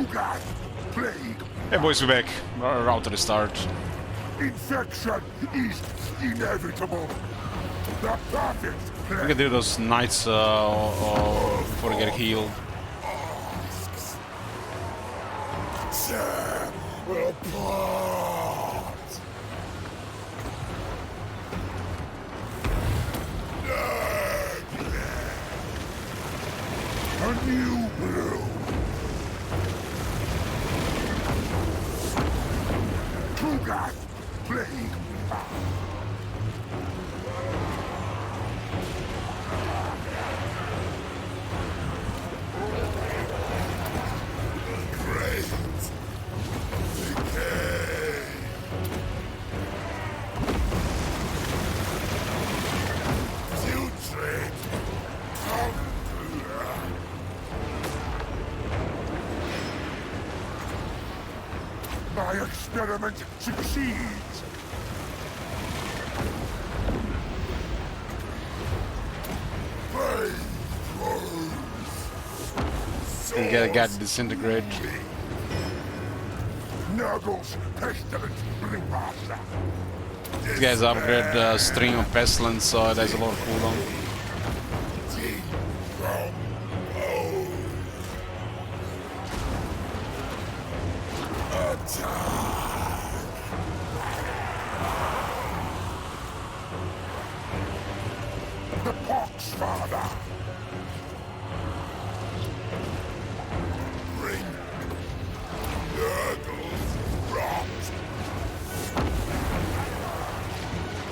Hey boys, we're back. We're out to the start. Infection is inevitable. The perfect We plan. can do those knights before they get healed. Tear apart. Nurgle. A new blue. Trugath, plague. Great. Decay. Putrid. My experiment succeeds. And get a guy to disintegrate. Nurgle's pestilent blue master. These guys upgrade String of Pestilence, so there's a lot of cooldown. Deep from attack. The Poxfather. Bring Nurgle's rot.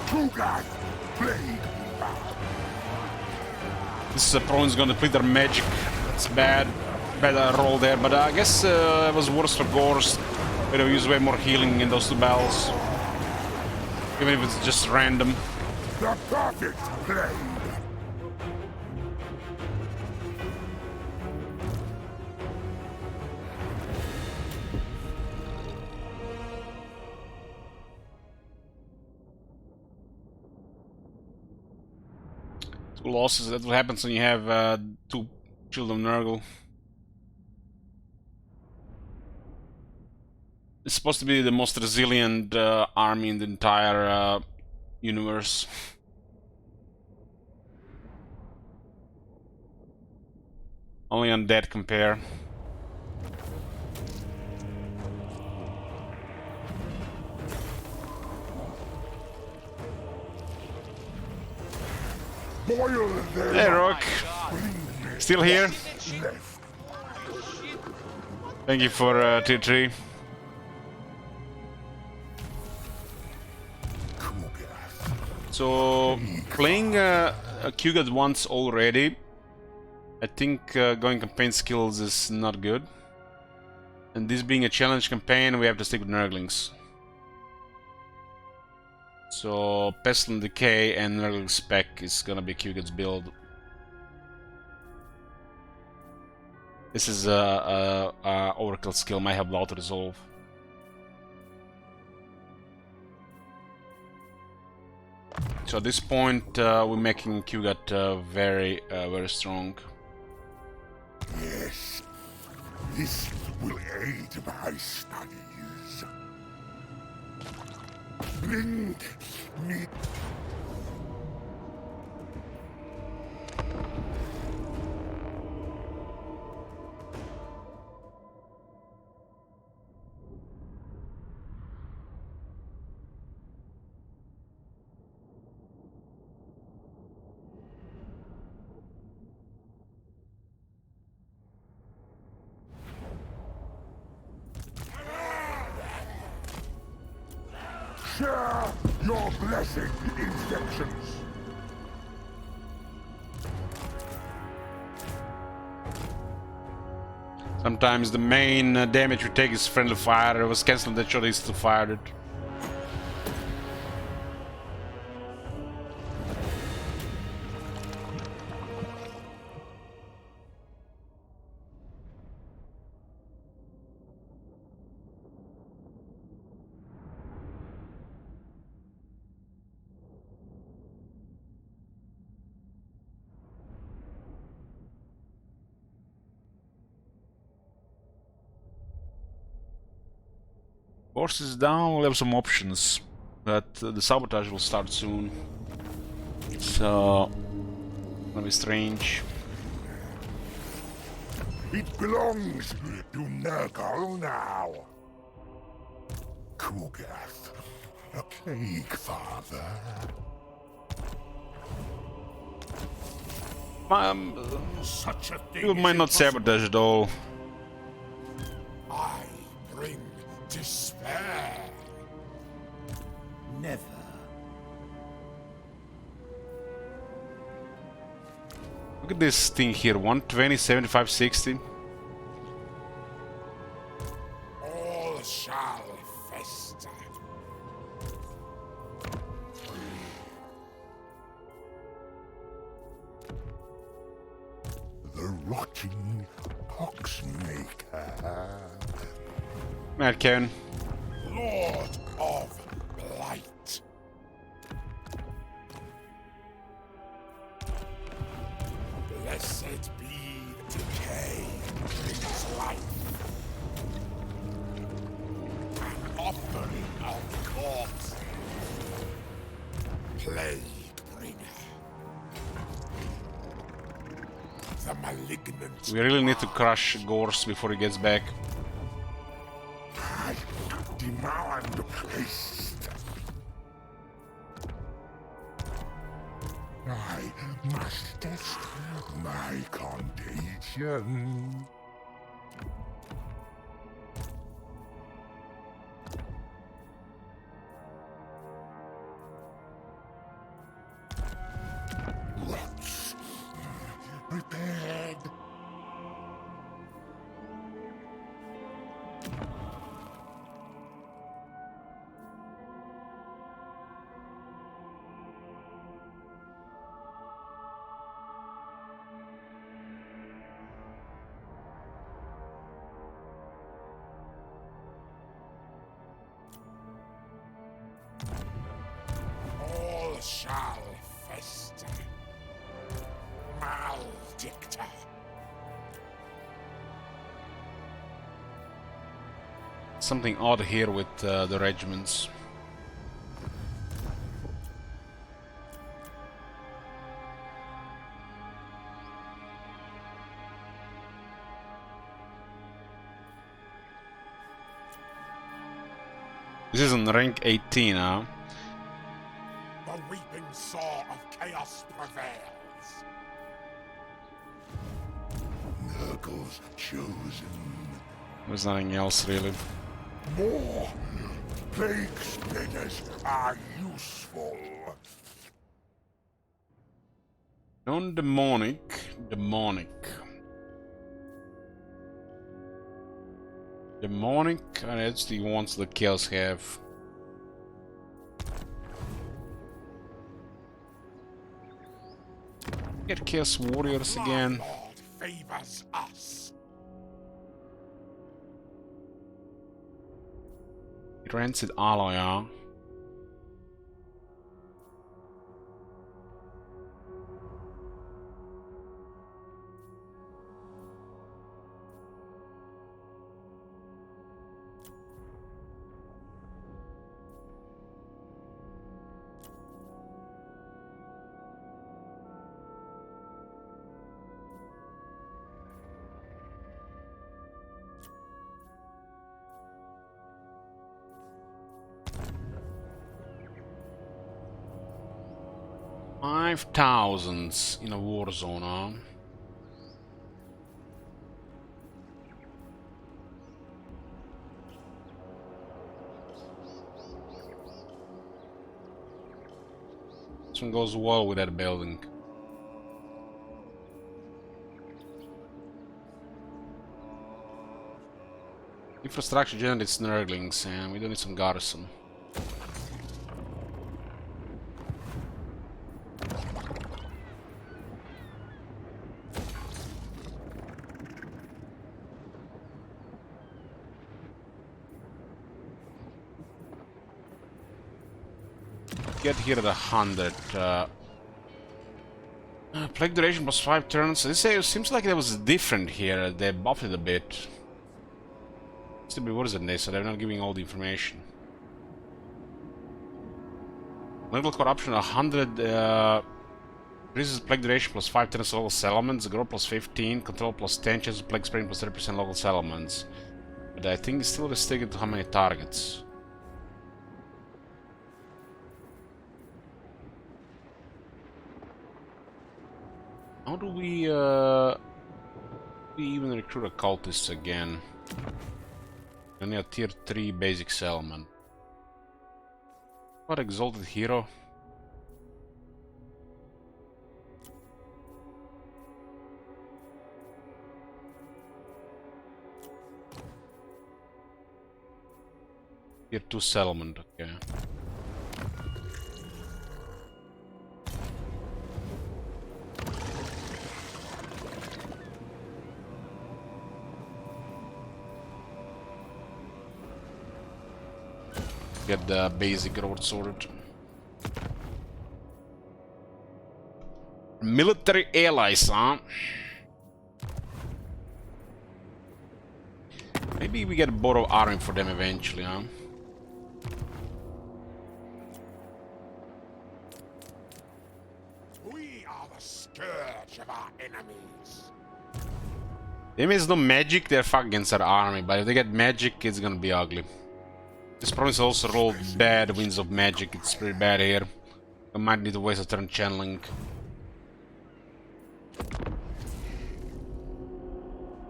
Trugath, plague. This opponent's gonna deplete their magic. That's bad. Bad roll there, but I guess it was worse for Gorst. We'd have used way more healing in those two battles. Even if it's just random. The perfect plague. Two losses, that's what happens when you have two Children of Nurgle. It's supposed to be the most resilient army in the entire universe. Only undead compare. Boil them. Hey Rock, still here? Left. Thank you for tier 3. So, playing Qgad once already, I think going campaign skills is not good. And this being a challenge campaign, we have to stick with Nurglings. So, Pestilent Decay and Nurgle Spec is gonna be Qgad's build. This is a Overkill skill, might help out to resolve. So at this point, we're making Qgad very strong. Yes, this will aid my studies. Bring me. Share your blessing, infections. Sometimes the main damage we take is friendly fire. It was cancelled that shot, he still fired it. Force is down, we'll have some options. But the sabotage will start soon. So... gonna be strange. It belongs to Nurgle now. Kugath, a plague father. Such a thing You might not sabotage at all. I bring despair. Never. Look at this thing here, 120, 75, 60. All shall fester. The rotting Poxmaker, Mad Kevin. Lord of Blight. Blessed be decay brings life. An offering of corpse. Plague bringer. The malignant. We really need to crush Gorse before he gets back. I demand haste. I must test my contagion. Rots. Prepared. All shall fester. Maldicta. Something odd here with the regiments. This is on rank 18 now. The weeping saw of chaos prevails. Nurgle's chosen. There's nothing else really. More plague spinners are useful. Non-demonic, demonic. Demonic, and it's the ones the kills have. Get Chaos Warriors again. Lord favors us. Rancid Alloy, huh? $5,000 in a war zone, huh? This one goes well with that building. Infrastructure generates Nurglings, and we don't need some garrison. Get here at 100. Plague duration plus 5 turns. This seems like it was different here. They buffed it a bit. Still be worse than this, so they're not giving all the information. Nurgle corruption 100 increases plague duration plus 5 turns local settlements, growth plus 15, control plus 10, chance of plague spreading plus 30% local settlements. But I think it's still restricted to how many targets. How do we even recruit occultists again? Only a tier 3 basic settlement. What exalted hero? Tier 2 settlement, okay. Get the basic road sorted. Military allies, huh? Maybe we get a borrow army for them eventually, huh? We are the scourge of our enemies. If there's no magic, they're fucked against our army, but if they get magic, it's gonna be ugly. This province also rolled bad winds of magic, it's pretty bad here. I might need to waste a turn channeling.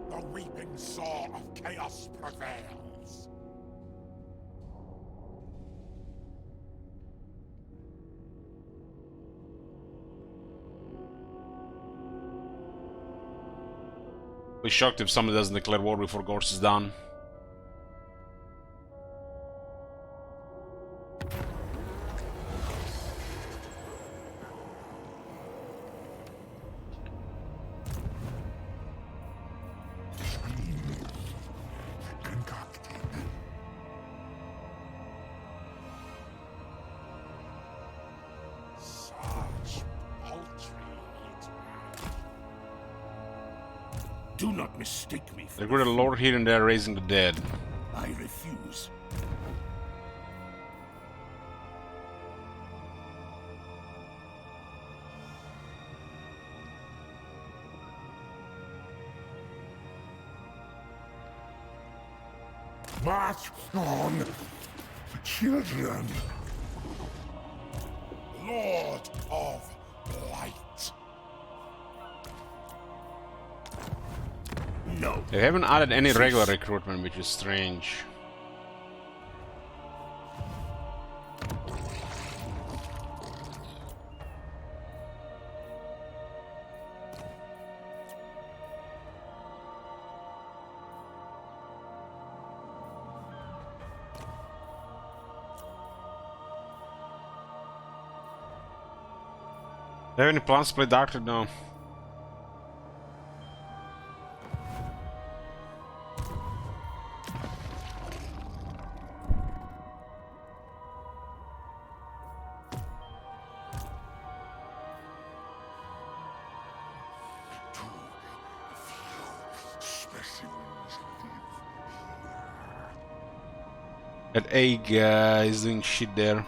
The weeping saw of chaos prevails. Be shocked if somebody doesn't declare war before Gorse is done. Do not mistake me for Recruit a lord here and there raising the dead. I refuse. March on, children. Lord of Light. No. They haven't added any regular recruitment, which is strange. Do you have any plans to play Darkly? No. That egg is doing shit there.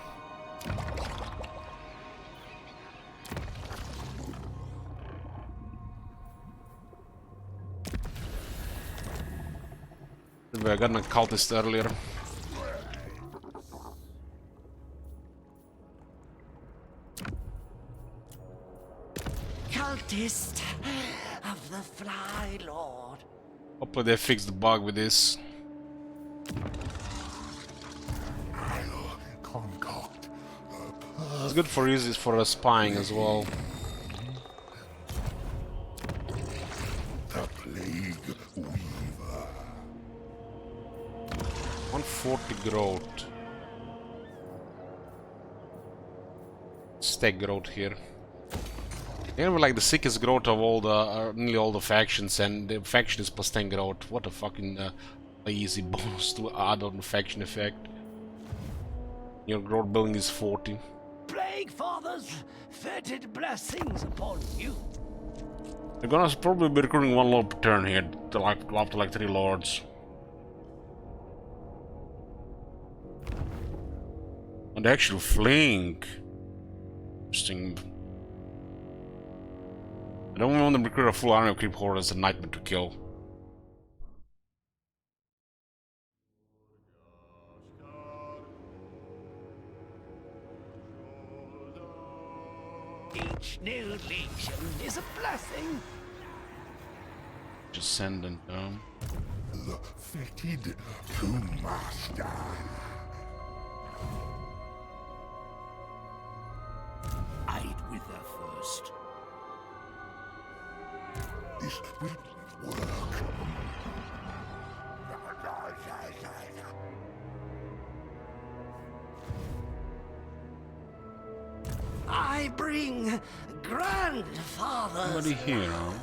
I got an occultist earlier. Cultist of the Fly Lord. Hopefully they fixed the bug with this. I'll concoct a It's good for uses for spying as well. the plague weaver. 140 growth. Stack growth here. They have like the sickest growth of all the nearly all the factions, and the faction is plus 10 growth. What a fucking easy bonus to add on the faction effect. Your growth building is 40. Plague Father's fetid blessings upon you. They're gonna probably be recruiting one lord per turn here, to like, after like 3 lords. On the actual flank. Interesting. I don't want to recruit a full army of creep hordes. It's a nightmare to kill. Each new legion is a blessing. Just send them down. The fetid to master. I'd wither first. This will work. I bring grandfather's Somebody here, huh?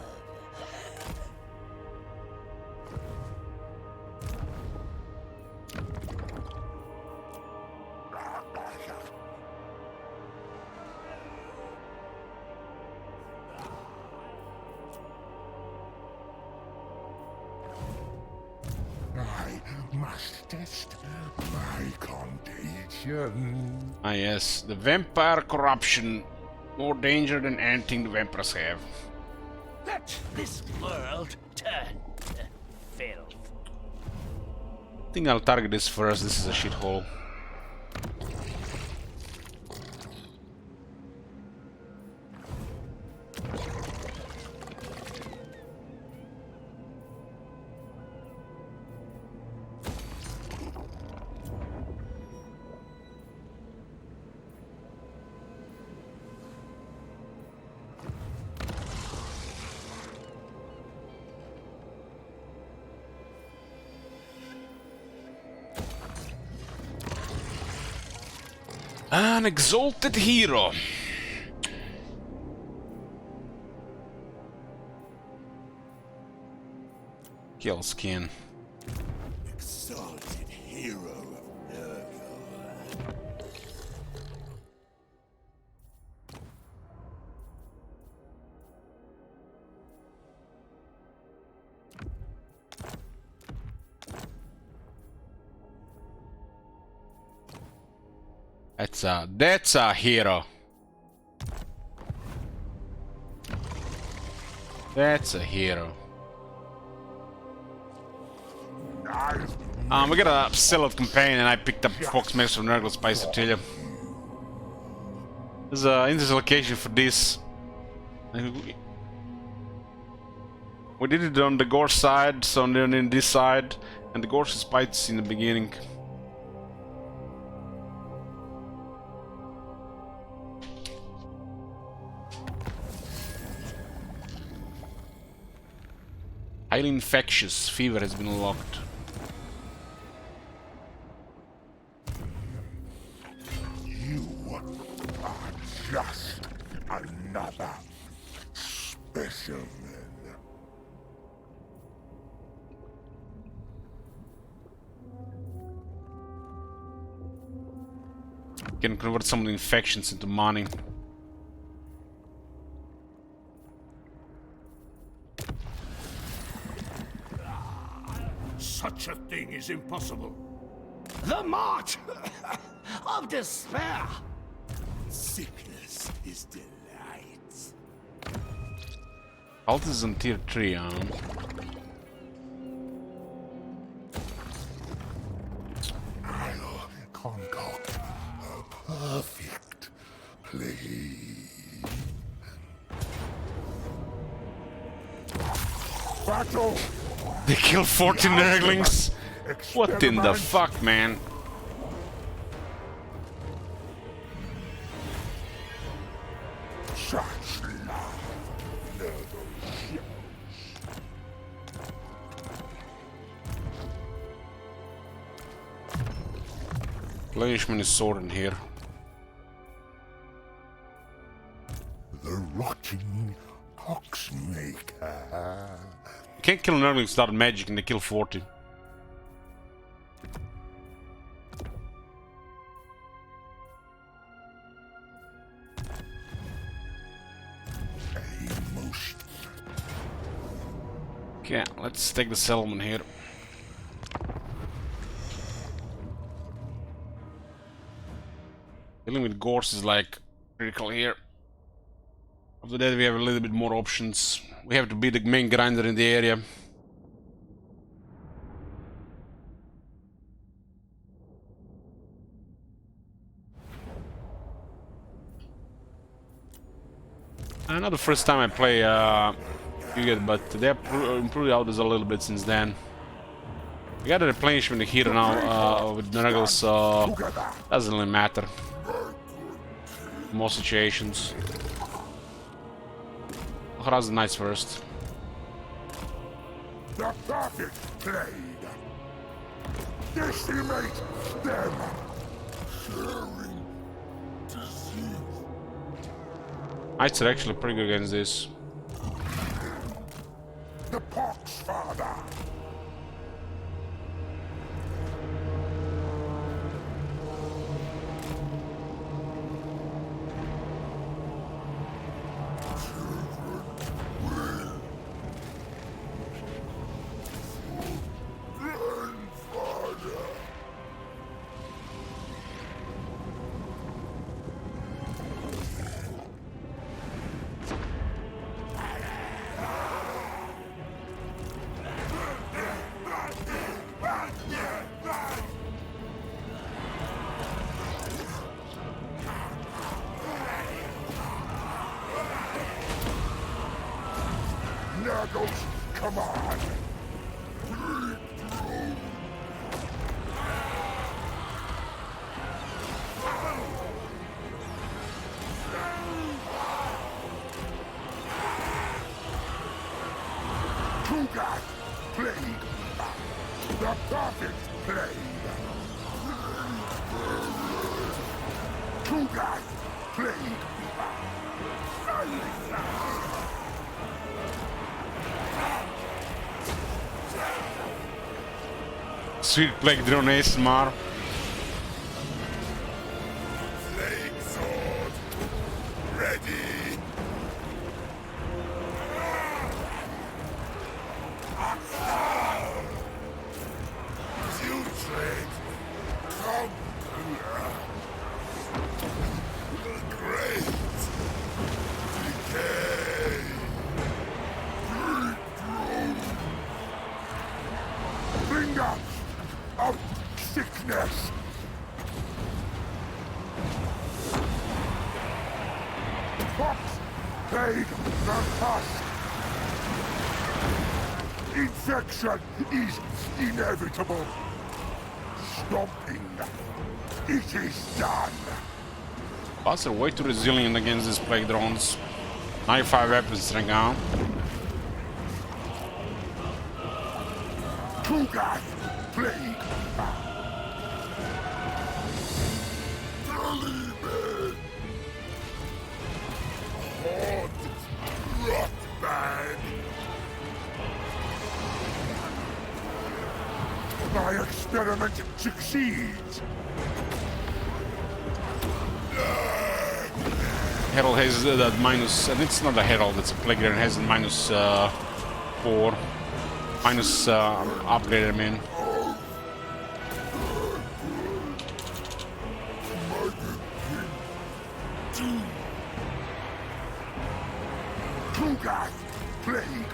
I must test my contagion. Ah yes, the vampire corruption. More danger than anything the vampires have. Let this world turn to filth. I think I'll target this first. This is a shithole. An exalted hero. Kill skin. Exalted hero of Nurgle. That's a hero. That's a hero. We got a Sellout campaign and I picked up Poxmakers from Nurgle Spice to tell you. There's an interesting location for this. We did it on the Gorge side, so then in this side, and the Gorge Spites in the beginning. Highly infectious fever has been unlocked. You are just another specimen. Can convert some of the infections into money. Such a thing is impossible. The march of despair. Sickness is delight. Alt is on tier 3, I'll concoct a perfect play. Battle! They killed 14 Nurglings? What in the fuck, man? Such love, Nurgle. Replenishment is sorted here. The rotting Poxmaker. You can't kill Nurglings without magic and they kill 40. Emotion. Okay, let's take the settlement here. Dealing with Gorse is like critical here. After that we have a little bit more options. We have to be the main grinder in the area. Not the first time I play Yuget, but they have improved out a little bit since then. We got a replenishment here now with Nurgle, so doesn't really matter in most situations. I'll harass the knights first. The perfect blade. Decimate them. Sharing disease. Knights are actually pretty good against this. The Pox Father. Nurgle's command. Tugat Plague. The perfect blade. Tugat Plague. Sweet Plague Drone ASMR. Plague sword. Ready. Putrid. Come here. Great. Decay. Bringer of sickness. Pox, plague, the pus. Infection is inevitable. Stomping. It is done. Bots are way too resilient against these plague drones. 95 weapons right now. Tugat, plague. Dreaming. Hot, rot bag. My experiment succeeds. Herald has that minus, and it's not a Herald, it's a plague drone, has a minus 4. Minus upgrade, I mean. Tugat, plague.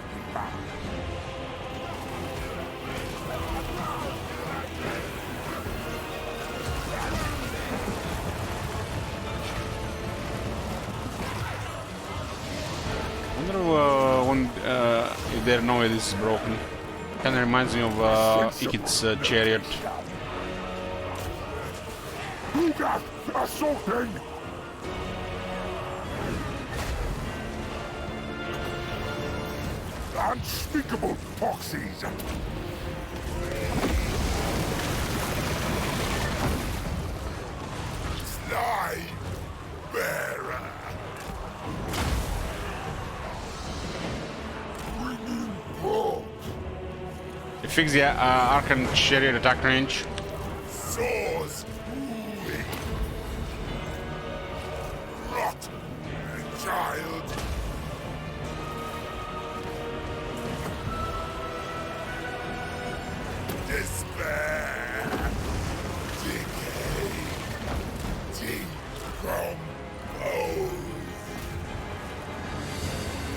I wonder if they know this is broken. Kinda reminds me of Ikit's chariot. Tugat, assaulting. Unspeakable foxes. Sly bearer. Bringing bolt. It fixed the Arcan chariot attack range. Swords moving. Rot, child. Despair. Decay.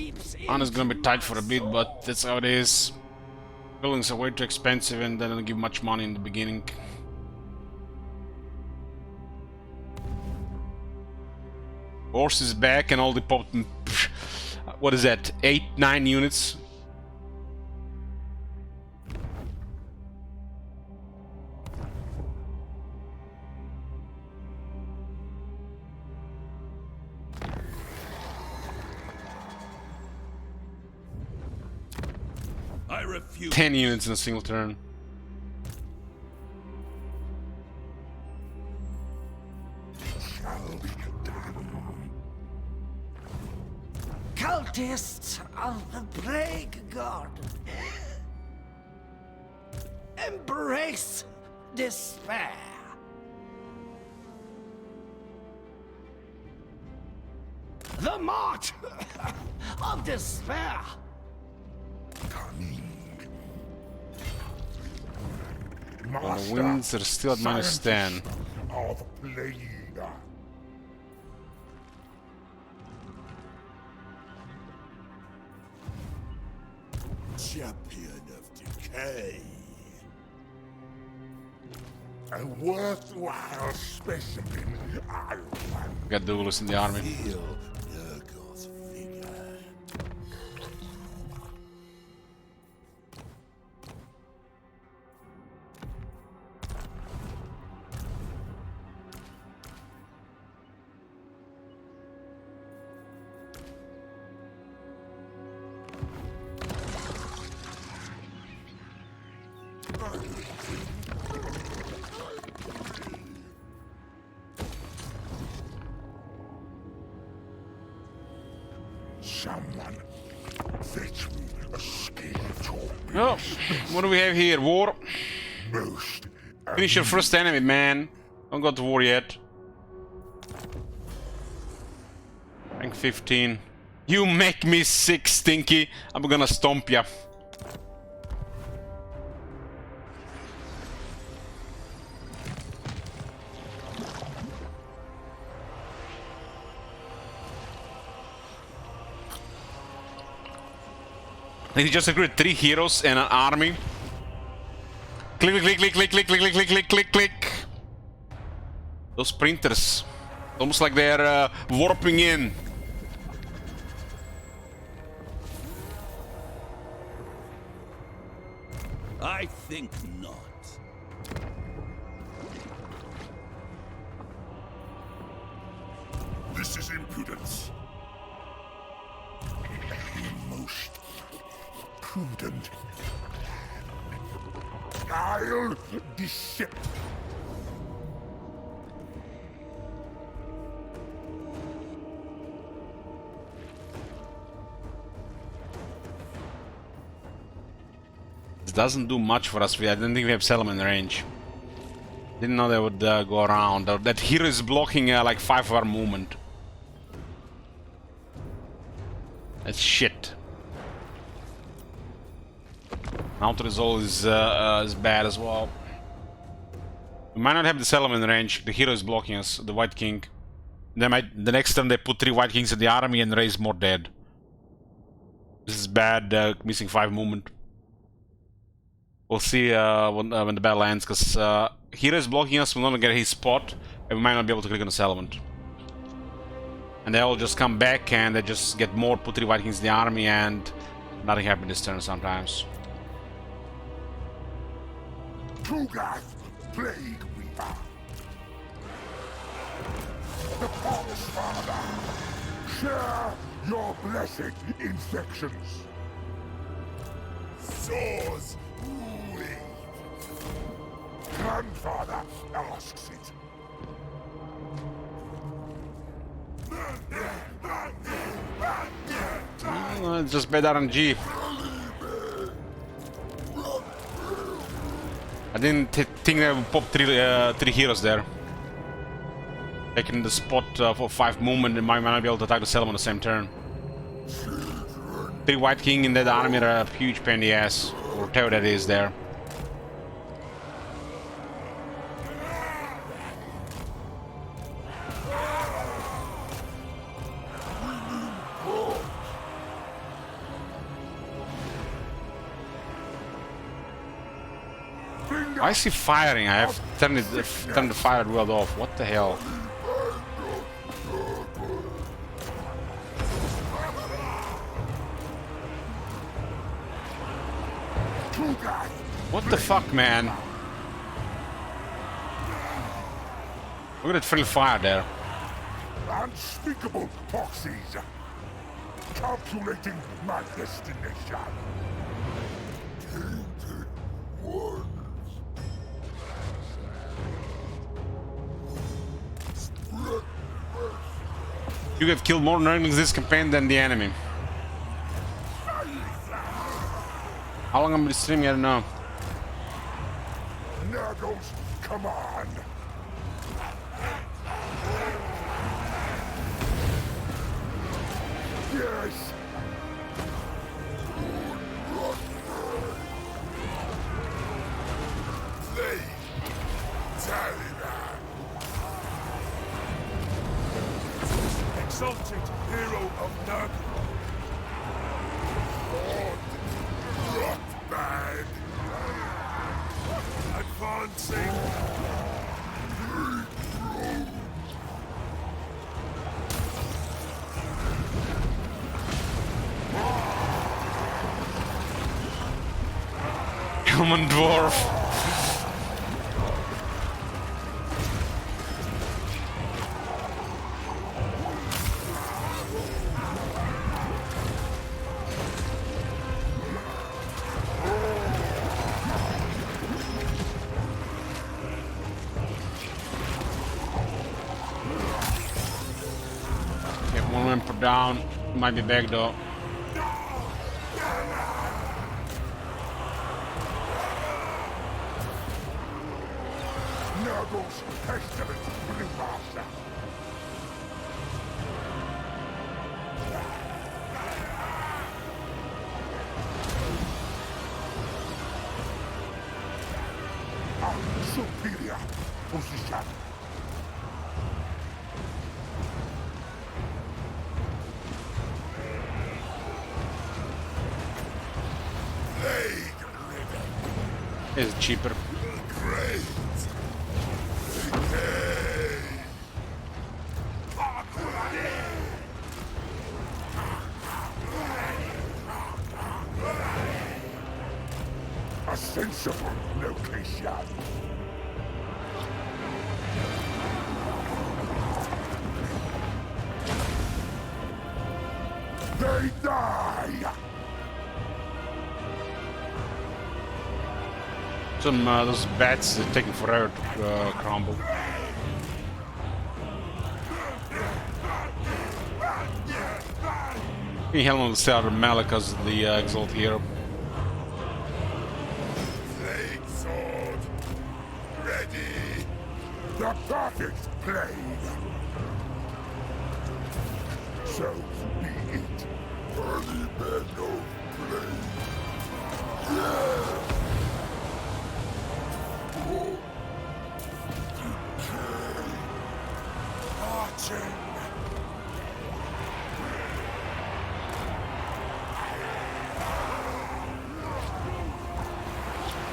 seeps Honor gonna be into tight my for a bit, but that's how it is. Buildings are way too expensive and they don't give much money in the beginning. Horse is back and all the pop... What is that? 8-9 units? I refuse. 10 units in a single turn. Shall be done. cultists of the Plague God. Embrace despair. The mart of despair. Cunning. Well, the winds are still at -10. Of plague. Champion of decay. A worthwhile specimen, I'll Got duelists in the army. feel Nurgle's vigor. Someone fetch me a skeletal Oh, what do we have here? War. most Finish your first enemy, man. Don't go to war yet. Rank 15. You make me sick, Stinky. I'm gonna stomp ya. He just recruited 3 heroes and an army. Click, click, click, click, click, click, click, click, click, click, click. Those printers. Almost like they're warping in. I think not. This is impudence. A most prudent. I'll decept. This doesn't do much for us. I don't think we have settlement range. Didn't know they would go around. That hero is blocking like 5 of our movement. That's shit. Outer Resolve is bad as well. We might not have the settlement range. The hero is blocking us, the White King. They might, the next time they put 3 White Kings in the army and raise more dead. This is bad, missing 5 movement. We'll see when the battle ends, because hero is blocking us, we'll not get his spot, and we might not be able to click on the settlement. And they all just come back and they just get more, put 3 White Kings in the army, and nothing happens this turn sometimes. Tugath, plague weaver. The Pox Father. Share your blessed infections. Sores wave. Grandfather asks it. It's just bad RNG. I didn't think they would pop 3 heroes there. Taking the spot for 5 movement, and might not be able to attack the settlement on the same turn. 3 White King in that army are a huge pain in the ass, or whatever that is there. I see firing. I have turned the fire wheel off. What the hell? What the fuck, man? Look at that friendly fire there. Unspeakable Poxies. Calculating my destination. Tainted ones. You have killed more Nurglings this campaign than the enemy. How long am I streaming? I don't know. Nurgle's command. Yes. Exalted hero of Nurgle. Rot bag. Advancing. Human dwarf. Okay, one man per down. Might be back though. Nurgle's pestilent blue master. Our superior position. It's cheaper. Great. A sensible location. They die. Some those bats are taking forever to crumble. He held on the side of melee because of the exalt hero. Blade sword. Ready. The perfect blade. So be it. Early men of blade. Yeah. Marching.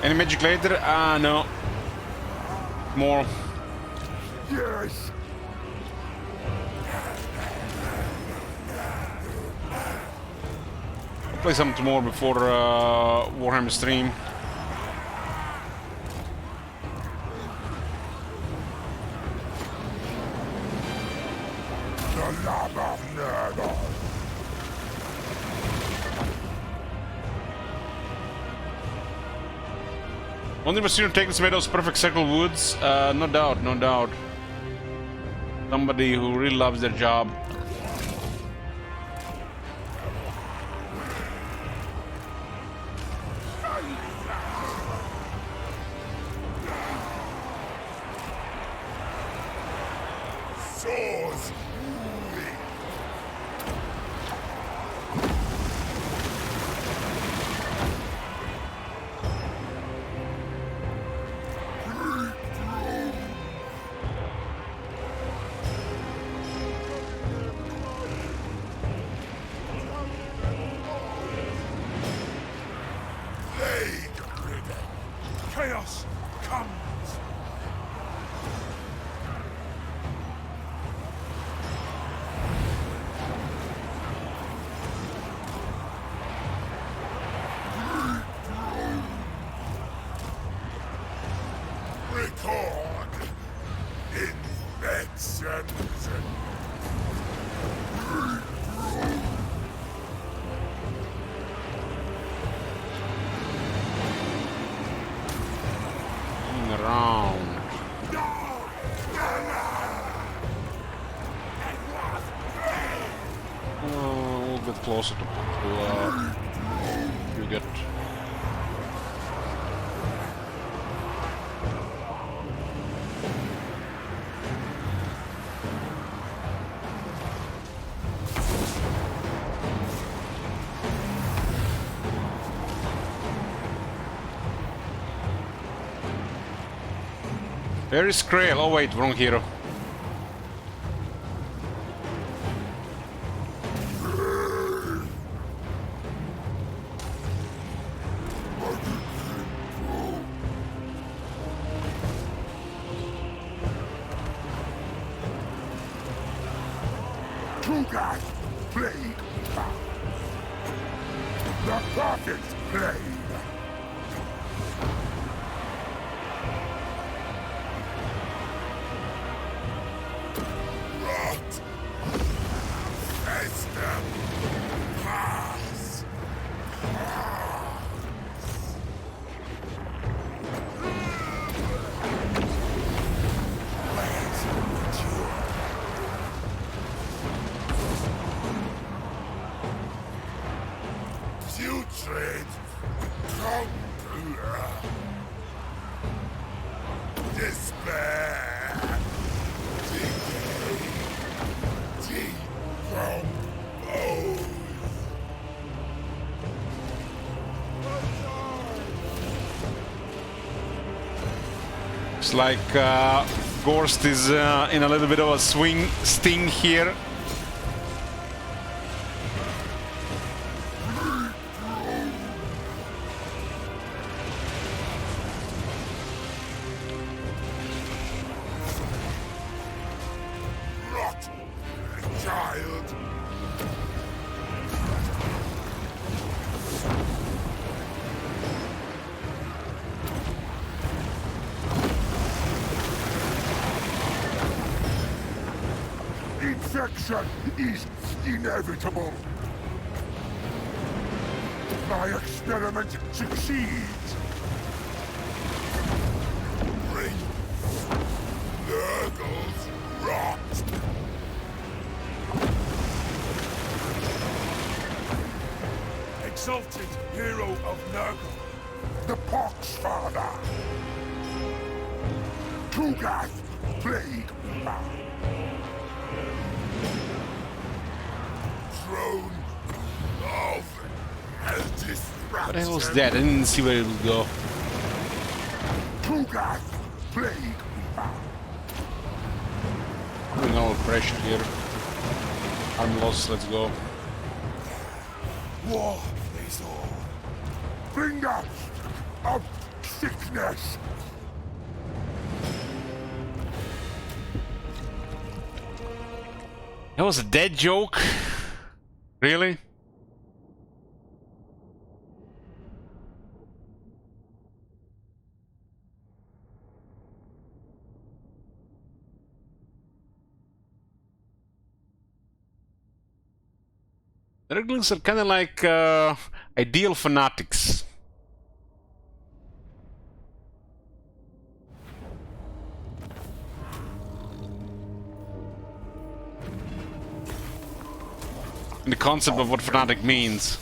Any magic later? No. More. Yes. I'll play some tomorrow before Warhammer stream. The love of Nurgle. Only Bastion takes made those perfect circle woods. No doubt, no doubt. Somebody who really loves their job. Swords. chaos comes. Record infections. Around. We'll get closer to you get. Where is Krail? Oh wait, wrong hero. Tugas plague. The perfect plague. Rot. Face them. Pass. Where's mature? Putrid conqueror. Despair. Decay. Decompose. Looks like Gorst is in a little bit of a sting here. Rot. Child. Infection is inevitable. My experiment succeeds. Bring Nurgle's rot. Exalted hero of Nurgle, the Pox Father. Tugath Plague. Throne of Destruction. What the hell was that? I didn't see where it would go. Tugath Plague. Putting all pressure here. I'm lost, let's go. War is all. Bringer of sickness. That was a dead joke? Really? The Nurglings are kind of like ideal fanatics. The concept of what fanatic means.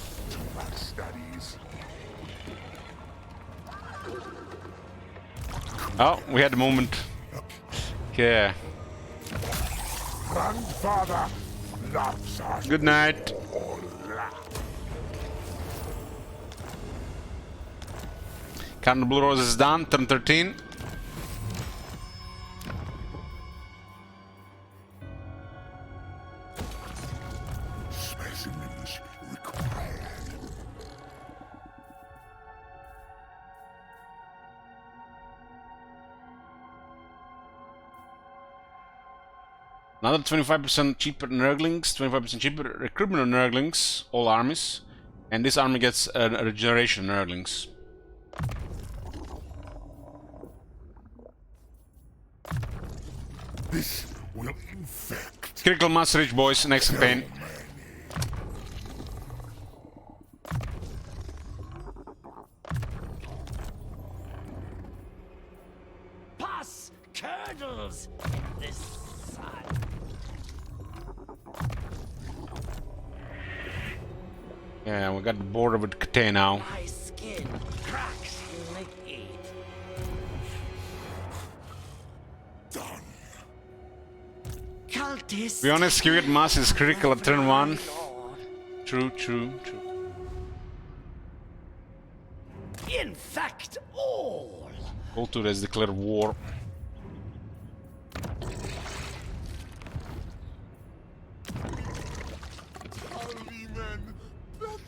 Studies. Oh, we had a moment. Yeah. Grandfather loves us. Good night. all. Cardinal Blue Rose is done. Turn 13. Specimens required. Another 25% cheaper Nurglings, 25% cheaper recruitment of Nurglings, all armies. And this army gets a regeneration Nurglings. This will infect. Critical mass reach, boys, next campaign. Pass curdles in this sun. Yeah, we got the border with Kate now. My skin cracks in the heat. Done. Cultist. To be honest, Q mass is critical at turn 1. Lord. True, true, true. Infect all. Kultur has declared war. Allimen, better.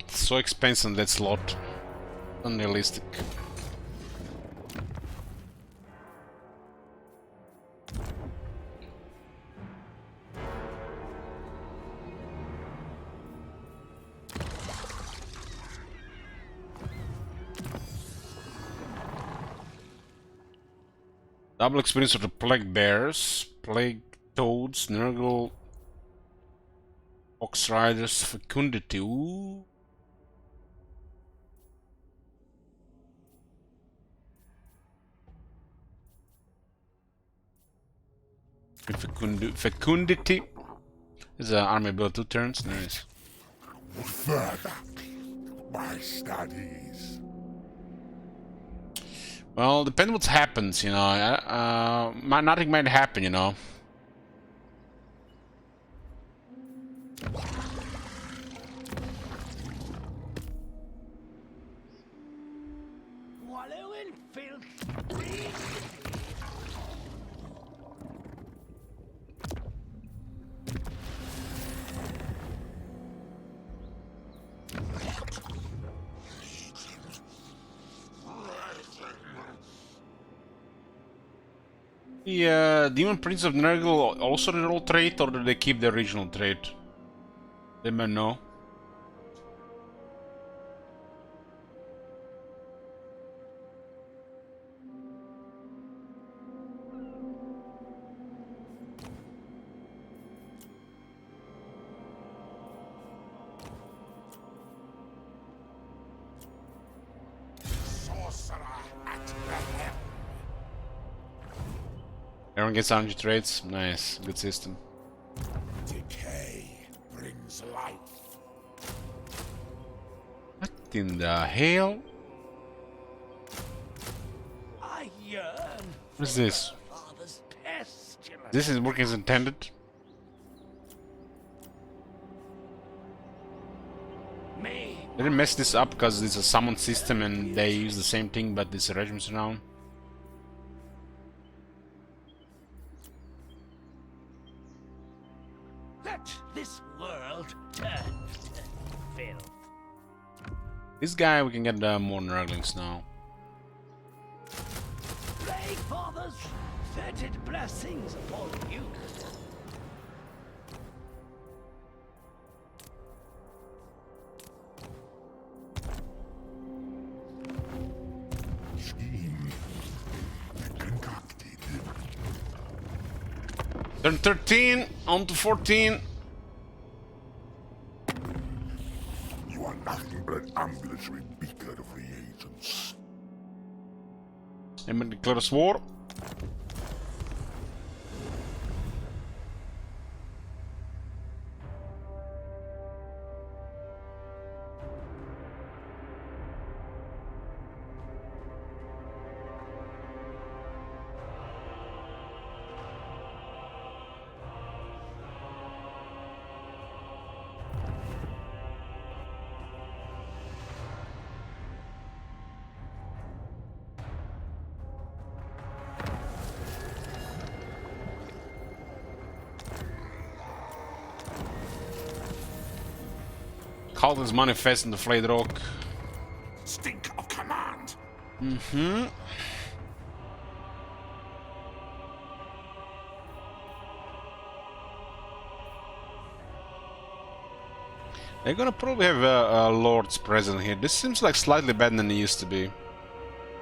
It's so expensive that slot. Unrealistic. Double experience of the Plague Bears, Plague Toads, Nurgle, Fox Riders, Fecundity. Ooh. Fecundity is an army build 2 turns. Nice. Further. My studies. Well, depends what happens, you know. Nothing might happen, you know. Wallow in filth. The Demon Prince of Nurgle also reroll trait, or do they keep the original trait? They may know. Sorcerer at the helm. Everyone gets 100 traits. Nice, good system. Decay brings life. What in the hell? I yearn. What is this? Father's pestilence. This is working as intended. Me. They didn't mess this up because it's a summon system and they use the same thing, but this regiments around. Let this world turn to filth. This guy, we can get more Nurglings now. Plague fathers, fetid blessings upon you. Scheme concocted. Turn 13, on to 14. You are nothing but an ambulatory beaker of reagents. Emma declares war. Cult is manifest in the flayed rock. Stink of command. Mm-hmm. They're gonna probably have lords present here. This seems like slightly better than it used to be.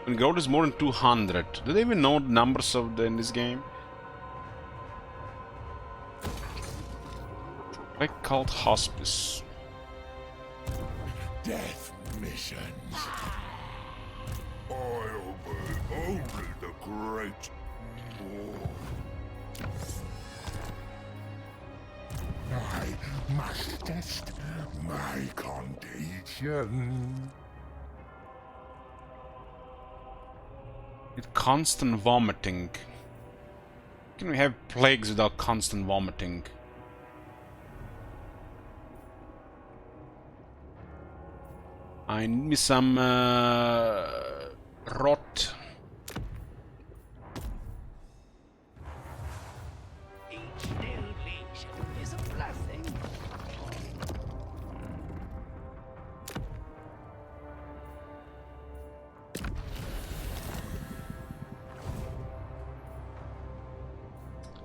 When gold is more than 200. Do they even know the numbers of in this game? Like cult hospice. Death missions. I obey only the great war. I must test my contagion. With constant vomiting. Can we have plagues without constant vomiting? I need me some rot. Each new legion is a blessing.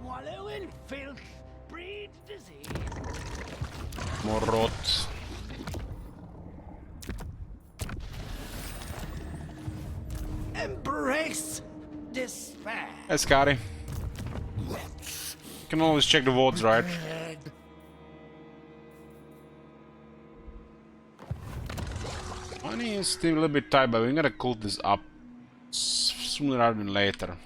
Wallow in filth, breed disease. More rot. Embrace despair. Hey, Scotty. Rots. You can always check the votes, right? Dead. Money is still a little bit tight, but we gotta cool this up sooner rather than later.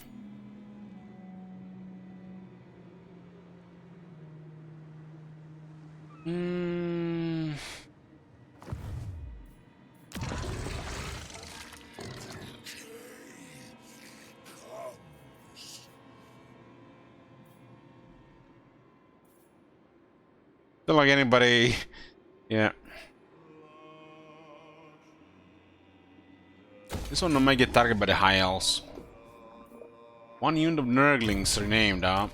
Don't like anybody. Yeah. This one might get targeted by the high elves. One unit of Nurglings renamed, huh?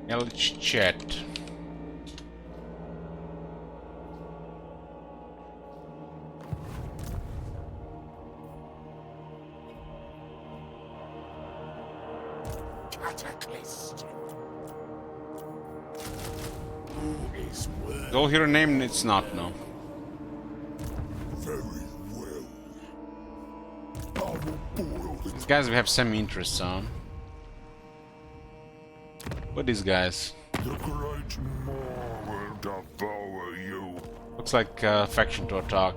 Eldritch Chat. Cataclysm. Who is worth Go here name, it's not, no. very well? I will boil These guys we have some interest on. What are these guys? the great maw will devour you. Looks like faction to attack.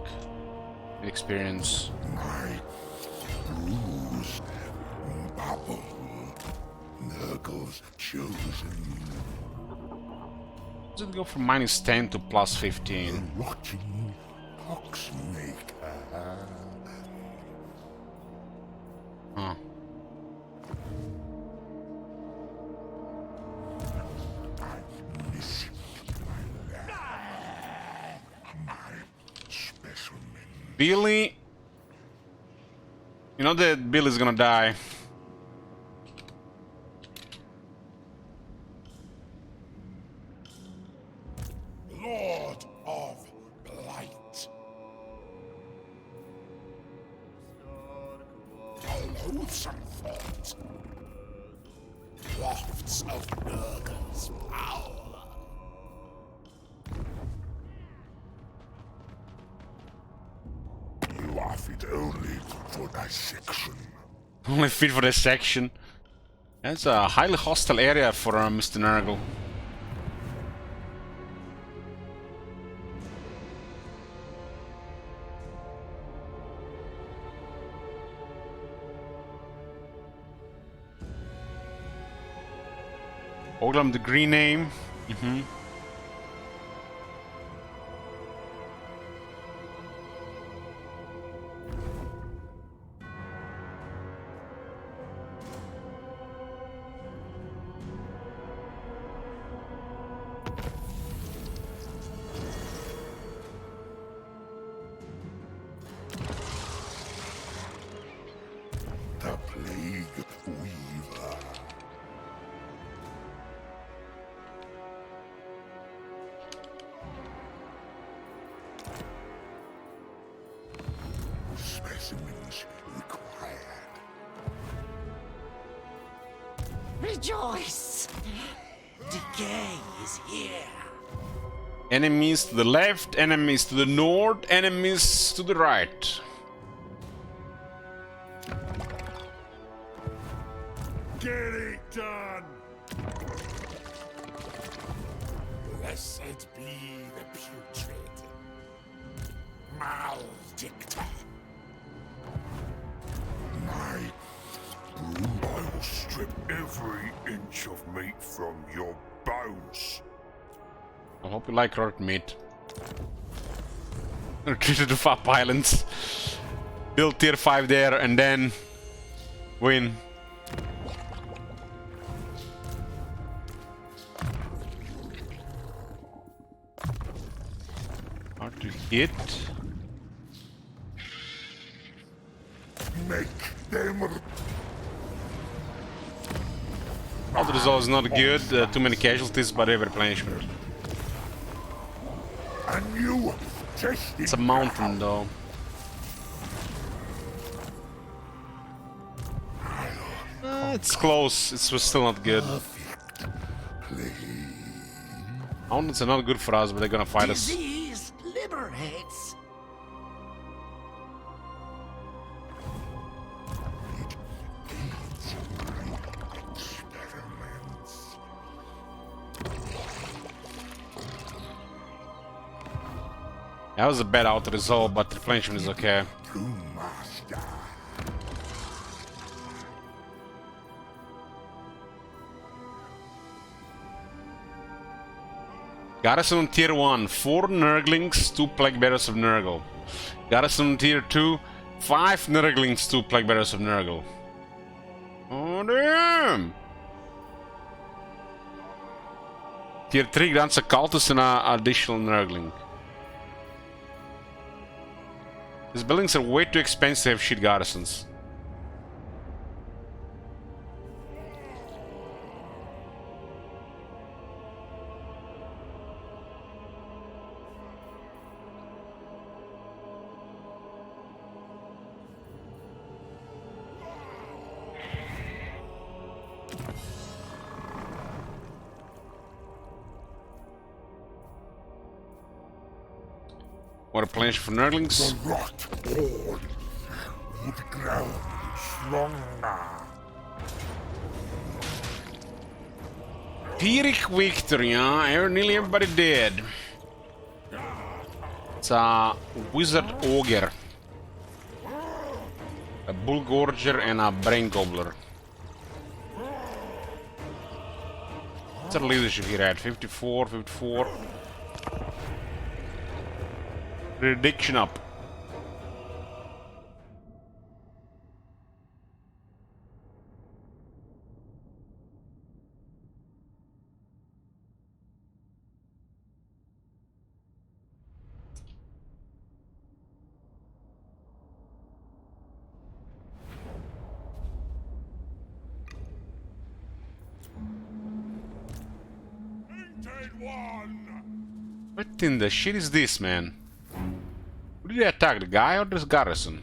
Experience. My bruise, bubble, Nurgle's chosen, Does it go from -10 to +15? rotting Poxmaker. Huh. I miss my lad, my specimen. Billy. You know that Billy's gonna die. Lord of Blight. A loathsome thought. Wafts of Nurgle's power. You are fit only for dissection. Only fit for this section. That's a highly hostile area for Mr. Nurgle. Oglam the green name. The Plague Weaver. Rejoice! Decay is here. Enemies to the left, enemies to the north, enemies to the right. Get it done! Blessed be the putrid. Maledicta. My broom, I will strip every inch of meat from your bones. I hope you like rock meat. Retreat to the Fap Islands. Build tier 5 there and then win. Hard to hit. Make them. Other result is not good. Too many casualties, but every replenishment. A new testing. It's a mountain though. It's close. It was still not good. Mountains are not good for us, but they're gonna fight us. Disease liberates. That was a bad auto resolve, but replenishment is okay. Master. Garrison on tier 1, 4 Nurglings, 2 Plague Bearers of Nurgle. Garrison on tier 2, 5 Nurglings, 2 Plague Bearers of Nurgle. Oh damn! Tier 3 grants a cultist and an additional Nurgling. These buildings are way too expensive to have shit garrisons. What a planche for Nurglings. The rot horde would grow stronger. Pyrrhic victory, huh? Nearly everybody dead. It's a wizard ogre, a bull gorger, and a brain gobbler. What's our leadership here at? 54, 54. Prediction up. What in the shit is this, man? Who did they attack, the guy or this garrison?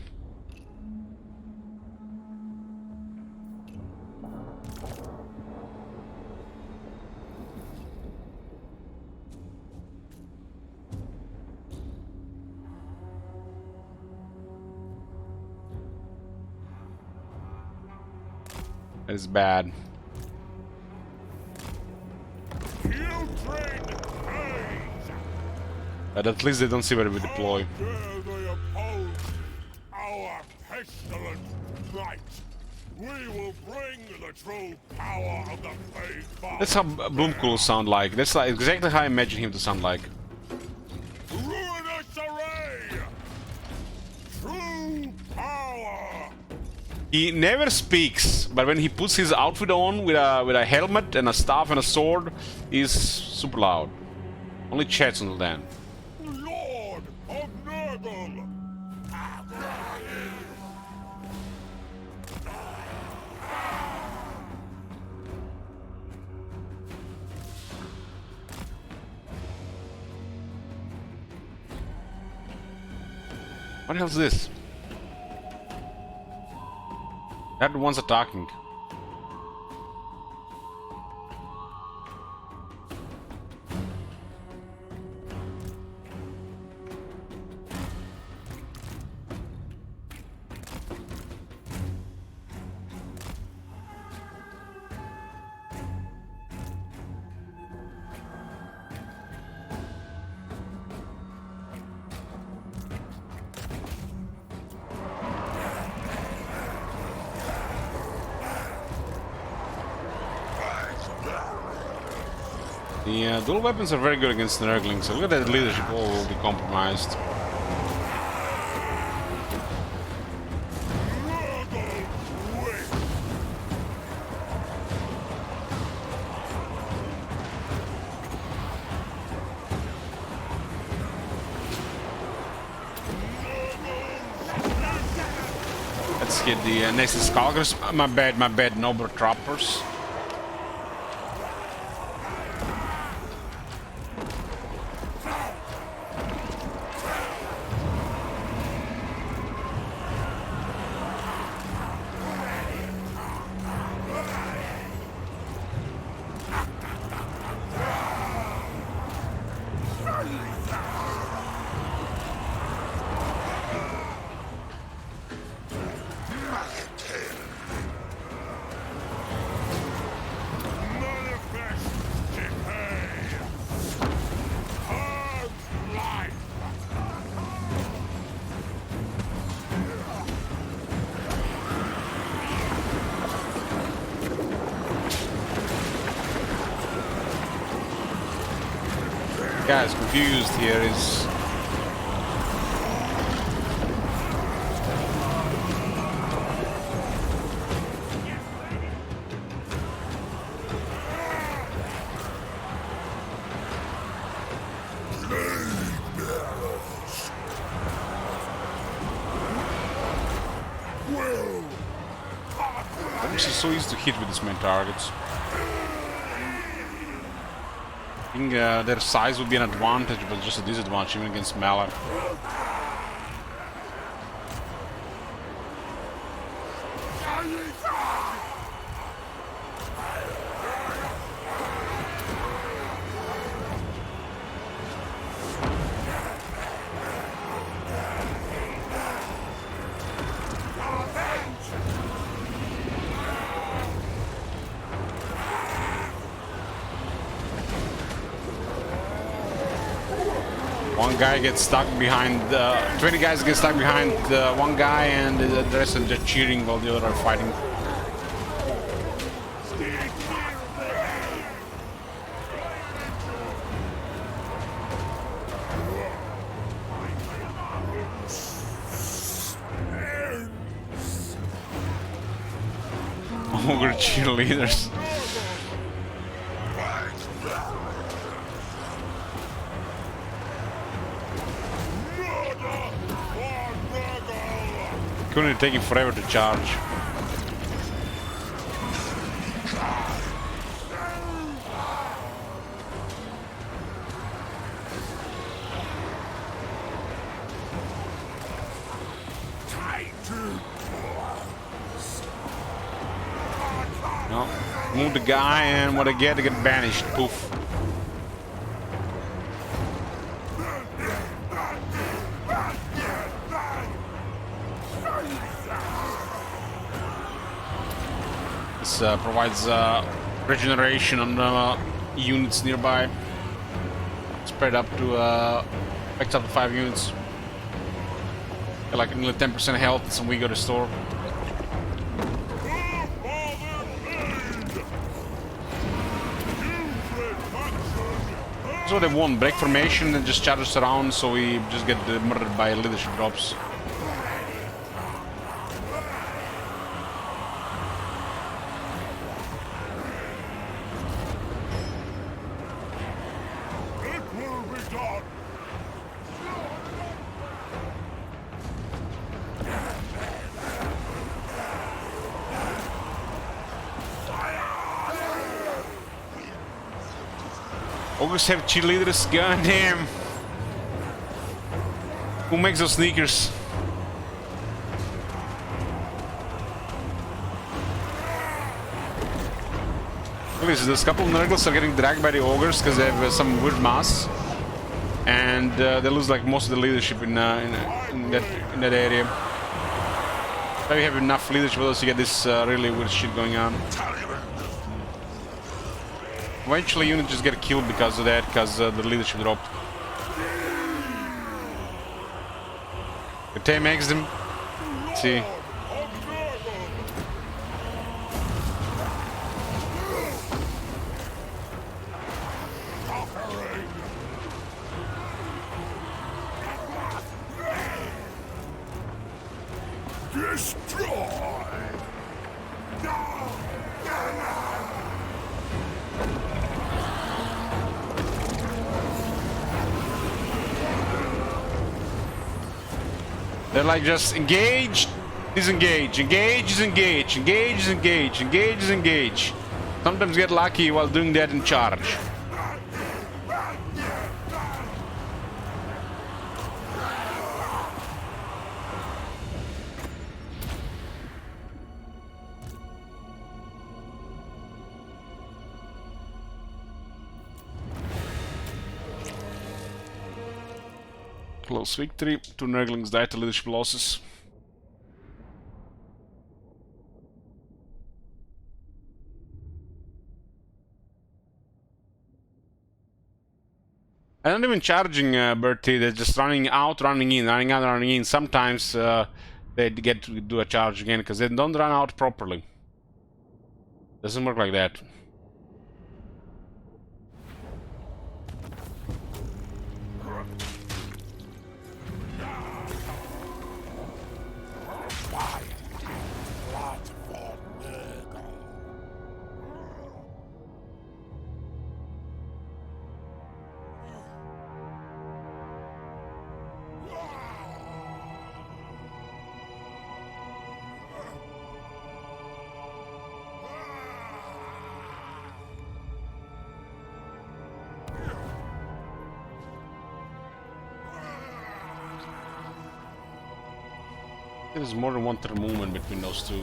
That is bad. But at least they don't see where we deploy. Dare they oppose our pestilent might? We will bring the true power of the Faithful. That's how Bloomcool sound like. That's like exactly how I imagine him to sound like. Ruinous array! True power! He never speaks, but when he puts his outfit on with a helmet and a staff and a sword, he's super loud. Only chats until then. Lord of Nurgle! What the hell is this? That one's attacking. The dual weapons are very good against Nurgling, so look at that leadership all will be compromised. Let's get the next Skulkers. My bad, Noble Troppers. Guys, confused here is. This is so easy to hit with these main targets. I think their size would be an advantage, but just a disadvantage even against Malar. One guy gets stuck behind, 20 guys get stuck behind one guy, and the rest are just cheering while the other are fighting. Ogre cheerleaders. Couldn't take him forever to charge. No, move the guy, and what I get banished. Poof. This provides regeneration on units nearby. Spread up to back up to 5 units. Like nearly 10% health and some weaker restore. So they won't break formation and just charge us around, so we just get murdered by leadership drops. Ogres have cheerleaders, goddamn. Who makes those sneakers? Okay, so there's a couple of Nurgles are getting dragged by the ogres because they have some weird mass, and they lose like most of the leadership in that area. Now we have enough leadership with us to get this really weird shit going on. Eventually units just get killed because of that, because the leadership dropped. The 10x them. Let's see. They're like just engage, disengage, engage, disengage, engage, disengage, engage, disengage. Sometimes get lucky while doing that in charge. Close victory. 2 Nurglings died to leadership losses. And not even charging Bertie, they're just running out, running in, running out, running in. Sometimes they get to do a charge again because they don't run out properly. Doesn't work like that. There's more than one turn movement between those two.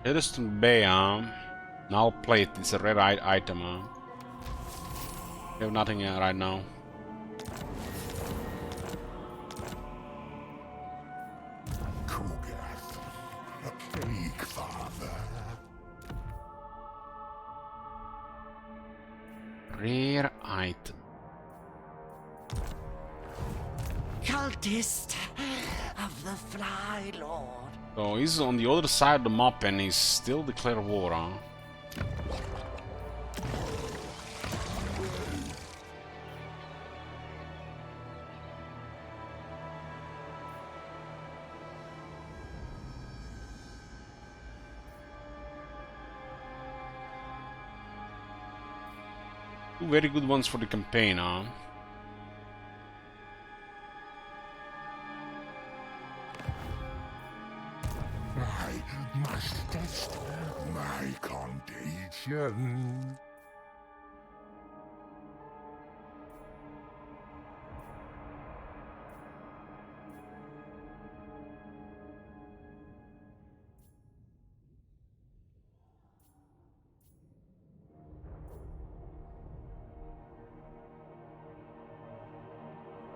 Ediston Bay, Now plate, it's a rare item, We have nothing right now. A plague father. Rare item. Cultist of the Fly Lord. So he's on the other side of the map and he's still declared war, huh? Two very good ones for the campaign, huh? I must test my contagion.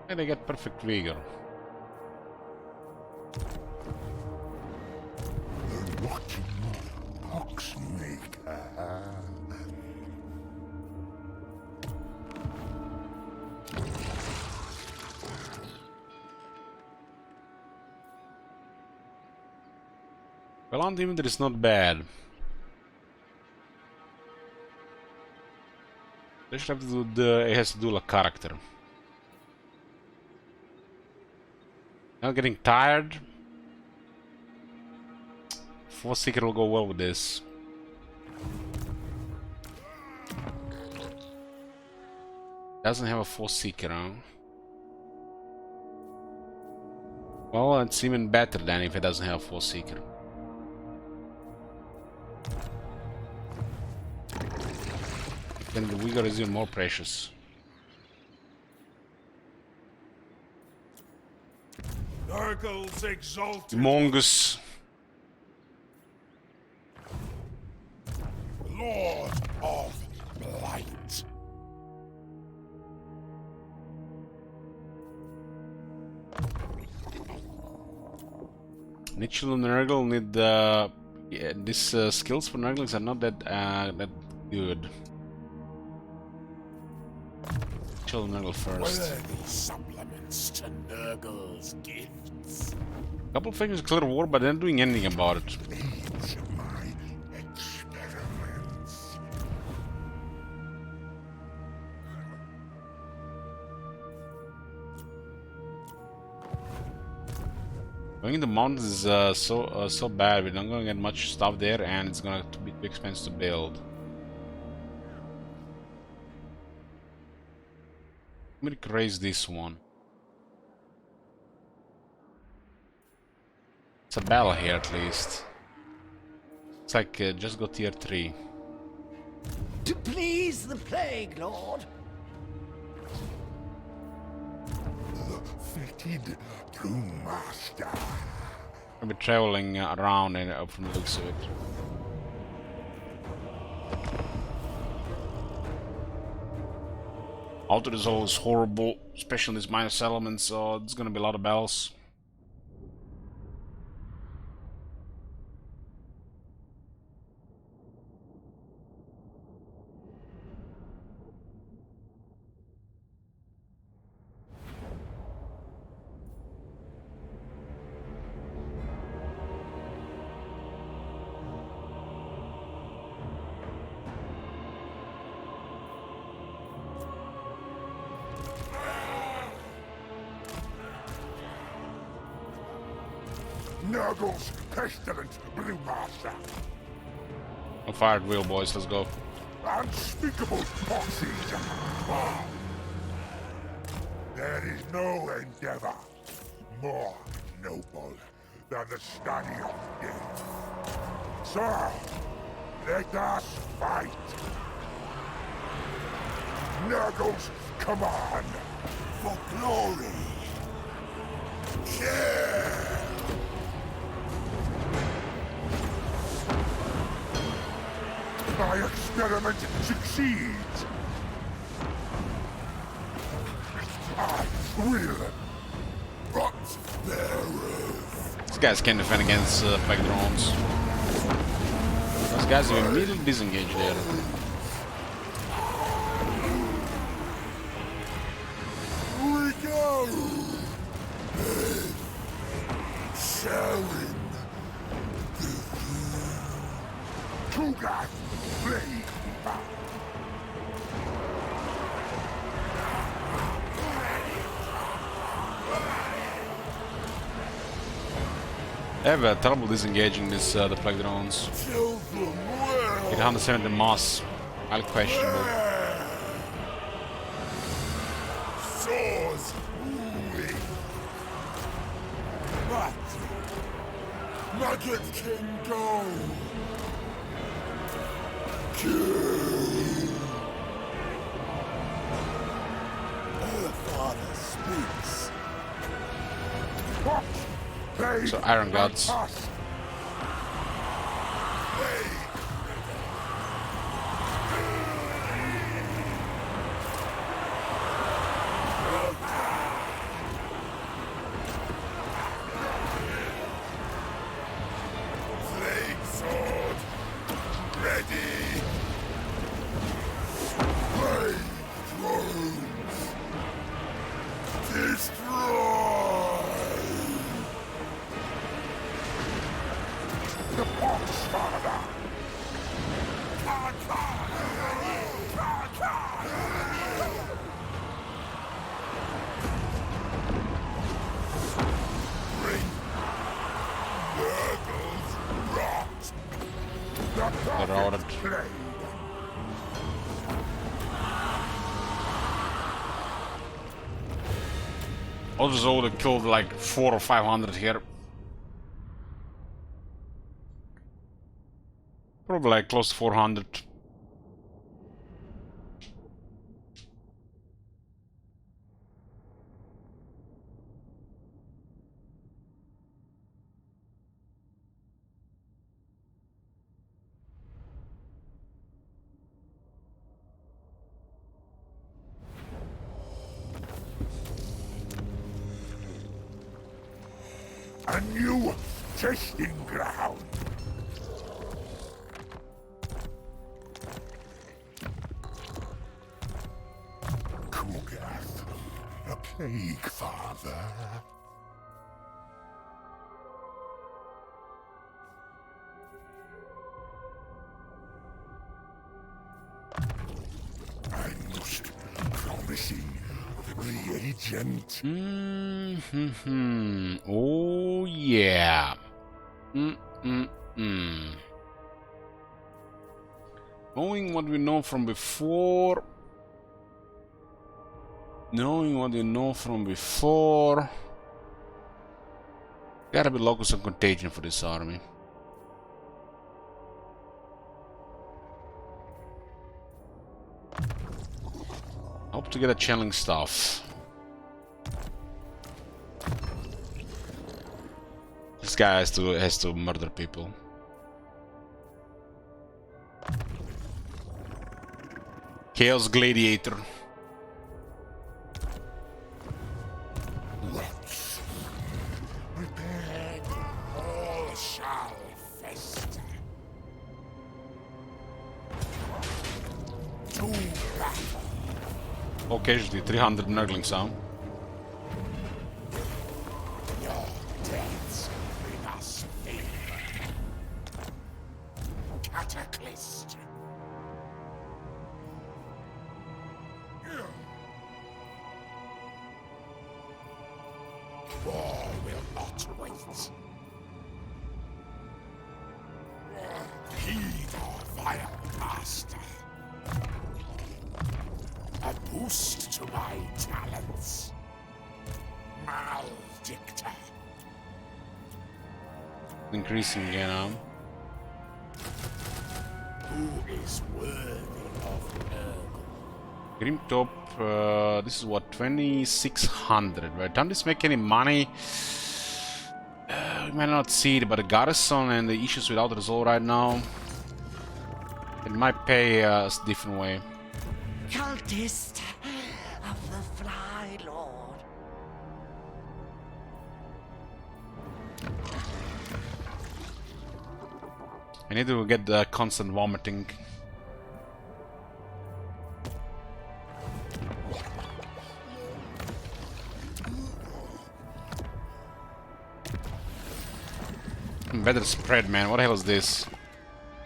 And they get perfect vigor. The rotting Poxmaker. Well, Unlimited is not bad. They should have to do it has to do a character. Now getting tired. Force Seeker will go well with this. Doesn't have a Force Seeker, huh? Well, it's even better than if it doesn't have a Force Seeker. Then the Vigor is even more precious. Nurgle's exalted. Mongoose. Lord of Blight. Nichel and Nurgle need yeah, these skills for Nurglings are not that that good. Nichel and Nurgle first. Worthy supplements to Nurgle's gifts. Couple of things clear war, but they're not doing anything about it. Leads my experiments. Going in the mountains is so bad. We're not gonna get much stuff there, and it's gonna be too expensive to build. Let me raise this one. It's a battle here at least. It's like just got tier 3. To please the Plague Lord. Fetid Brewmaster. I'll be traveling around and from the looks of it. Auto is always horrible, especially in these minor settlements, so there's gonna be a lot of battles. Nurgle's pestilent brewmaster. I'm fired wheel, boys, let's go. Unspeakable foxes. There is no endeavor more noble than the study of death. So, let us fight. Nurgle's command for glory. Yeah! My experiment succeeds. I will. But there is. These guys can defend against pack drones. Those guys are immediately disengaged there. We go. Sharing. Kugat. Blade. They have trouble disengaging this the plague drones. 870 moss, highly questionable. Swords weak. But Nugget can go. Her father speaks. What? So Iron Gods. Flame sword ready. Flame drones destroy. The Poxmakers. Bring Nurgle's rot. The They're out of plague. Also, they killed like 400 or 500 here. Probably like close to 400. A new testing ground. Kugath, a plague father. I'm most promising reagent. Oh yeah. Mm-mm-mm. Knowing what we know from before. Gotta be locus and contagion for this army. Hope to get a channeling stuff. This guy has to murder people. Chaos Gladiator. Prepared, all shall fester. To battle. Occasionally 300 Nurgling sound. Your deaths bring us favor. Cataclysm. War will not wait. Heed our vile master. A boost to my talents. Maledictor. Increasing again now. Who is worthy of Nurgle? Grim Top, this is what, 2600. By the time this make any money, we might not see it, but the garrison and the issues without resolve right now, it might pay us a different way. Cultist of the Fly Lord. I need to get the constant vomiting. Better spread, man. What the hell is this?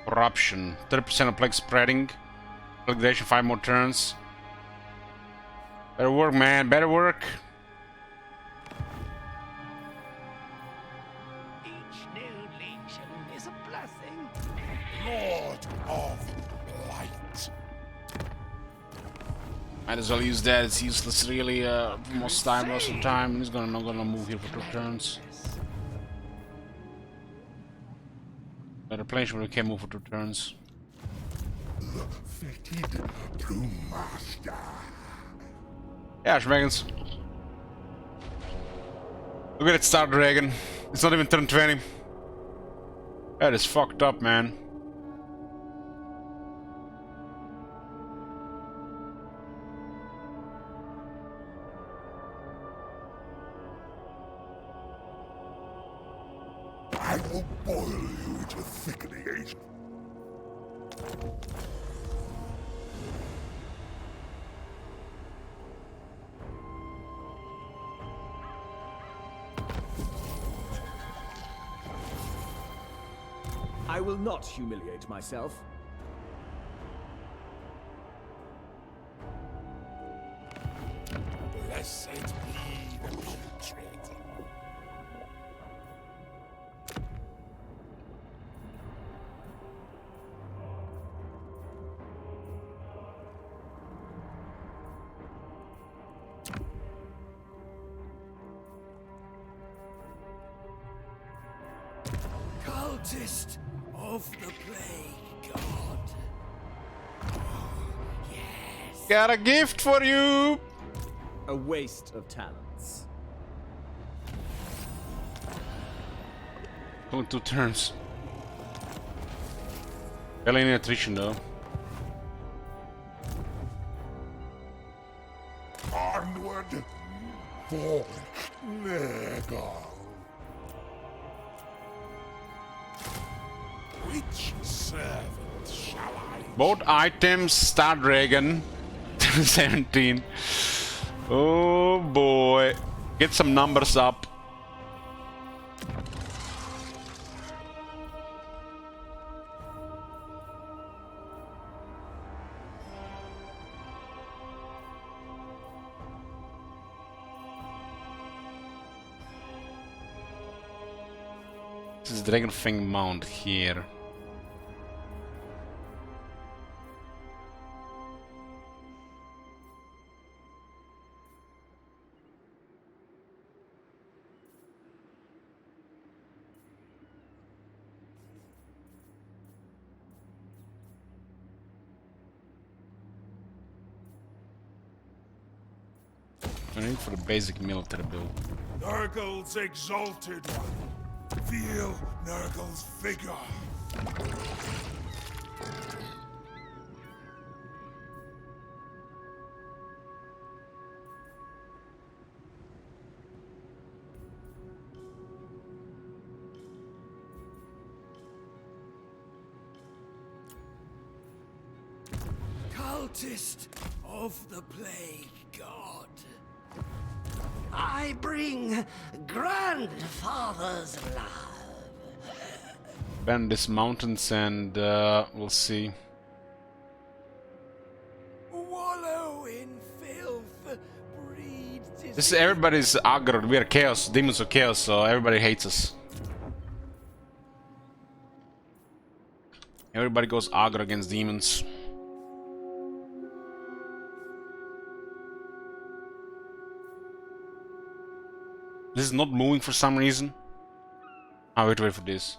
Corruption. 30% of plague spreading. Plague duration 5 more turns. Better work, man. Better work. Each new legion is a blessing. Lord of Light. Might as well use that. It's useless, really. Most of the time. He's not gonna move here for 2 turns. Better place where we can move for 2 turns. Fated to master. Yeah, Schmeggins. Look at it, Star Dragon. It's not even turn 20. That is fucked up, man. I will boil you to thickening agent. I will not humiliate myself. Blessed be the putrid. Cultist of the Plague God. Yes. Got a gift for you! A waste of talents. Only 2 turns. Barely any attrition, though. Onward for Nurgle. Which servant shall I? Both items, Star Dragon, 17. Oh boy. Get some numbers up. this dragon thing mount here? I need for the basic military build. Nurgle's exalted one. Feel Nurgle's vigor. Cultist of the Plague God, I bring grandfather's love. Ban these mountains and we'll see. Wallow in filth, breed This is everybody's aggro. We are chaos, demons of chaos, so everybody hates us. Everybody goes aggro against demons. This is not moving for some reason. Ah, wait for this.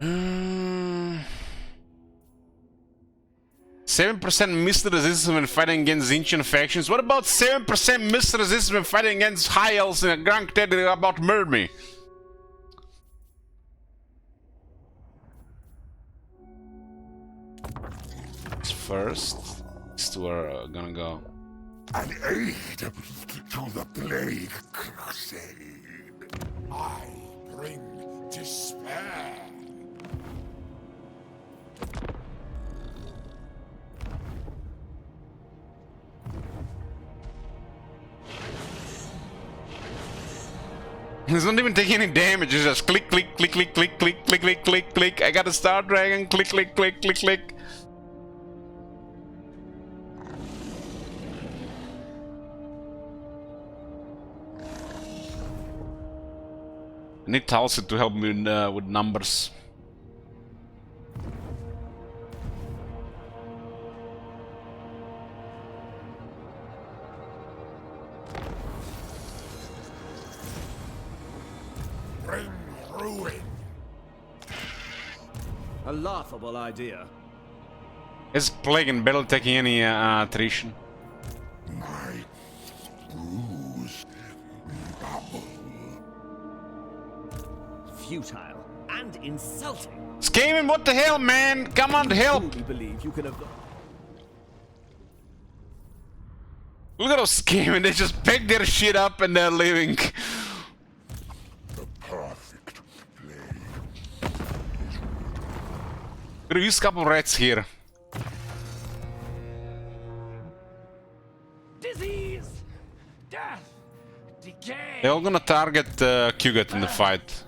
Hmm. 7% missed resistance when fighting against ancient factions. What about 7% missed resistance when fighting against high elves in a Grand Territory about murder me? First, these two are gonna go. An aid to the Plague Crusade. I bring despair. He's not even taking any damage, it's just click, click, click, click, click, click, click, click, click, click. I got a Star Dragon, click, click, click, click, click. I need Tulsi to help me with numbers. Bring ruin. A laughable idea. Is Plague and Battle taking any attrition? My bruise bubble. Futile and insulting. Skaven, what the hell, man? Come on, help! Truly believe you can have. Look at those Skaven, they just pick their shit up and they're leaving. The perfect plague. Gonna use a couple rats here. Disease, death, decay. They're all gonna target Kugat in the fight.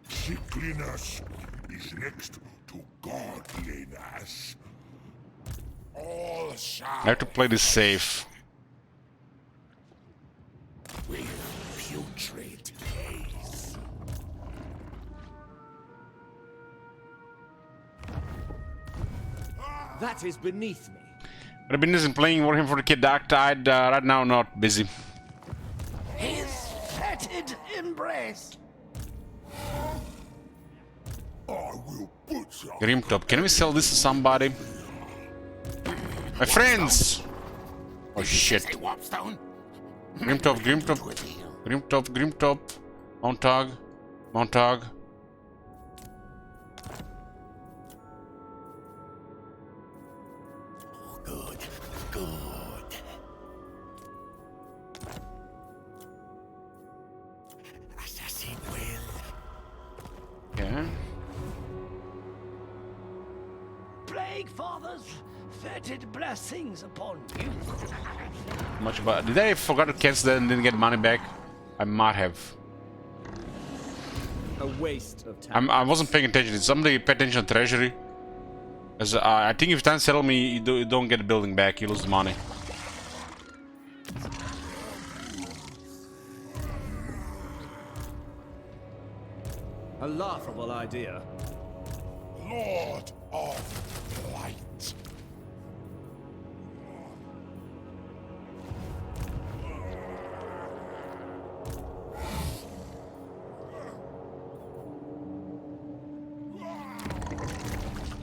Sickliness is next to godliness. All shall I have to play this safe. with putrid haze. That is beneath me. I've been busy playing Warhammer for the Kid Dark Tide. Right now, not busy. His fetid embrace. I will butcher. Grimtop, can we sell this to somebody? My friends! Oh shit. Wapstone. Grimtop, Grimtop, Grimtop, Grimtop. Montag, Montag. Good, good. Assassin will. Yeah. Plague fathers, fetid blessings upon you. Much about. Did I forgot to cancel that and didn't get money back? I might have. A waste of time. I wasn't paying attention. Did somebody pay attention to treasury? Because I think if you time settle me, you don't get the building back, you lose the money. A laughable idea. Lord of Light.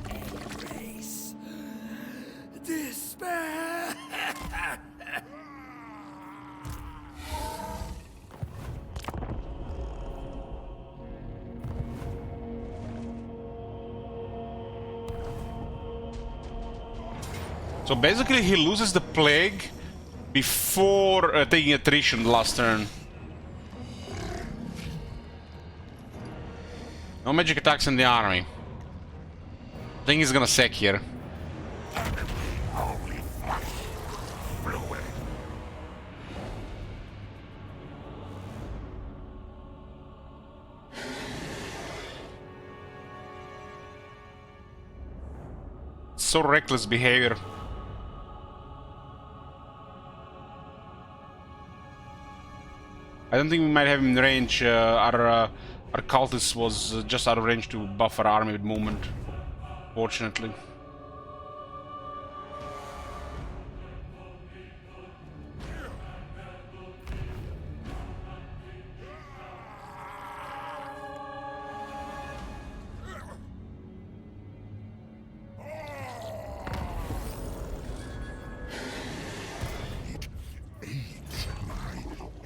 Embrace despair. So basically he loses the plague before taking attrition the last turn. No magic attacks in the army. I think he's gonna sack here. Holy flesh. Fluid. So reckless behavior. I don't think we might have him in range. Our cultist was just out of range to buff our army with movement, fortunately.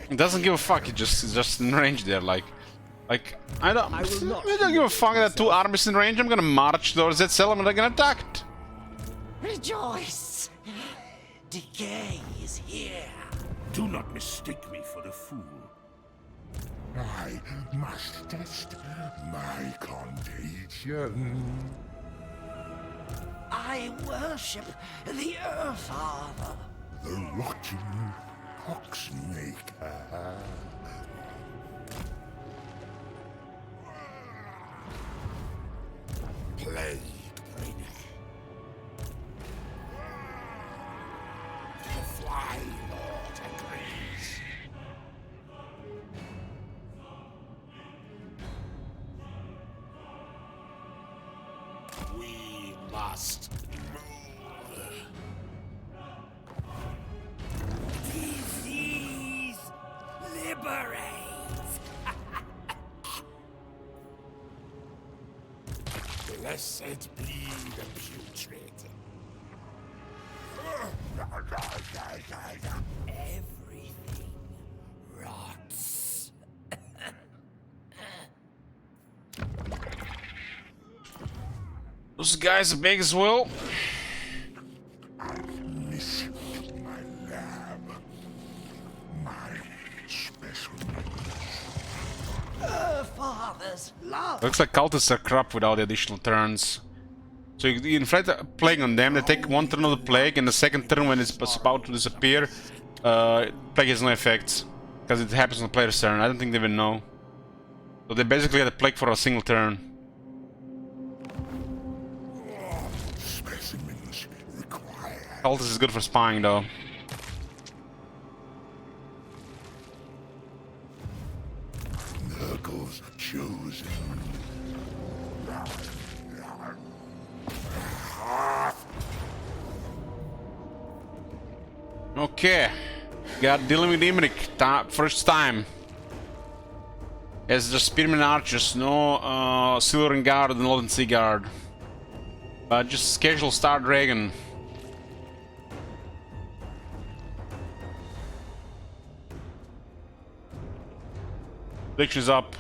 He doesn't give a fuck. He's just in range there, like I don't give a fuck that two armies in range. I'm gonna march towards that cell and I'm gonna attack it. Rejoice! Decay is here. Do not mistake me for a fool. I must test my contagion. I worship the Earth Father. The rotting Poxmaker. Plague bringer. The Fly Lord agrees. We must move. Disease liberates. Blessed be the putrid. Everything rots. Those guys are big as well. Miss my lab. My special. Father's love. Looks like cultists are crap without the additional turns. So you inflict a plague on them, they take one turn of the plague, and the second turn when it's about to disappear, plague has no effects. Because it happens on the player's turn. I don't think they even know. So they basically had a plague for a single turn. Specimens required. Cultist is good for spying though. Nurgle's chosen. Okay. Got dealing with Imrik. First time. As the Spearman Archers, no Silver Guard and Northern Sea Guard. Just casual Star Dragon. Prediction is up.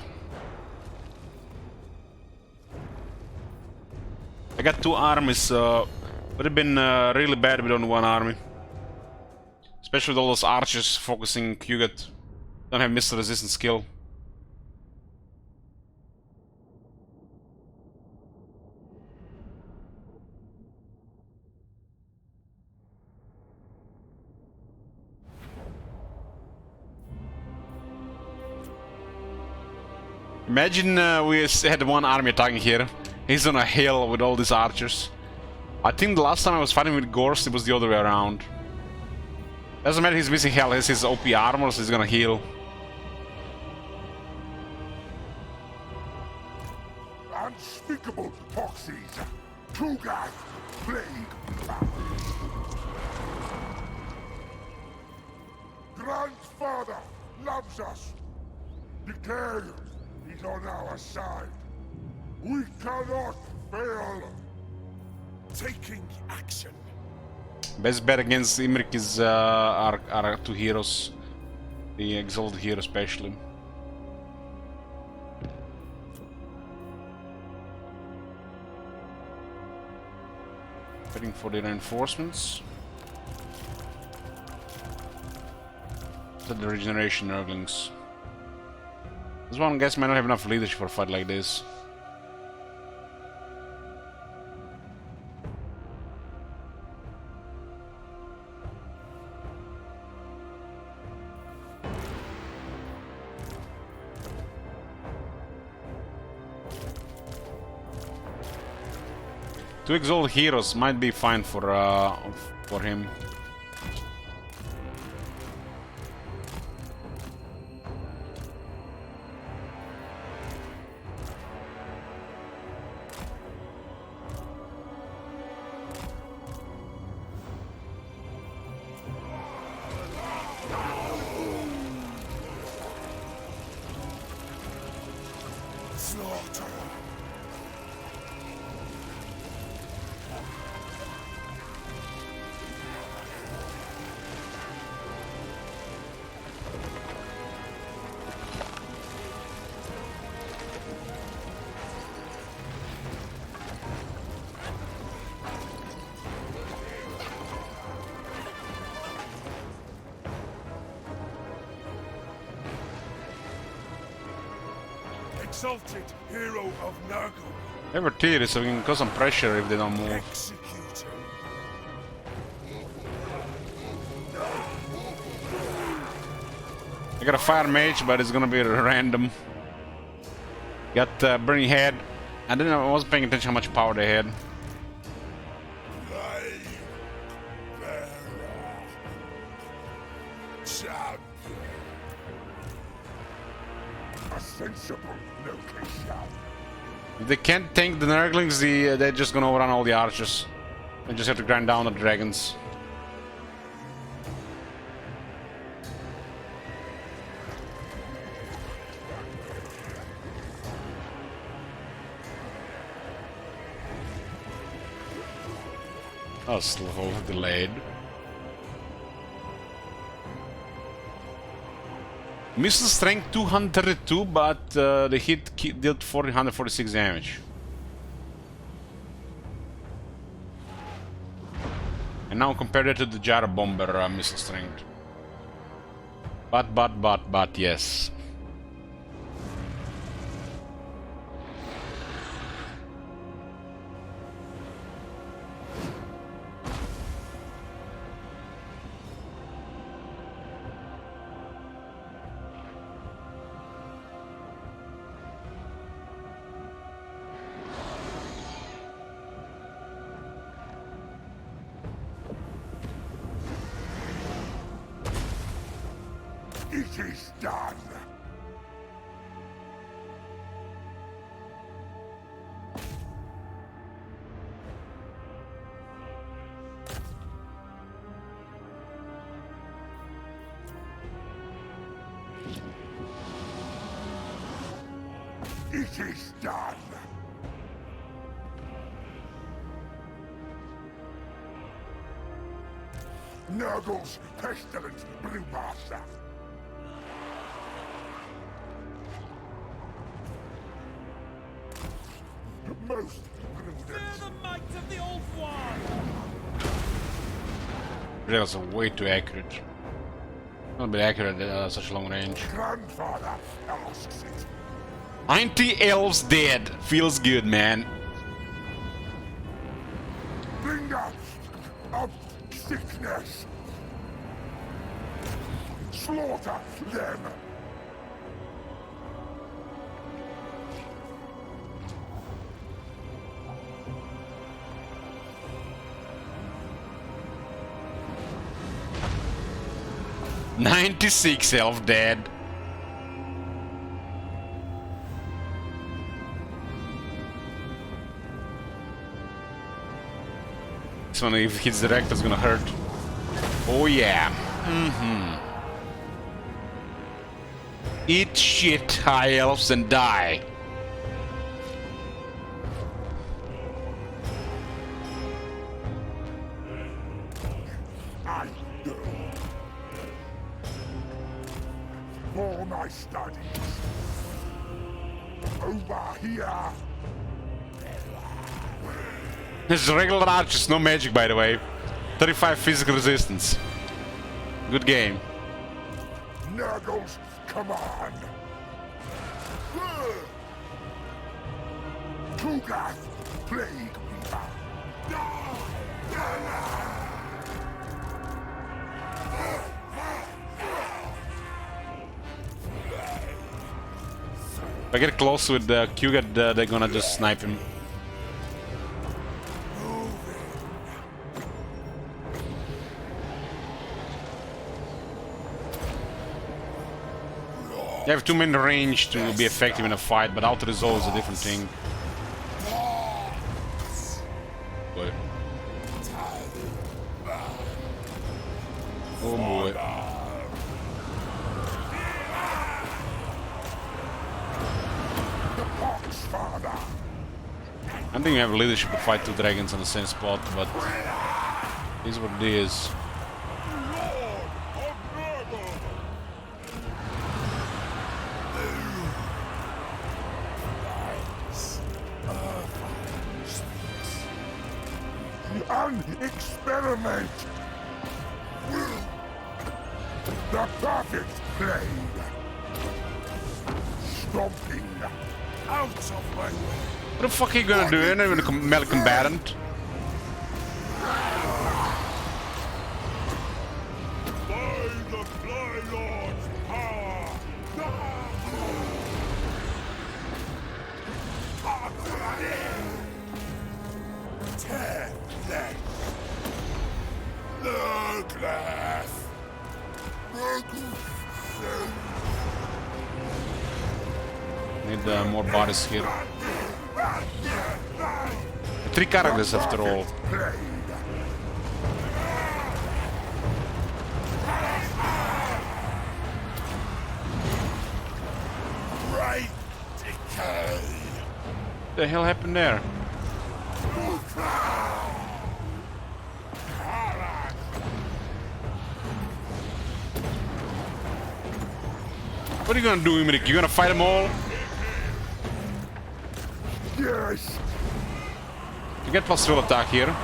I got two armies. Would have been really bad with only one army. Especially with all those archers focusing Qget. Don't have missile resistance skill. Imagine we had one army attacking here. He's on a hill with all these archers. I think the last time I was fighting with Gorst, it was the other way around. Doesn't matter, he's missing health, he has his OP armor, so he's gonna heal. Unspeakable Poxies. Tugath, plague. Grandfather loves us. Decay is on our side. We cannot fail. Taking action. Best bet against Imrik is our two heroes. The Exalted hero especially. Waiting for the reinforcements. The regeneration Nurglings. This one guess might not have enough leadership for a fight like this. Two Exalted heroes might be fine for him. Slaughter. Exalted hero of Nurgle. They were teary, so we can cause some pressure if they don't move. Executor. I got a fire mage, but it's gonna be random. Got burning head. I wasn't paying attention how much power they had. Life bearer. Champion. A sensible location. If they can't tank the Nurglings, they're just gonna overrun all the archers. They just have to grind down the dragons. Oh, slow delayed. Missile strength 232, but the hit dealt 446 damage. And now compare that to the Jara Bomber missile strength. But, yes. It is done. It is done. Nurgle's pestilent blue master. Most prudent. The might of the Old One! That's way too accurate. Not a bit accurate at such long range. Grandfather asks it. 90 elves dead. Feels good, man. Bringer of sickness. Slaughter them. 96 health dead. This one, if it hits direct, it's gonna hurt. Oh yeah. Eat shit, high elves, and die. I do. For my studies. Over here. This is regular archers, no magic, by the way. 35 physical resistance. Good game. Nurgle's command. Kugath, plague weaver. If I get close with the Kugat, they're gonna just snipe him. They have too many range to be effective in a fight, but auto resolve is a different thing. Boy. Oh boy. I think we have leadership to fight two dragons on the same spot, but it is what it is. Experiment. The perfect blade. Stomping out of my way. What the fuck are you gonna do? You're not even a melee combatant. By the Flylord's power. Tear legs. Nurgle. Need more bodies here. 3 characters after all. Right decay. What the hell happened there? What are you gonna do, Imrik? You gonna fight them all? Yes. You get plus full attack here.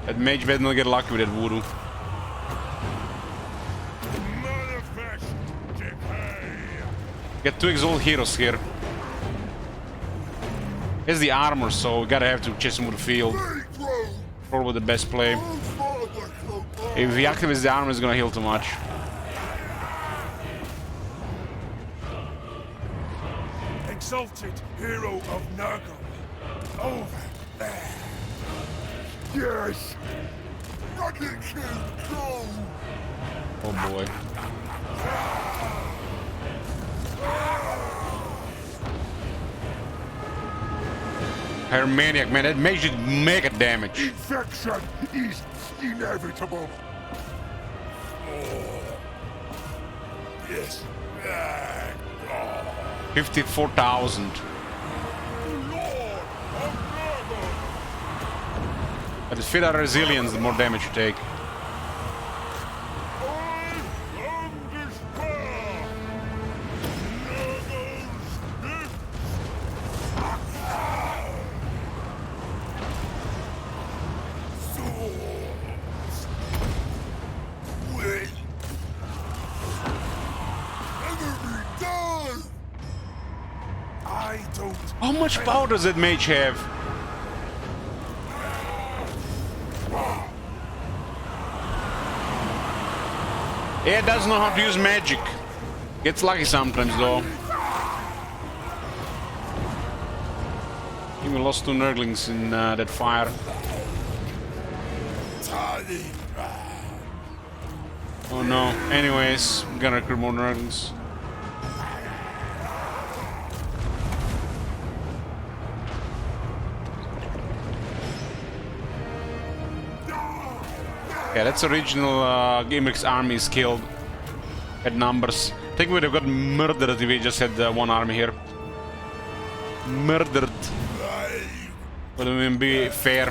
That mage better not get lucky with that voodoo. Manifest decay. Get 2 exalt heroes here. Here's the armor, so we gotta have to chase him with the field. Probably the best play. If he activates the armor, it's gonna heal too much. Exalted hero of Nurgle. Over there. Yes. Rocket King, go. Oh boy. Hermaniac, man, that makes you mega damage. Infection is inevitable. Yes. 54,000. But the fit our resilience, the more damage you take. How much power does that mage have? Yeah, it doesn't know how to use magic. Gets lucky sometimes though. We lost 2 Nurglings in that fire. Oh no. Anyways, I'm gonna recruit more Nurglings. Yeah, that's original GameX army is killed at numbers. I think we would have got murdered if we just had one army here. Murdered. Wouldn't even be fair.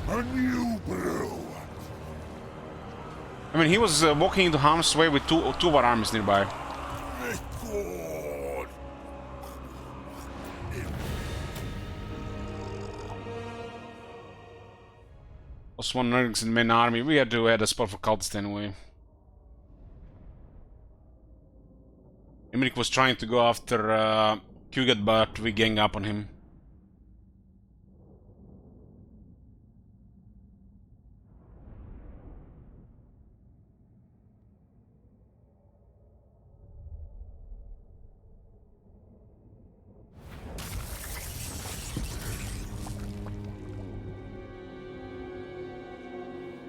A new brew. I mean, he was walking into harm's way with two of our armies nearby. God. Was one Nurglings in the main army. We had to add a spot for cultist anyway. Emmerich was trying to go after Kugat, but we gang up on him.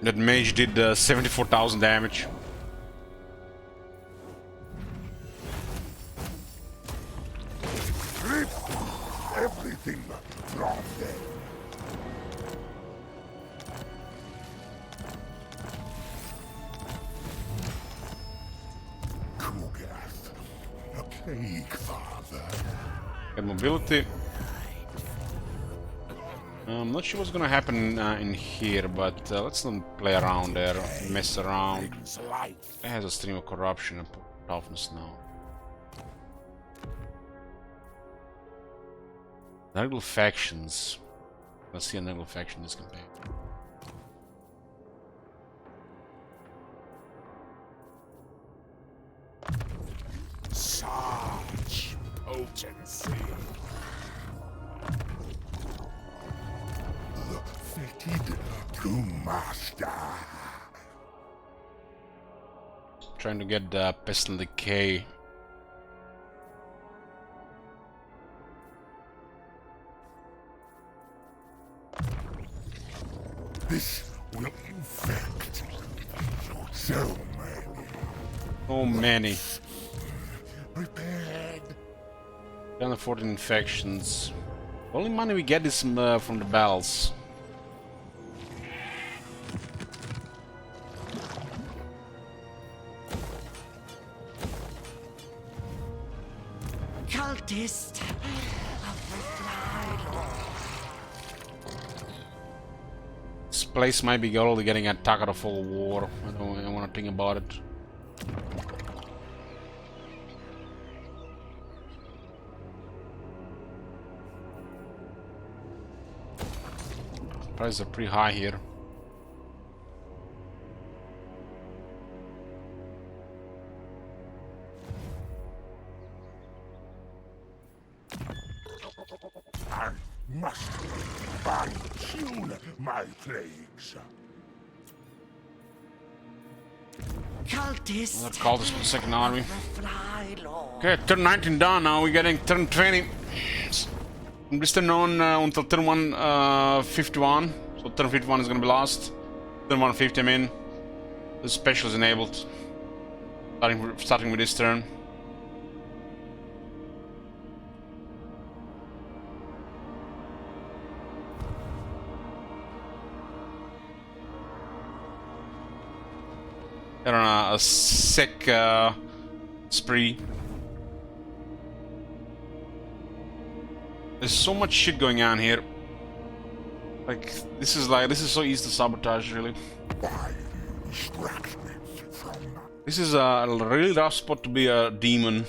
That mage did 74,000 damage. Rip everything from them. Kugath, a plague father. Get mobility. I'm not sure what's gonna happen in here, but let's not play around there, mess around. It has a stream of corruption and toughness now. Nurgle factions. Let's see a Nurgle faction this campaign. Such potency. Fitted to master. Trying to get the Pestle Decay. This will infect so many. So many. Prepared. 214 infections. Only money we get is from the bells. Cultist of the Fly Lord. This place might be already getting attacked out of full war. I don't want to think about it. Prices are pretty high here. I must fine-tune my plagues. Cultist. Another cultist for the second army. of the Fly Lord. Okay, turn 19 done now. We're getting turn 20. From this turn on until turn 51. So turn 51 is gonna be last. Turn 150, I mean. The special is enabled. Starting with this turn. They're on a sick spree. There's so much shit going on here. Like this is so easy to sabotage, really. Why you distract me from This is a really rough spot to be a demon.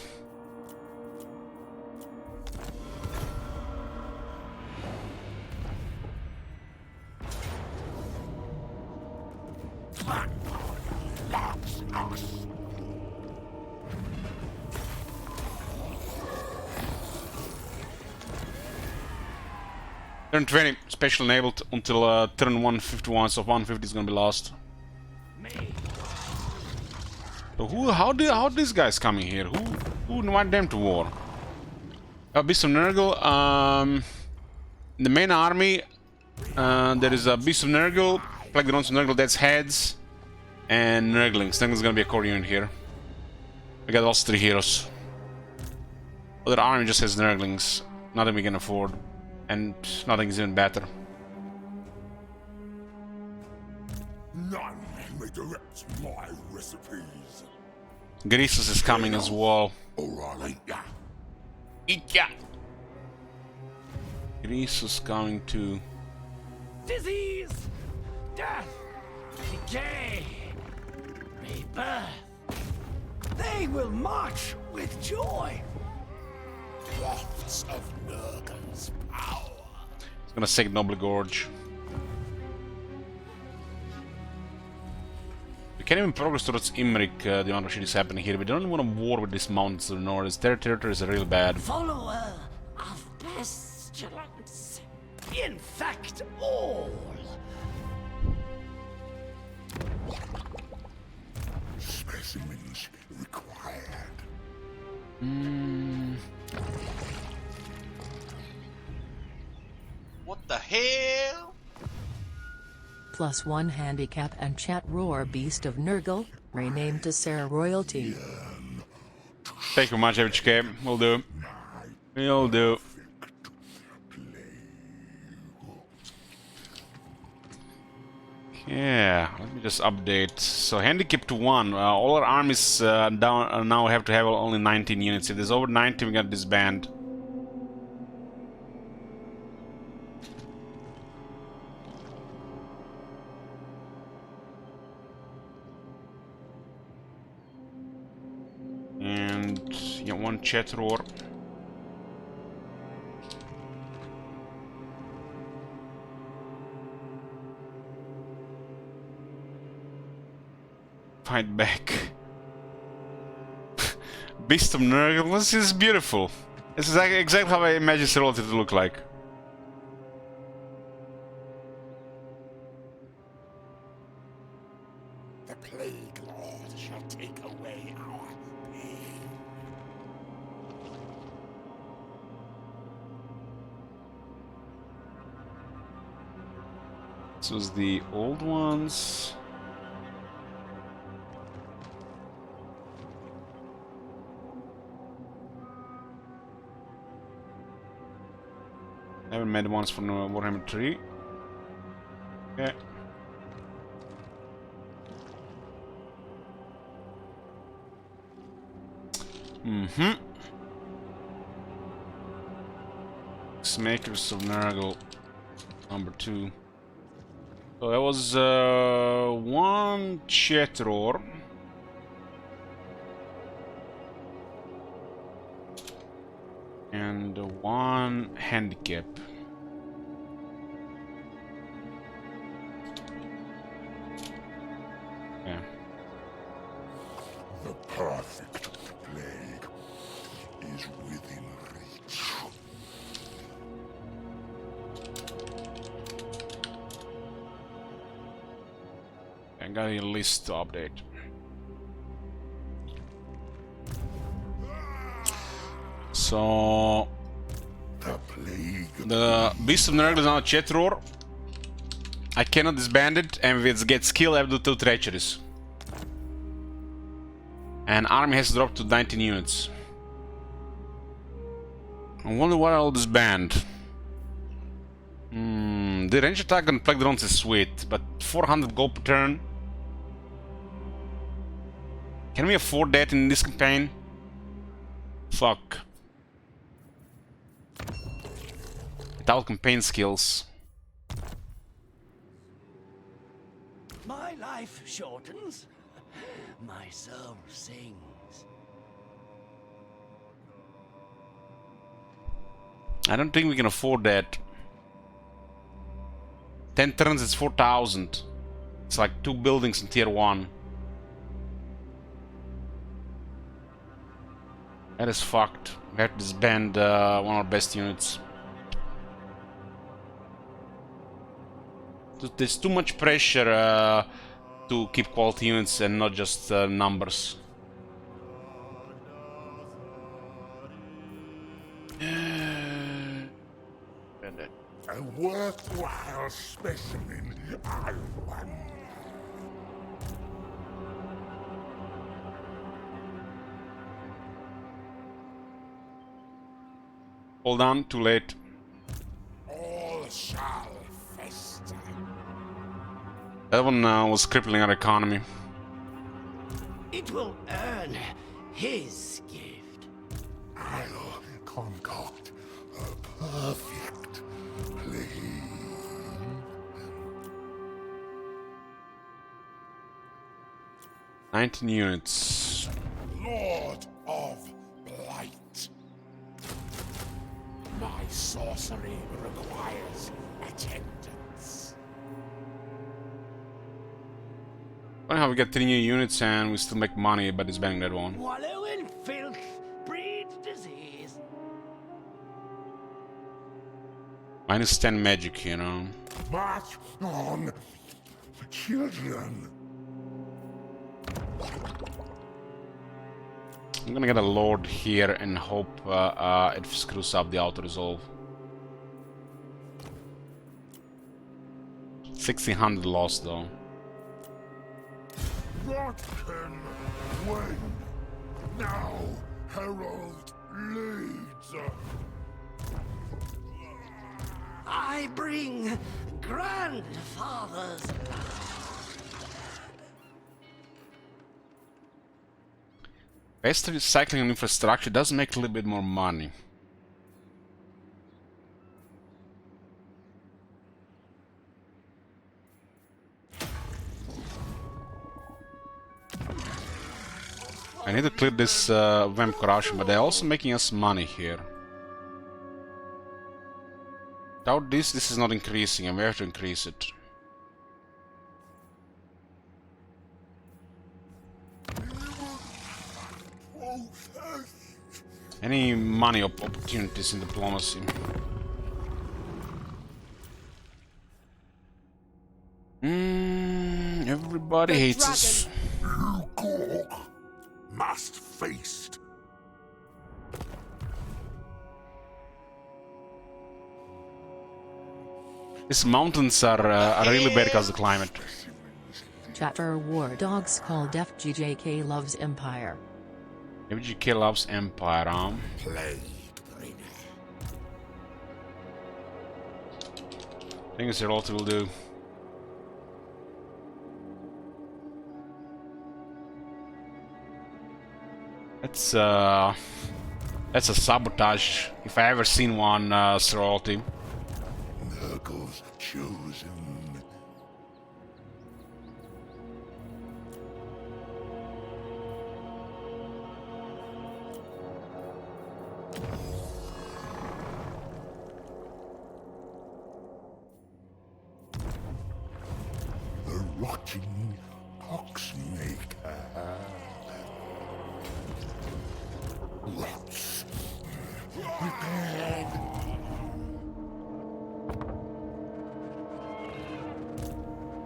Turn 20, special enabled until turn 151, so 150 is gonna be lost. Me. So how these guys coming here? Who invited them to war? Beast of Nurgle. In the main army, there is a Beast of Nurgle, Plague Drones of Nurgle, that's heads, and Nurglings. Nurgling's gonna be a core unit here. We got also 3 heroes. Other army just has Nurglings. Nothing we can afford, and nothing is even better. None may direct my recipes. Grisus is coming as well. Alright, yeah. Eat Grisus coming too. Disease, death, decay, rebirth. They will march with joy. Wafts of Nurgle's power. It's gonna save Noble Gorge. We can't even progress towards Imrik, the amount of shit is happening here. We don't want to war with these mountains to the north. Their territory is real bad. Follower of pestilence. Infect all. Specimens required. What the hell? +1 handicap and chat roar Beast of Nurgle, renamed to Sarah Royalty. Thank you much, HK. Will do. Will do. Yeah, let me just update. So handicap to 1. All our armies now have to have only 19 units. If there's over 90, we got disband. And yeah, 1 chat roar. Fight back. Beast of Nurgle, this is beautiful. This is exactly how I imagine Royalty to look like. The Plague Lord shall take away our pain. This was the old ones. I haven't made ones for Warhammer 3. Okay. Poxmakers of Nurgle, number 2. So that was 1 Chetror. And 1 handicap. Yeah. The perfect plague is within reach. I got a list to update. So The plague. the Beast of Nurgle is now a chat roar. I cannot disband it, and if it gets killed, I have to do 2 treacheries. And army has dropped to 19 units. I wonder what I'll disband. The range attack on Plague Drones is sweet, but 400 gold per turn. Can we afford that in this campaign? Fuck. Without campaign skills. My life shortens. My soul sings. I don't think we can afford that. 10 turns is 4,000. It's like 2 buildings in tier 1. That is fucked. We have to disband one of our best units. There's too much pressure to keep quality units and not just numbers. worthwhile specimen I won. Hold on, too late. All shall fester. That one was crippling our economy. It will earn his gift. I'll concoct a perfect plan. 19 units. Lord of Blight. My sorcery requires attendance. Funny how we get 3 new units and we still make money, but it's banning that one. Wallow in filth breeds disease. Minus 10 magic, you know. March on, children. I'm gonna get a lord here and hope it screws up the auto resolve. 1600 lost though. What can when? Now, Herald leads. I bring grandfather's Based on recycling and infrastructure does make a little bit more money. I need to clear this vamp corruption, but they're also making us money here. Without this is not increasing, and we have to increase it. Any money opportunities in diplomacy? Everybody hates us. Gorg must face. These mountains are really bad because of the climate. Chatter War Dogs called FGJK loves Empire. FGK loves Empire, Plague bringer. I think it's what will do. That's a sabotage. If I ever seen one, Sorority. Nurgle's chosen. The rotting Poxmaker. Rots. Prepared.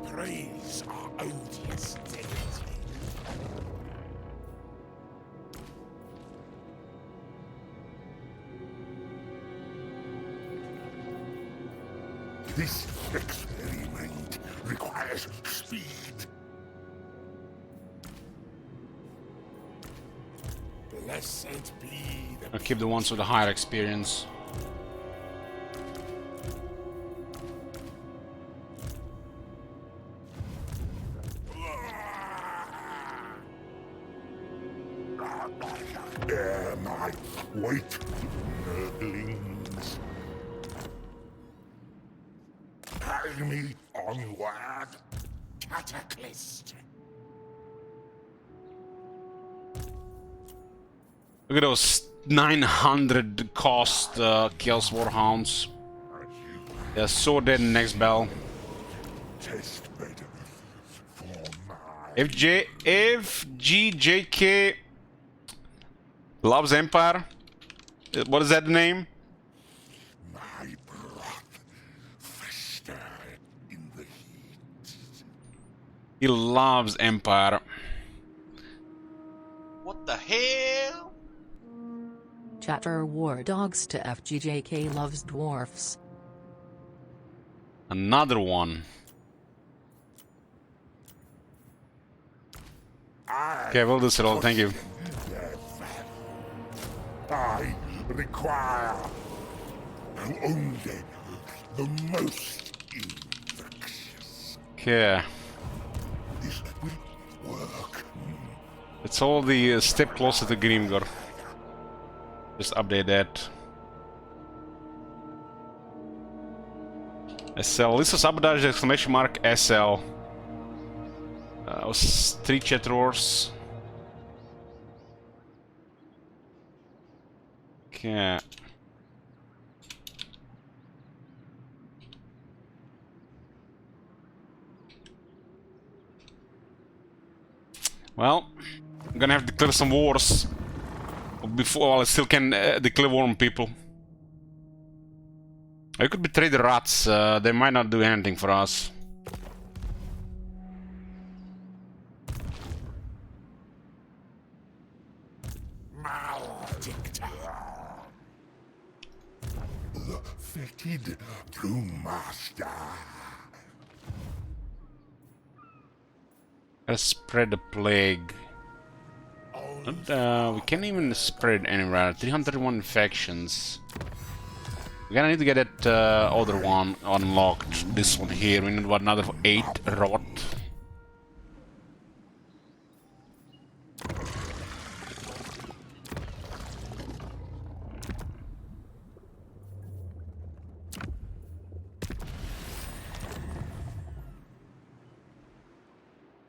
Praise our odious deity. This experiment requires speed. Blessed be the I'll keep the ones with the higher experience. Bear my weight, Nurglings. Carry me onward, Cataclysm. Look at those 900 cost Chaos Warhounds. They're so dead in the next bell. Test bed for my FGJK loves Empire. What is that name? my breath fester in the heat. He loves Empire. What the hell? Chatter War Dogs to FGJK loves dwarfs. Another one. Okay, we'll do it all. Thank you. I require only the most infectious. Okay. This will work. It's all the step closer to Grimgor. Just update that. SL. This is sabotage exclamation mark SL. Was 3 chat roars. Okay. Well, I'm gonna have to declare some wars before I still can declare war on people. I could betray the rats. They might not do anything for us. Maledicta. The fetid brewmaster. Let's spread the plague. We can't even spread anywhere. 301 infections. We're gonna need to get that other one unlocked. This one here. We need what, another 8 rot.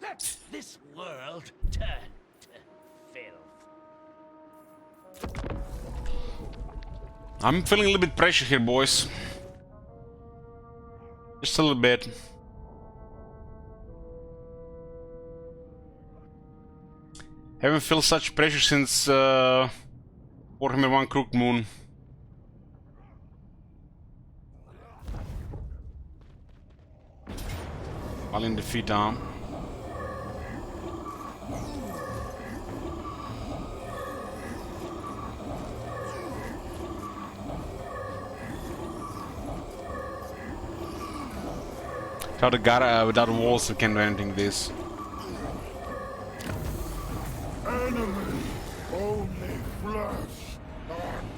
Let this world turn to filth. I'm feeling a little bit pressure here, boys. Just a little bit. Haven't felt such pressure since Warhammer 1 Crooked Moon. While in defeat down. Without a guard, without walls, we can't do anything with this. Enemy. Only flesh and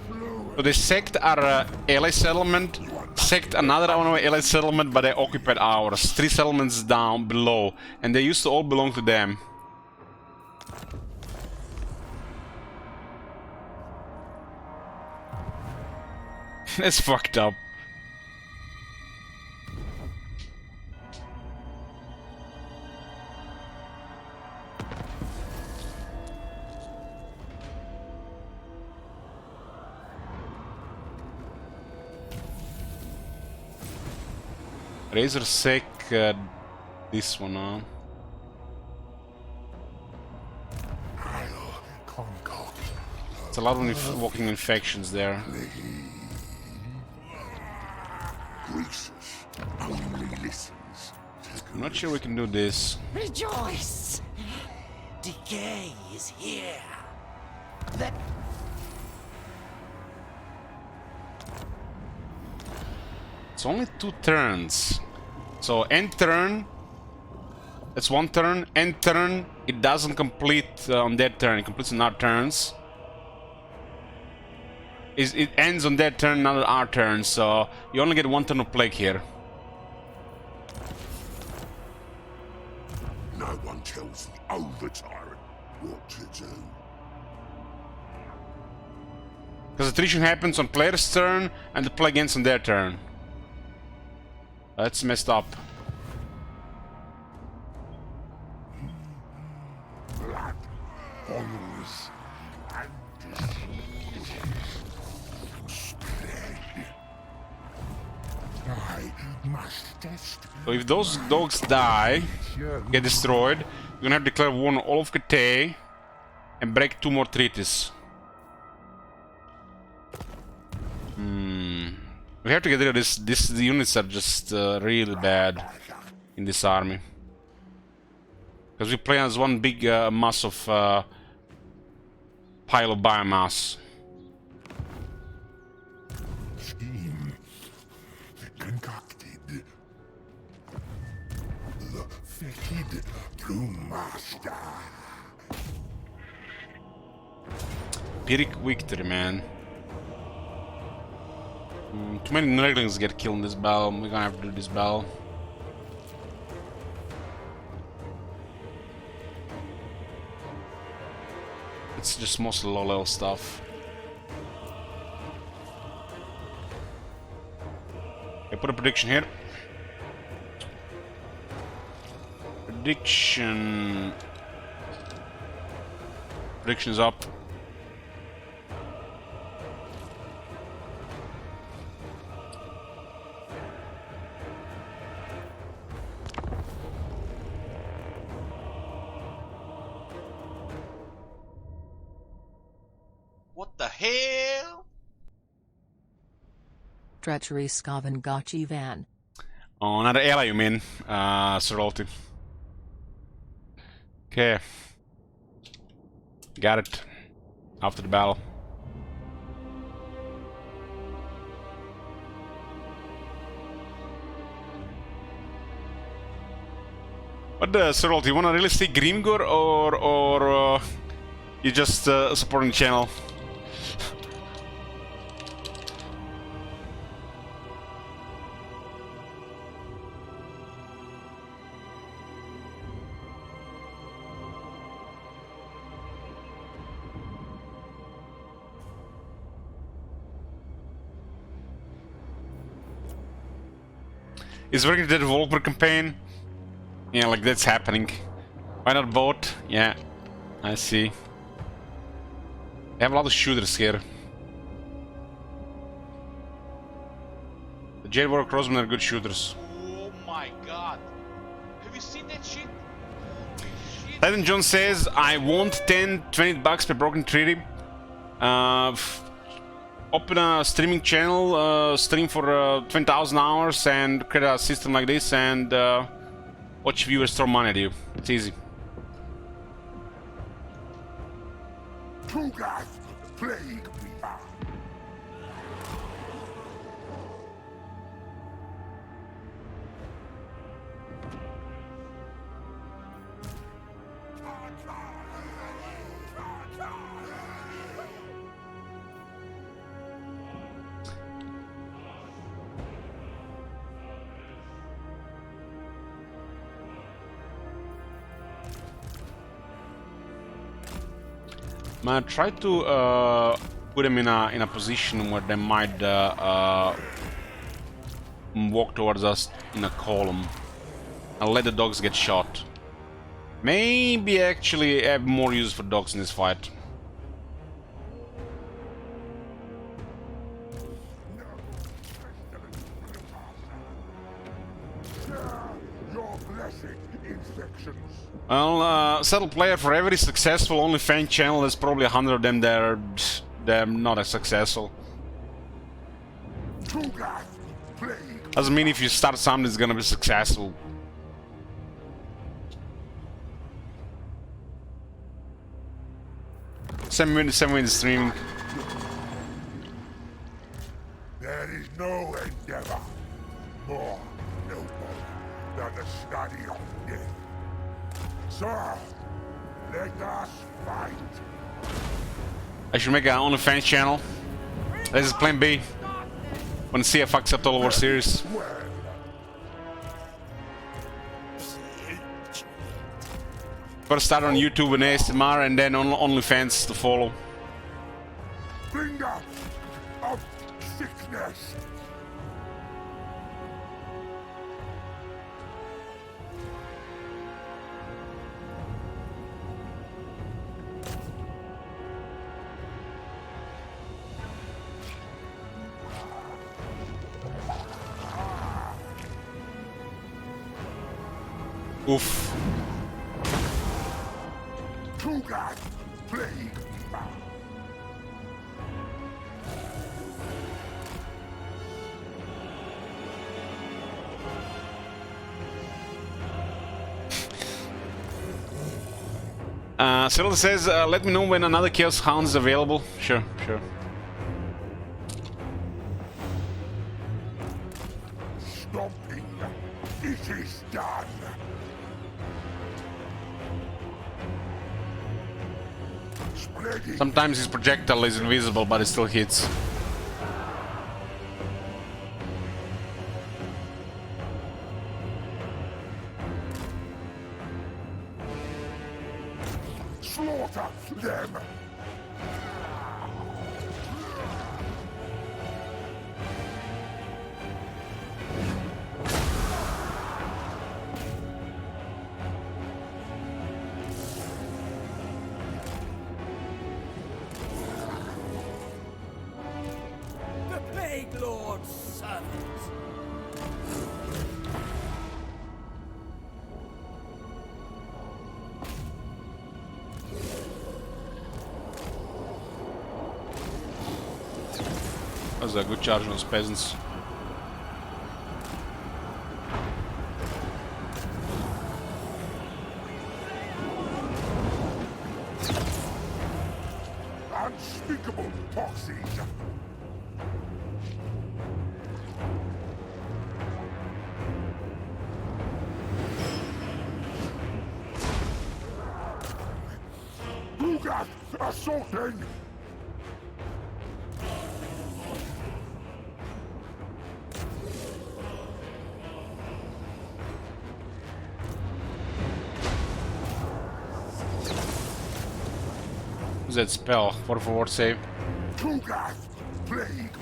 fluid. So they sacked our ally settlement, sacked another one of our ally settlement, but they occupied ours. 3 settlements down below, and they used to all belong to them. That's fucked up. Razor Sec, this one, huh? I'll concoct. It's a lot of walking infections there. Greasus only listens. I'm not sure we can do this. Rejoice! Decay is here. That It's only 2 turns. So end turn, that's 1 turn. End turn, it doesn't complete on that turn. It completes on our turns. It ends on that turn, not on our turn. So you only get 1 turn of plague here. No one tells the over tyrant what to do. Because attrition happens on player's turn and the plague ends on their turn. That's messed up. Blood boils and disease spread. I must test. So if those dogs die, get destroyed, you're gonna have to declare war on all of Cathay and break 2 more treaties. We have to get rid of this. The units are just really bad in this army. Because we play as one big mass of pile of biomass. Scheme concocted. fitted to master. Pyrrhic victory, man. Too many Nurglings get killed in this battle. We're gonna have to do this battle. It's just mostly low level stuff. I put a prediction here. Prediction is up. What the hell? Treachery Skaven Gachi Van. Oh, another ally, you mean, Sorority. Okay. Got it. After the battle. What the Sorority, you wanna really see Grimgor or you just supporting the channel? Is working the developer campaign? Yeah, like that's happening. Why not both? Yeah, I see. They have a lot of shooters here. The Jade War Crossmen are good shooters. Oh my god. Have you seen that shit? Holy shit. Titan John says, I want 10-20 bucks per broken treaty. Open a streaming channel, stream for 20,000 hours and create a system like this and watch viewers throw money at you. It's easy. Trugath, plague weaver. Man, try to put them in a position where they might walk towards us in a column and let the dogs get shot. Maybe actually have more use for dogs in this fight. Your blessed infections. Well, settle player, for every successful OnlyFans channel, there's probably 100 of them that are they're not as successful. Trugath, plague. Doesn't mean if you start something it's gonna be successful. Same way the streaming. There is no endeavor more noble than the study of death. Sir, let us fight. I should make an OnlyFans channel. This is plan B. When CF fucks up Total War series. Well, First start on YouTube and ASMR and then on OnlyFans to follow. bringer of sickness. Oof. Trugath, plague weaver. Cyril says, let me know when another Chaos Hound is available. Sure, sure. Stomping, it is done. Sometimes his projectile is invisible, but it still hits. Slaughter them! The Plague Lord's servants. That was a good charge on those peasants. Unspeakable Poxies! Lugas assaulting! What's that spell? What forward save? Lugas! Plague!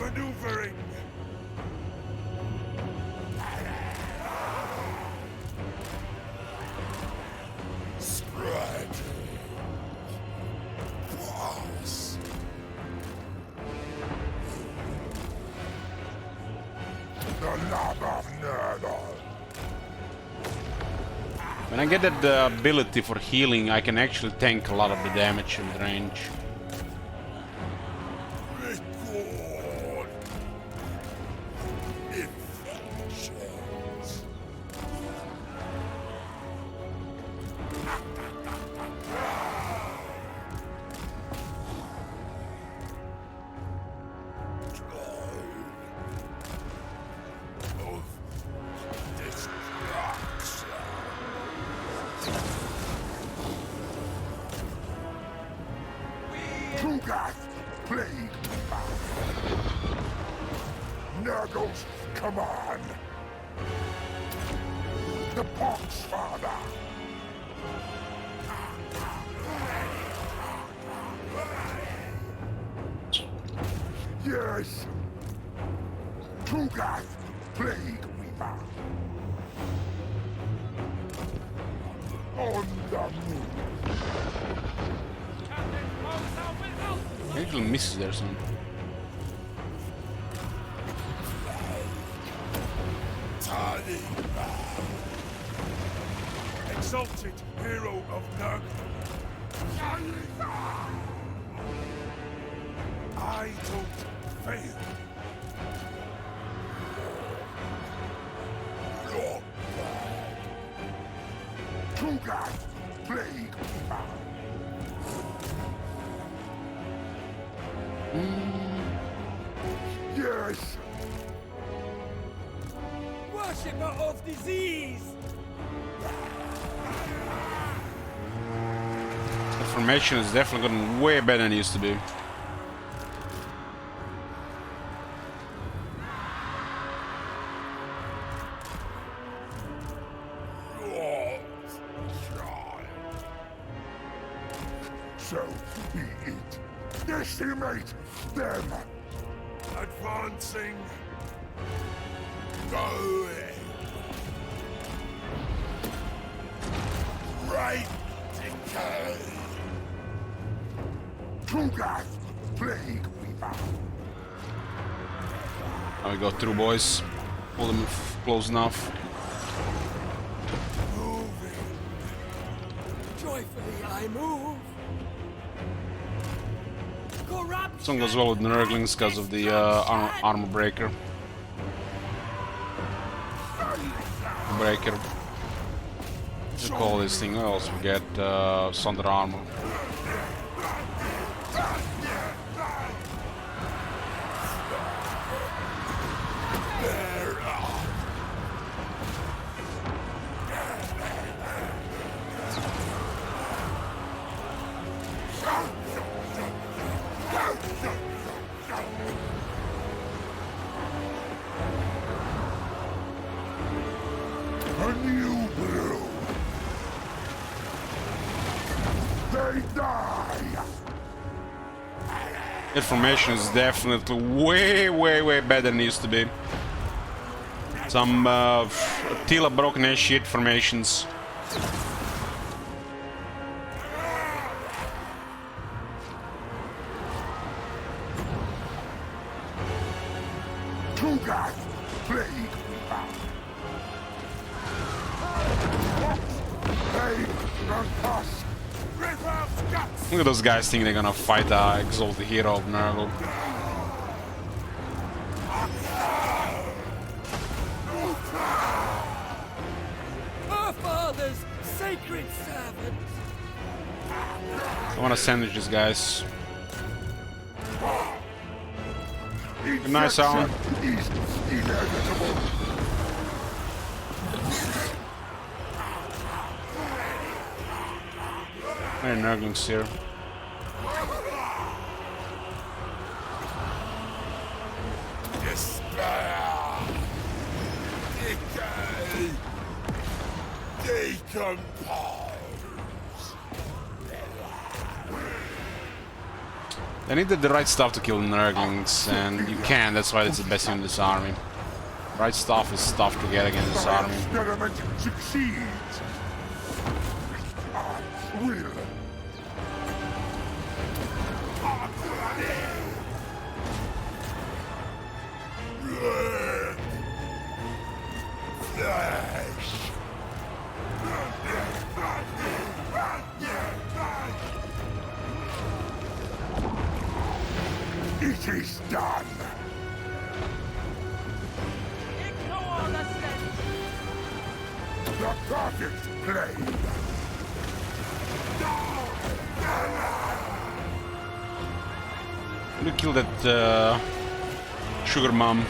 Maneuvering! Spread! Pass! The love of Nurgle! When I get that ability for healing, I can actually tank a lot of the damage in range. Record! Infections! Of destruction! Tugath, plague! Nurgle's command! The Pox Father! Yes! Tugath, plague weaver! On the move! Maybe little misses there soon. Exalted hero of Nurgle. I don't fail. Lord Tugath, plague weaver. Yes. Worshipper of disease. The formation is definitely gotten way better than it used to be. So be it. Decimate them. Advancing. Going. Right decay. Tugath, plague weaver. Now we go through, boys. Hold them close enough. Moving. Joyfully I move. Corruption. This one goes well with Nurglings because of the armor breaker. Breaker. What do you call this thing? I always forget. Thunder armor. A new brew. They die. That formation is definitely way better than it used to be. Some Tila broken ass shit formations. Tugas, plague, Look at those guys think they're gonna fight the exalted hero of Nurgle. Our father's sacred servant. I wanna sandwich these guys. Good night, Alan. is inevitable. Hey, Nurgling's here. Despair. Decay. Decompose. They needed the right stuff to kill Nurglings, and you can, that's why it's the best in this army. Right stuff is tough to get against this army. Experiment succeeds. I will. Flesh. It is done. The perfect blade. I'm gonna kill that sugar mom.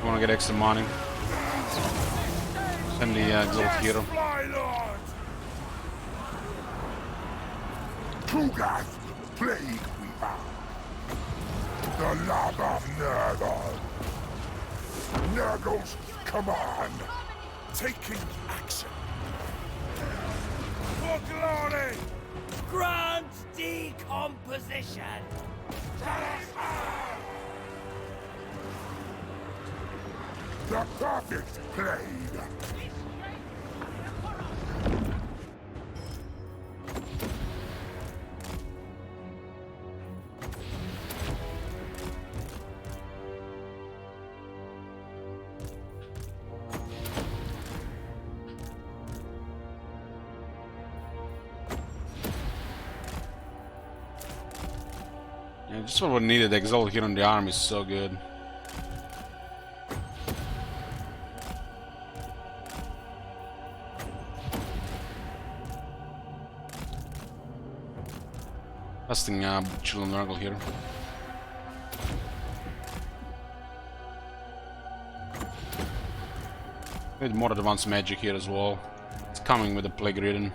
I wanna get extra money. Send the exalt hero. Fly Lord. Tugas, plague weaver. The love of Nurgle. Nurgle's command. Taking action. For glory. Grant decomposition. The perfect blade. Yeah, just what we needed. Exalt here on the arm is so good. Casting Chill Nurgle here. With more advanced magic here as well. It's coming with the Plague Ridden.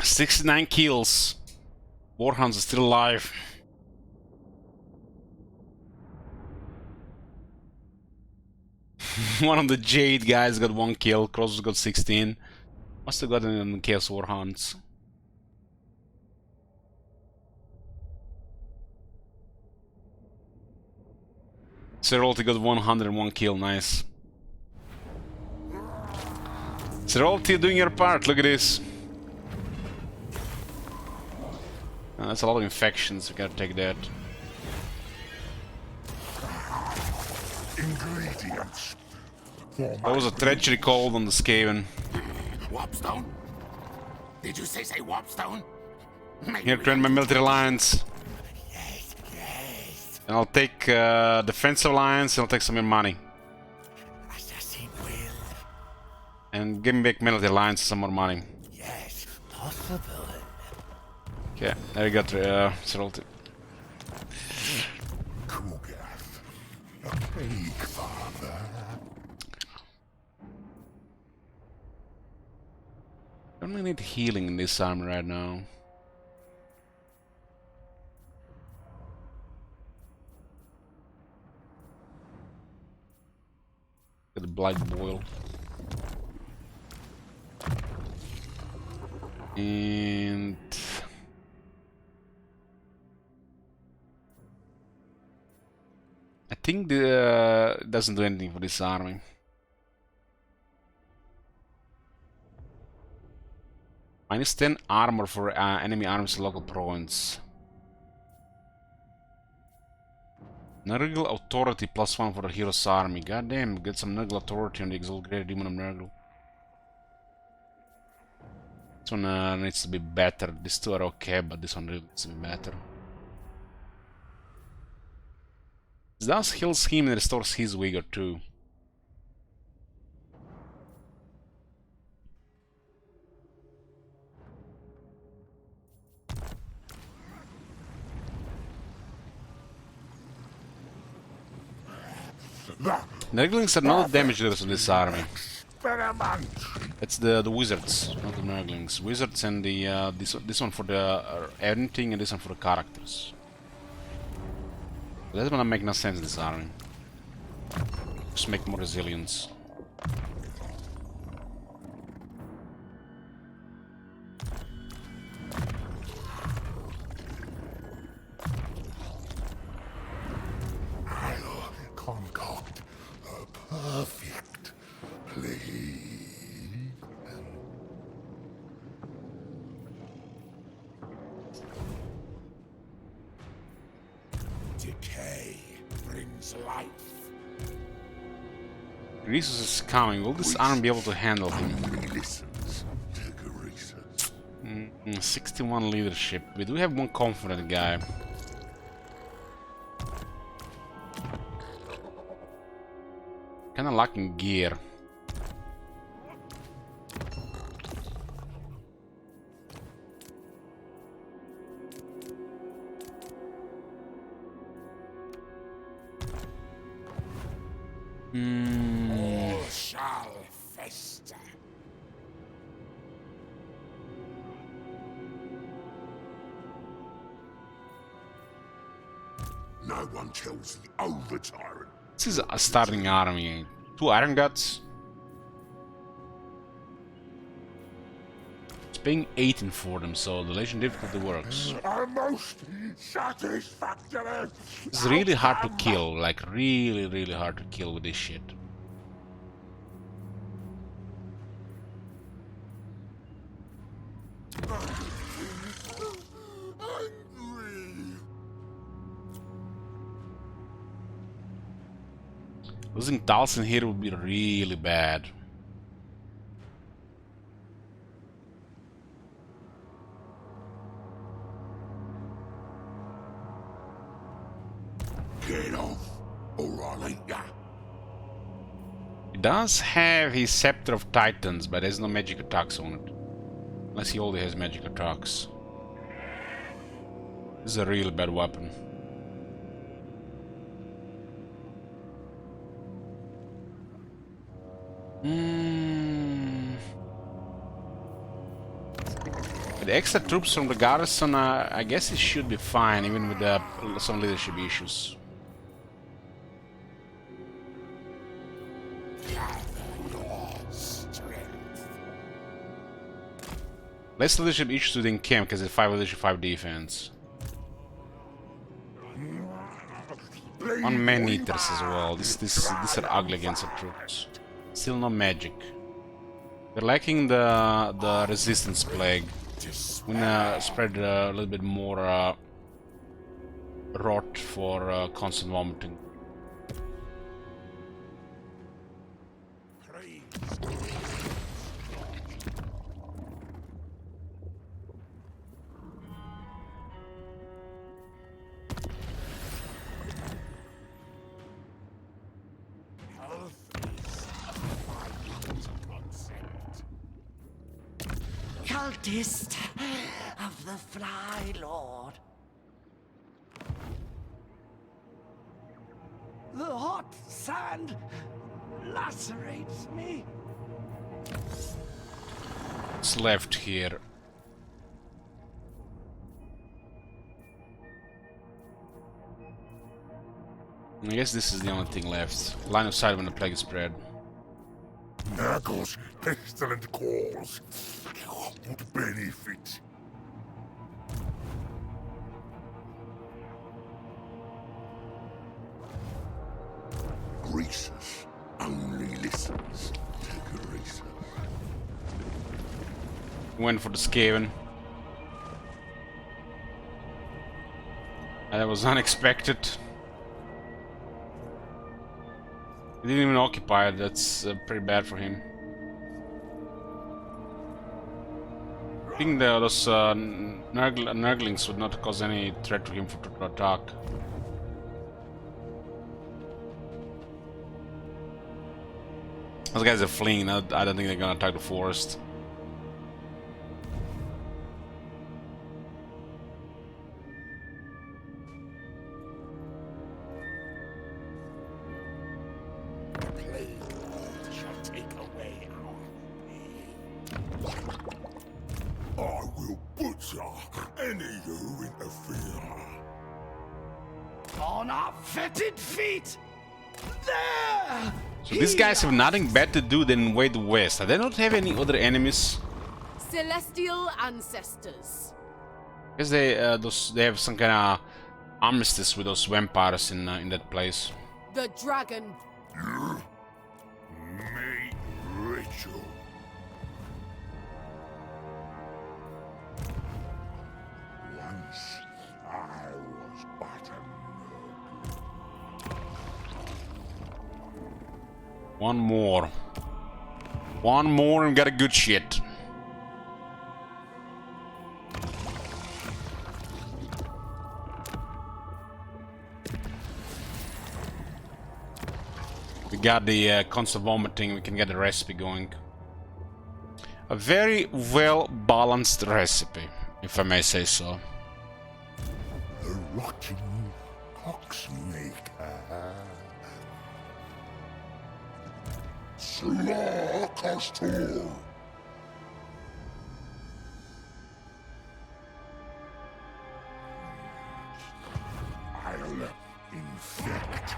"69 kills. Warhounds are still alive." One of the Jade guys got 1 kill. Cross got 16. Must have gotten in the Chaos Warhounds. Cerolti got 101 kill. Nice. Cerolti doing your part. Look at this. That's a lot of infections, we gotta take that. Ingredients. There was a treachery called on the Skaven. Warpstone? Did you say Warpstone? Here, train my military alliance. Yes, yes. And I'll take defensive alliance and I'll take some of your money. Assassin will. And give me back military alliance some more money. Yes, possible. Okay, there you go, Sirolti. Kugath. A plague father. I don't really need healing in this army right now. Get the blood boil. And I think the doesn't do anything for this army. Minus 10 armor for enemy armies in local province. Nurgle authority +1 for the hero's army. God damn, get some Nurgle authority on the exalted great demon of Nurgle. This one needs to be better. These two are okay, but this one really needs to be better. This does heals him and restores his vigor too. Nurglings are not the damage dealers of this army. It's the wizards, not the Nurglings. Wizards and the this one for the editing and this one for the characters. That's gonna make no sense in this army. Just make more resilience. I'll concoct a perfect plague. Decay brings life. Greasus is coming. Will this army be able to handle him? Only listens to Greasus. 61 leadership. We do have one confident guy. Kinda lacking gear. All shall fester. No one kills the over-tyrant. This is a starting army. 2 Iron Guts. It's paying 18 for them, so the Legion difficulty works. Are most satisfactory. It's really hard to kill, like really hard to kill with this shit. Losing Talsin here would be really bad. Get off, or I'll eat ya. He does have his Scepter of Titans, but there's no magic attacks on it. Unless he already has magic attacks. This is a really bad weapon. With extra troops from the garrison, I guess it should be fine, even with some leadership issues. Less leadership issues within camp because it's 5 leadership, 5 defense. 1 man eaters as well. These are ugly against the troops. Still no magic. They're lacking the resistance plague. I'm gonna spread a little bit more rot for constant vomiting. Cultist of the Fly Lord. The hot sand lacerates me. What's left here? I guess this is the only thing left. Line of sight when the plague is spread. Nurgle's pestilent cause would benefit. Greasus only listens to Greasus. Went for the Skaven. That was unexpected. He didn't even occupy it. That's pretty bad for him. I think those Nurglings would not cause any threat to him to attack. Those guys are fleeing. I don't think they're gonna attack the forest. I will butcher any who interfere. On our fetid feet! There! So these guys have nothing better to do than wade west. Do they not have any other enemies? Celestial ancestors. I guess they have some kind of armistice with those vampires in that place. The dragon. Meet Rachel. Once I was but a Nurgle. One more. One more and got a good shit. We got the constant vomiting, we can get the recipe going. A very well balanced recipe, if I may say so. The rotting Poxmaker. Slaw Castor. I'll infect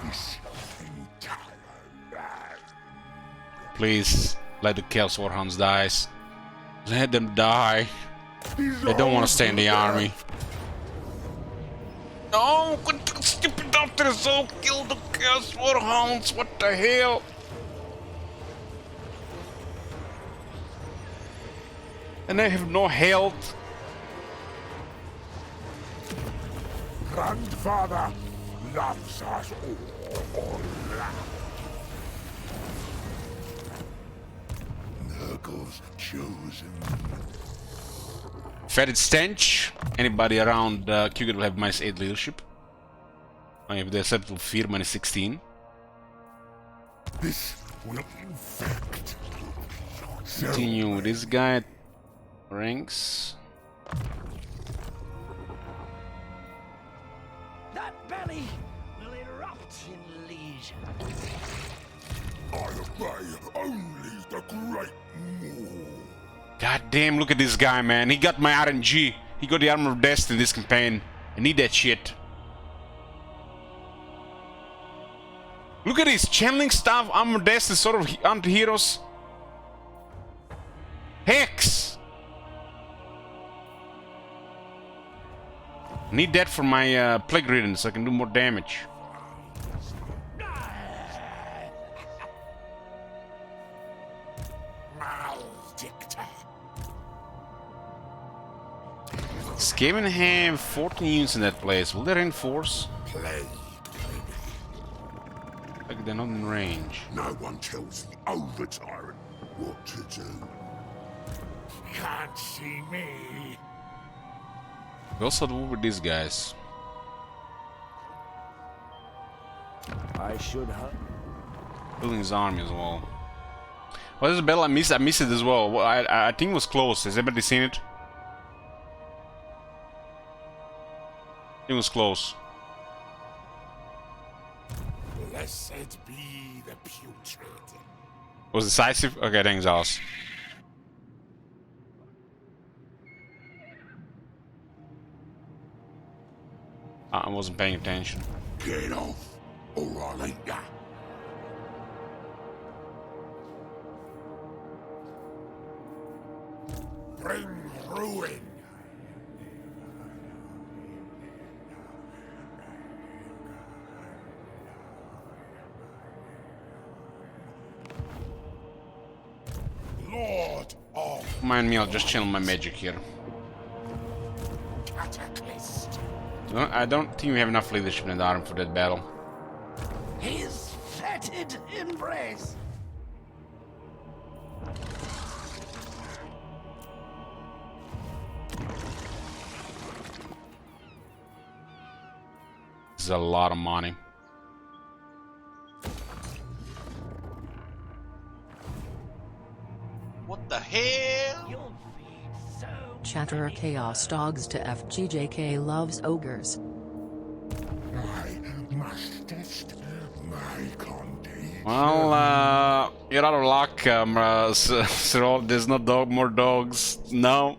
this entire land. Please, let the Chaos Warhounds die. Let them die. They don't want to stay in the army. No, stupid doctor, so kill the Chaos Warhounds. What the hell? And they have no health. Grandfather loves us all. Nurgle's chosen. Fetid stench. Anybody around Kuget will have -8 leadership. I have the acceptable fear -16. This will infect. Continue with this guy. Ranks. That belly will erupt in leisure. I obey only the great Maw. God damn, look at this guy, man. He got my RNG. He got the Armor of Destiny in this campaign. I need that shit. Look at this channeling stuff, Armor of Destiny, sort of anti-heroes. Hex! Need that for my plague ridden so I can do more damage. Skaven have 14 units in that place. Will they reinforce? Plague. Like they're not in range. No one tells the over tyrant what to do. Can't see me. We also do with these guys. I should have. Building his army as well. Well, there's a battle I missed it as well. Well, I think it was close. Has anybody seen it? It was close. Blessed be the putrid. Was decisive? Okay, thanks, Alice. I wasn't paying attention. Get off, or I'll eat ya. Bring ruin. Lord of Mind me, I'll just channel my magic here. Cataclysm. I don't think we have enough leadership in the army for that battle. His fetid embrace. This is a lot of money. What the hell? You'll feed so Chatterer many Chaos Dogs to FGJK loves ogres. My mustest, my conde. Well, you're out of luck, Cyril. There's no more dogs. No.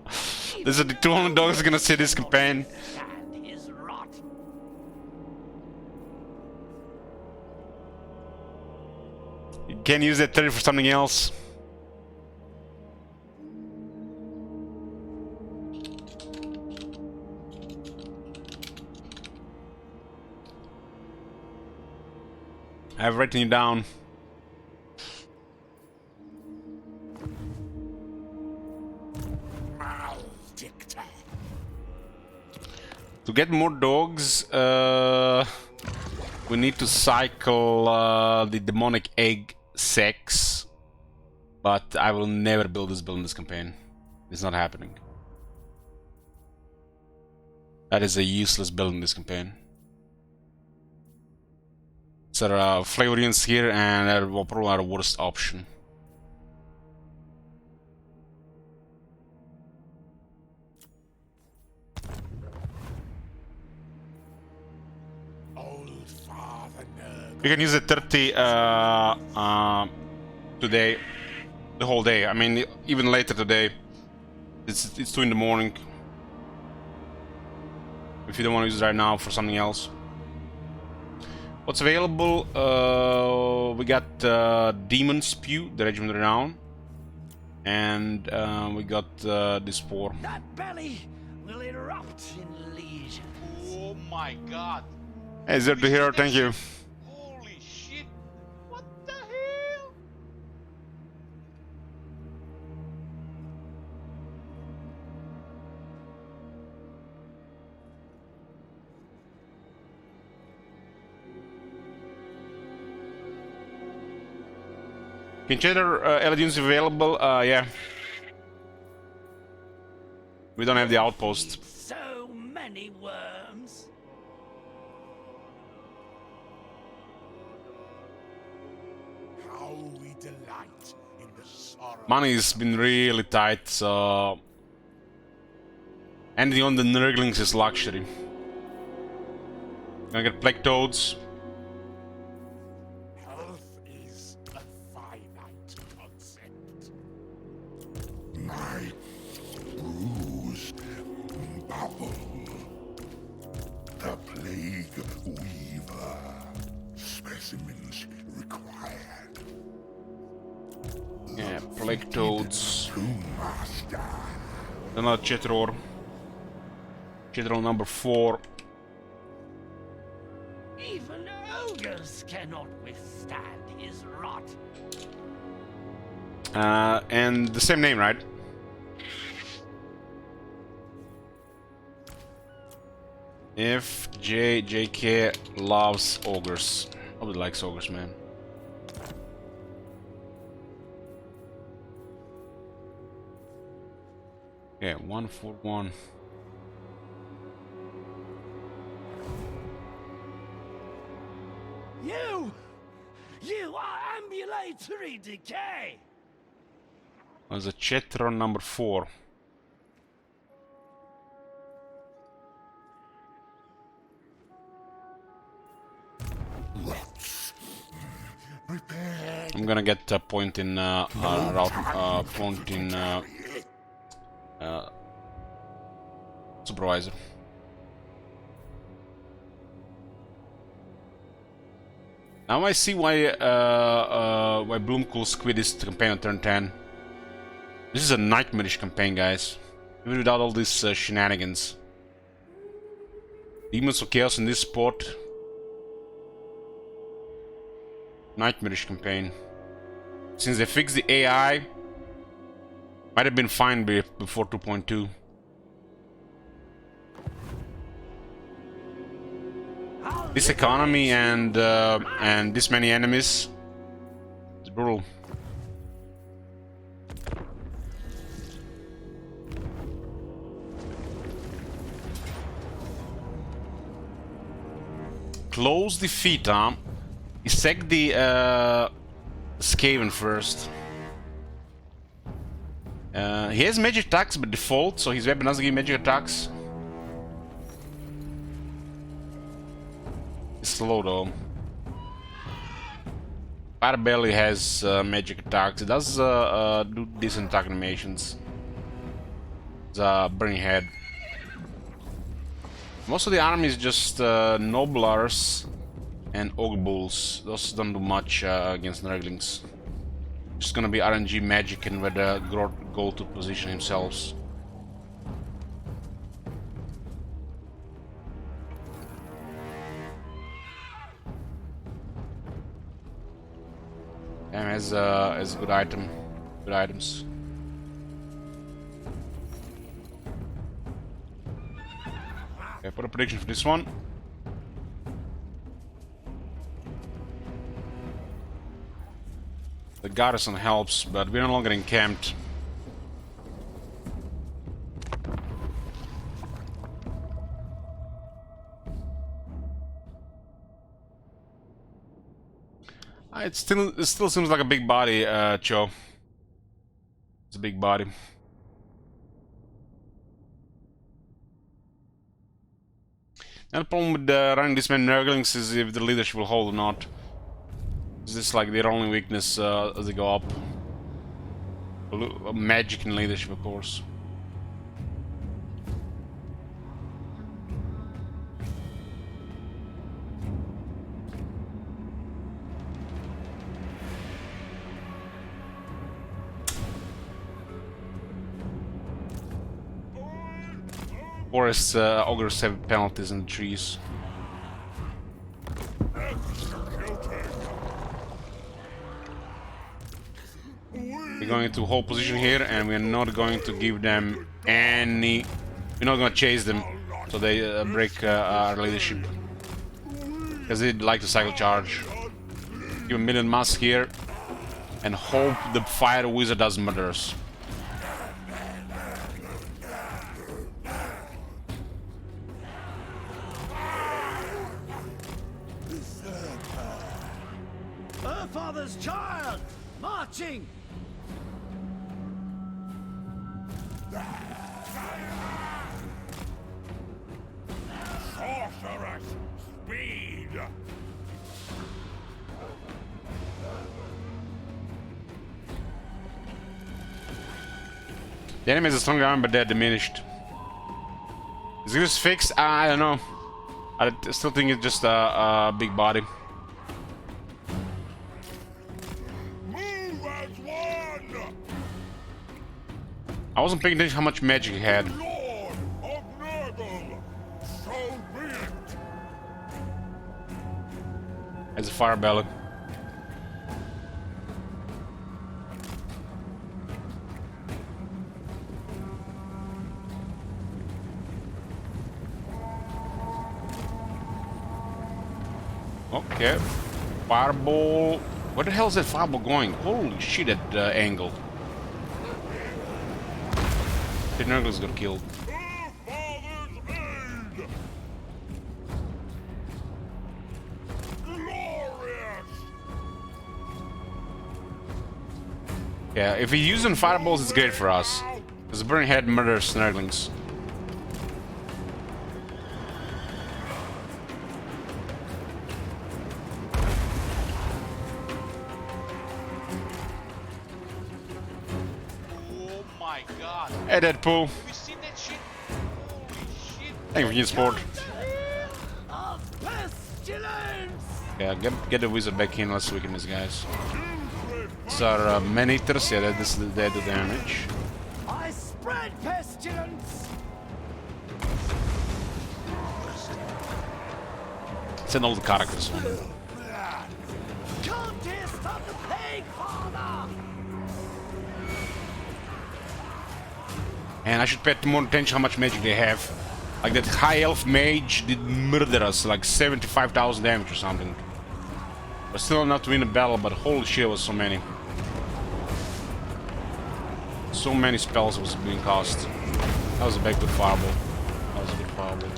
These are the two only dogs gonna see this campaign. stand his rot. You can use that 30 for something else. I've written you down. Maledicta. To get more dogs, we need to cycle the demonic egg sex. But I will never build this build in this campaign. It's not happening. That is a useless build in this campaign. So there are Flavorians here, and they're probably our worst option. Old Father Nurgle. You can use the 30 today, the whole day. I mean, even later today. It's 2 in the morning. If you don't want to use it right now for something else. What's available? We got Demon Spew, the Regiment Renown, and we got this 4. That belly will erupt in legion. Oh my god. Hey, Zero to Hero, thank you. Holy shit. What the hell? Consider LGNs available? Yeah. We don't have the outpost. So many worms. How we delight in the sorrow. Money's been really tight, so ending on the Nurglings is luxury. Gonna get Plague Toads. Health is a finite concept. My bruise bubble. The plague weaver. Specimens required. Yeah, Plague Toads. To master. Another Chetror. Chetror number 4. Even ogres cannot withstand his rot. And the same name, right? If JK loves ogres. Nobody likes ogres, man. Okay, 141. You are ambulatory decay! There's a Chetron number 4. I'm gonna get a point in point in supervisor. Now I see why Bloomcool squid is the campaign on turn 10. This is a nightmarish campaign, guys. Even without all these shenanigans. Demons of Chaos in this spot. Nightmarish campaign. Since they fixed the AI, might have been fine before 2.2. This economy and this many enemies, it's brutal. Close defeat, huh? He sacked the Skaven first. He has magic attacks by default, so his weapon doesn't give magic attacks. It's slow though. Firebelly has magic attacks. It does do decent attack animations. It's a burning head. Most of the army is just Noblars and Ogre Bulls. Those don't do much against Nurglings. Just gonna be RNG magic and where the go to position themselves. And as a good item, good items. Okay, put a prediction for this one. The garrison helps, but we're no longer encamped. It still seems like a big body, Cho. It's a big body. And the problem with running this many Nurglings is if the leadership will hold or not. Is this like their only weakness as they go up? Magic and leadership, of course. Forest ogres have penalties in the trees. We're going to hold position here, and we're not going to give them any. We're not going to chase them, so they break our leadership. Because they'd like to cycle charge. Give a million mass here, and hope the fire wizard doesn't murder us. Her father's child! Marching! Sorceress speed! The enemy has a stronger arm, but they're diminished. Is this fixed? I don't know. I still think it's just a big body. Move as one! I wasn't paying attention how much magic he had. Lord of Nurgle! So be it! As a fire belly. Okay. Fireball. Where the hell is that fireball going? Holy shit, that angle. The Nurgle's got killed. Yeah, if he's using fireballs, it's great for us. Because the burning head murders Nurglings. Oh my god. Hey, Deadpool. Have you seen that shit? Holy shit. Thank you for your support. Of pestilence! Yeah, get the wizard back in. Let's weaken these guys. These are man-eaters. Yeah, they do damage. I spread pestilence! Send all the characters on. Cultist of the Plague Father! And I should pay more attention how much magic they have. Like that high elf mage did murder us, like 75,000 damage or something. But still enough to win a battle, but holy shit, it was so many. So many spells was being cast. That was a big good fireball. That was a good fireball.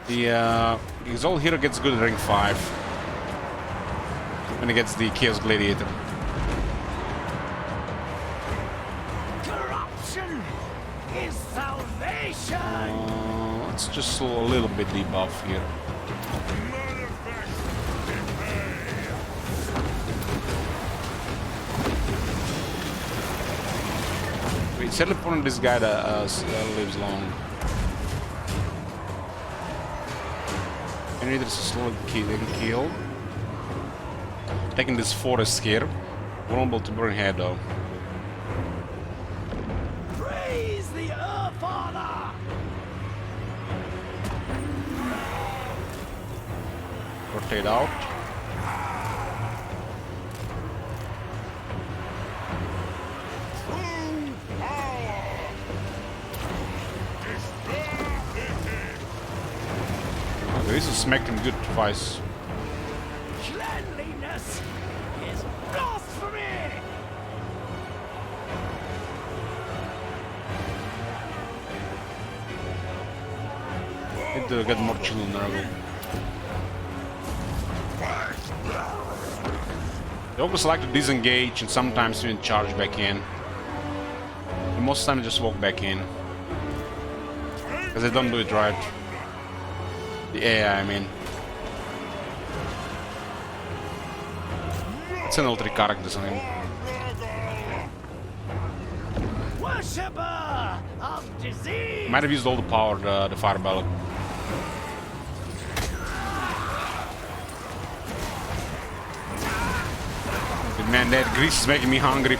The Exalt hero gets good at rank 5 when he gets the Chaos Gladiator. Corruption is salvation! Let's just a little bit debuff here. Wait, settle upon this guy that lives long. Generators are slowly getting killed. Taking this forest here. Vulnerable to burn head though. Praise the Earth Father! Rotate out. Okay, this has smacked him good twice. Cleanliness is blasphemy! Need to get more chill on Nurgle. They always like to disengage and sometimes even charge back in. And most of the time they just walk back in. Because they don't do it right. The AI, I mean. It's an all 3 characters on him. Worshipper of disease! Might have used all the power, the fire ballot. Man, that grease is making me hungry.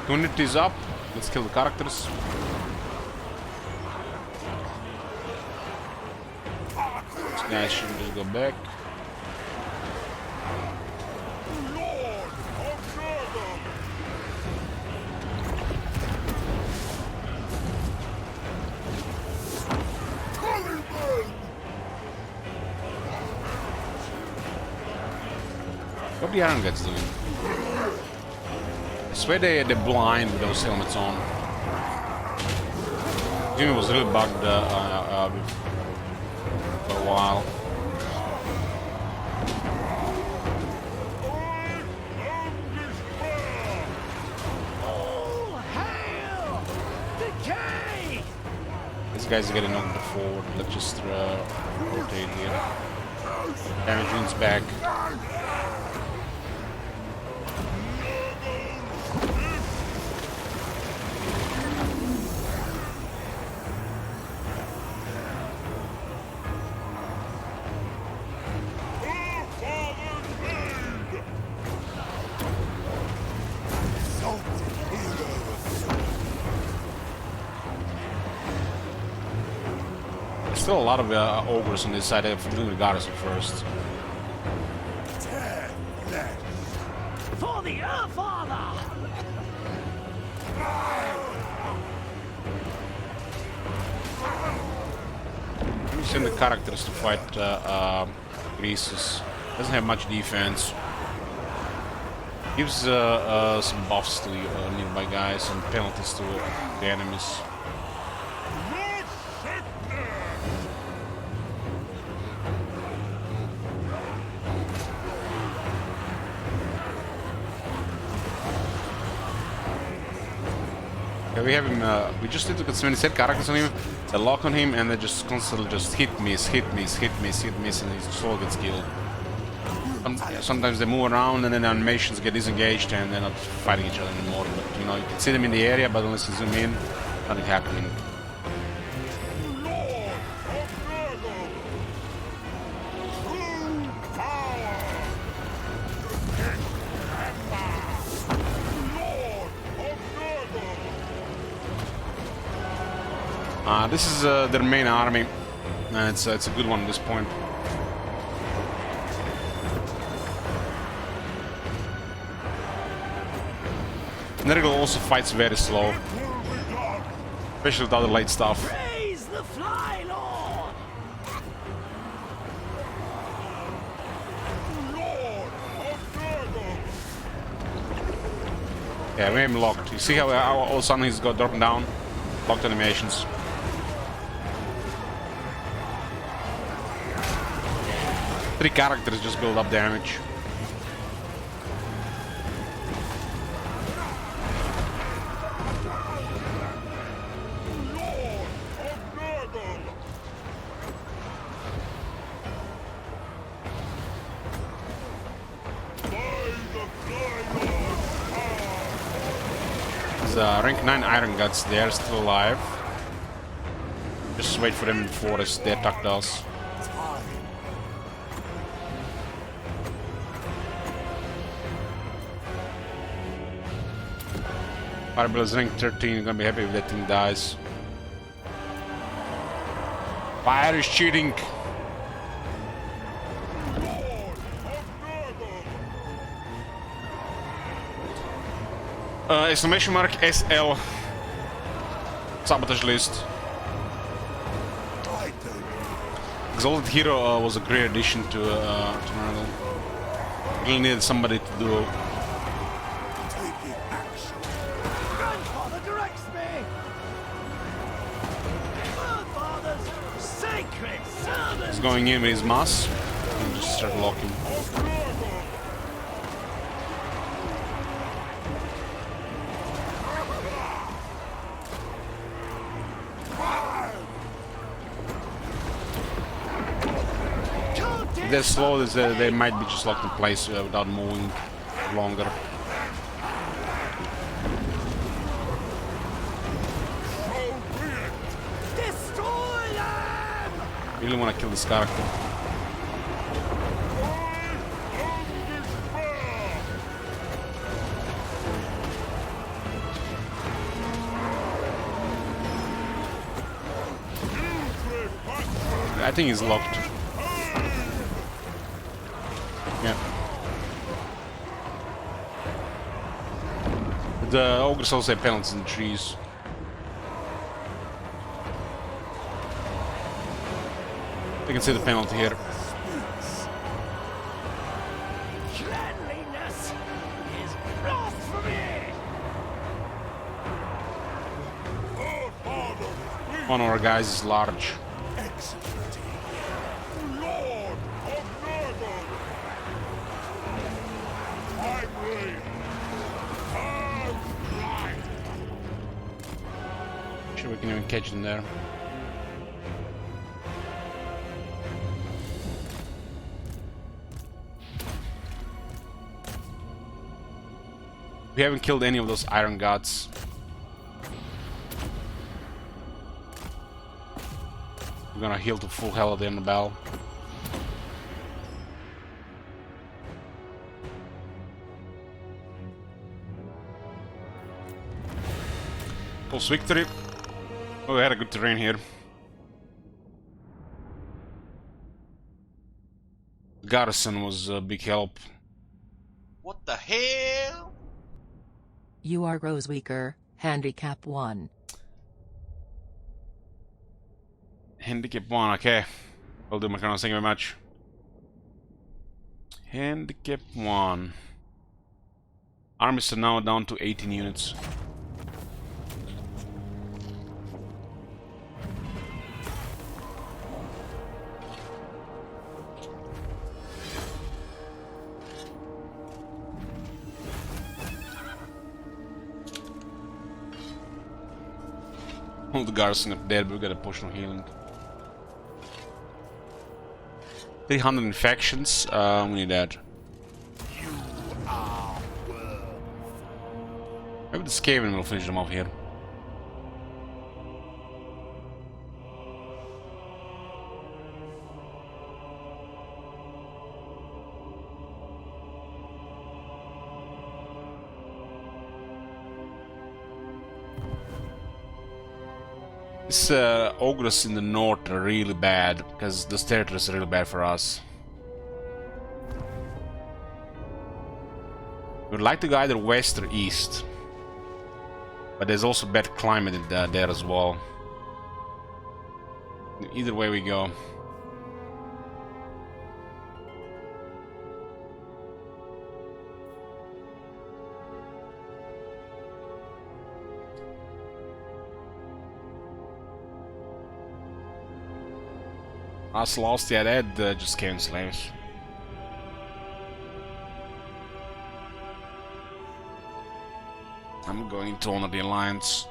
Unit is up. Let's kill the characters. This guy should just go back. What the Iron Guts doing? I swear they're blind with those helmets on. Jimmy was really bugged for a while. All hail! Decay! These guys are getting knocked forward. Let's just rotate here. Damage units back. still a lot of ogres on this side. I have to deal with garrison first. For the Earth Father! Send the characters to fight Greases. Doesn't have much defense. Gives some buffs to the nearby guys and penalties to the enemies. Okay, we have him. We just need to get so many set characters on him. They lock on him and they just constantly just hit miss, and he slowly gets killed. Sometimes they move around and then the animations get disengaged and they're not fighting each other anymore. But you know, you can see them in the area, but unless you zoom in, nothing happening. This is their main army. It's a good one at this point. Nurgle also fights very slow, especially with other light stuff. Praise the Fly Lord! Yeah, we have him locked. You see how all of a sudden he's got dropping down? Locked animations. Three characters just build up damage. Rank 9 Iron Guts, they are still alive. Just wait for them in the forest, they attacked us. Fireball is rank 13, you're gonna be happy if that thing dies. Fire is cheating! Exclamation mark SL. Sabotage list. Exalted Hero was a great addition to Nurgle. Really needed somebody to do. Grandfather directs me! Grandfather's sacred servant! He's going in with his mass and just start locking. If they're slow, they might be just locked in place without moving longer. Destroy them! Really want to kill this character. I think he's locked. Yeah. The ogres also have penalties in the trees. You can see the penalty here. Cleanliness is blasphemy! One of our guys is large. Sure, we can even catch them there. We haven't killed any of those iron gods. We're gonna heal to full health in the bell. Pulse victory. Oh, we had a good terrain here. Garrison was a big help. What the hell? You are Rose Weaker, handicap 1. Handicap 1, okay. I'll do my kind. Thank you very much. Handicap 1. Armies are now down to 18 units. All the garrison up there, but we got a potion of healing. 300 infections, we need that. Maybe the Skaven will finish them off here. This ogres in the north are really bad, because this territory is really bad for us. We'd like to go either west or east. But there's also bad climate there as well. Either way we go. Us lost, yeah, that just came slaves. I'm going to honor the alliance.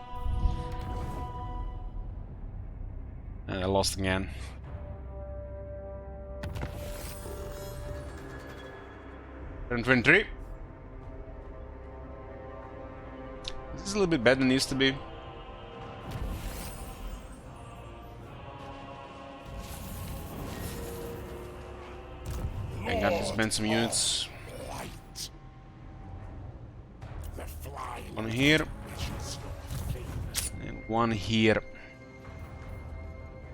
I lost again. Infantry. This is a little bit better than it used to be. I got to spend some units. One here. And one here.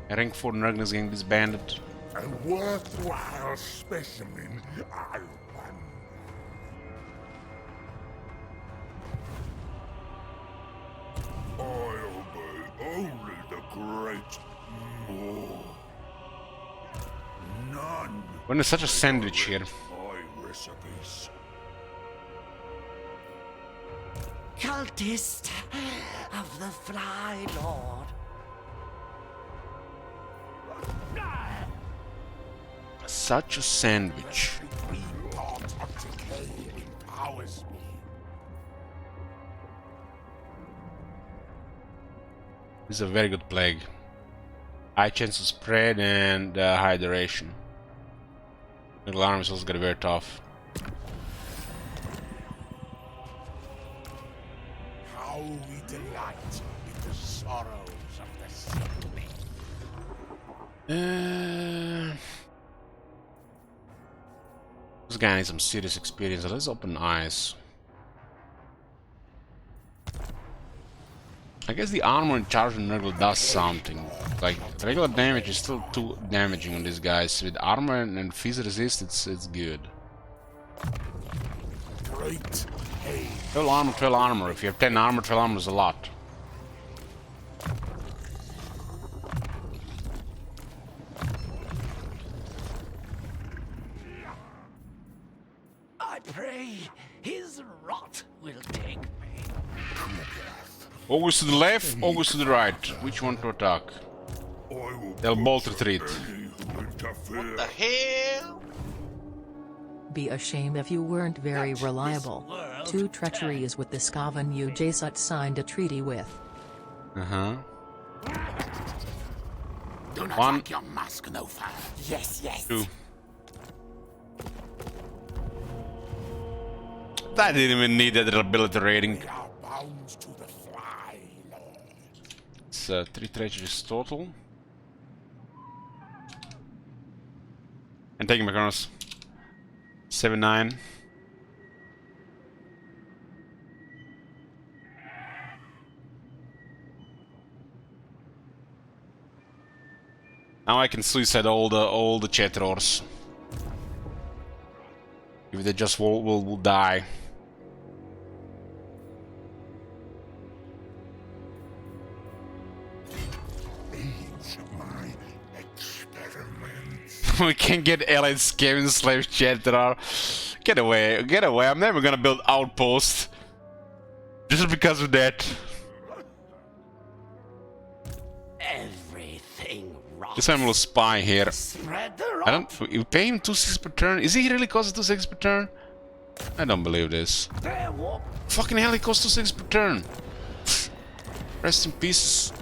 Rank 4 Nurgle is getting disbanded. A worthwhile specimen, I won. I obey only the great Maw. None When there's such a sandwich here. my recipes. Cultist of the Fly Lord. Such a sandwich. Green part of decay empowers me. This is a very good plague. High chance of spread and high duration. Little armies also got very tough. How we delight in the sorrows of the sickly. This guy needs some serious experience. Let's open eyes. I guess the armor in charge of Nurgle does something. Like, regular damage is still too damaging on these guys. With armor and fizz resist, it's good. Great pain. 12 armor, 12 armor. If you have 10 armor, 12 armor is a lot. I pray his rot will take me. August to the left, August to the right. Which one to attack? I will They'll bolt retreat. any who interfere. What the hell? Be a shame if you weren't very reliable. Two treacheries with the Skaven you Jasut signed a treaty with. Uh-huh. Do not One. like your mask no fire. Yes, yes. 2. That didn't even need that ability rating. We are bound to the Fly Lord. It's 3 treacheries total. And taking my corners. 7-9. Now I can suicide all the Chetrors. if they just will die. Aids my experiments. We can get allied scavenging slave Chetrar. Get away, get away. I'm never gonna build outposts. Just because of that. Everything rotten. This one will spy here. Spread the I rot. don't. You pay him 2/6 per turn. Is he really cost 2/6 per turn? I don't believe this. There walk. Fucking hell, he costs 2/6 per turn. Rest in peace.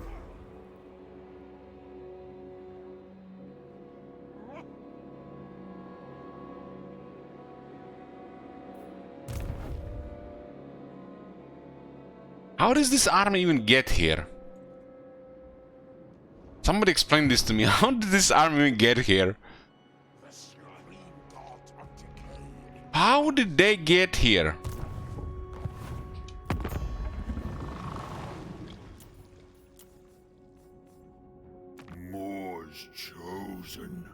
How does this army even get here? Somebody explain this to me. How did this army even get here? The screen dot of decay. How did they get here? More's chosen.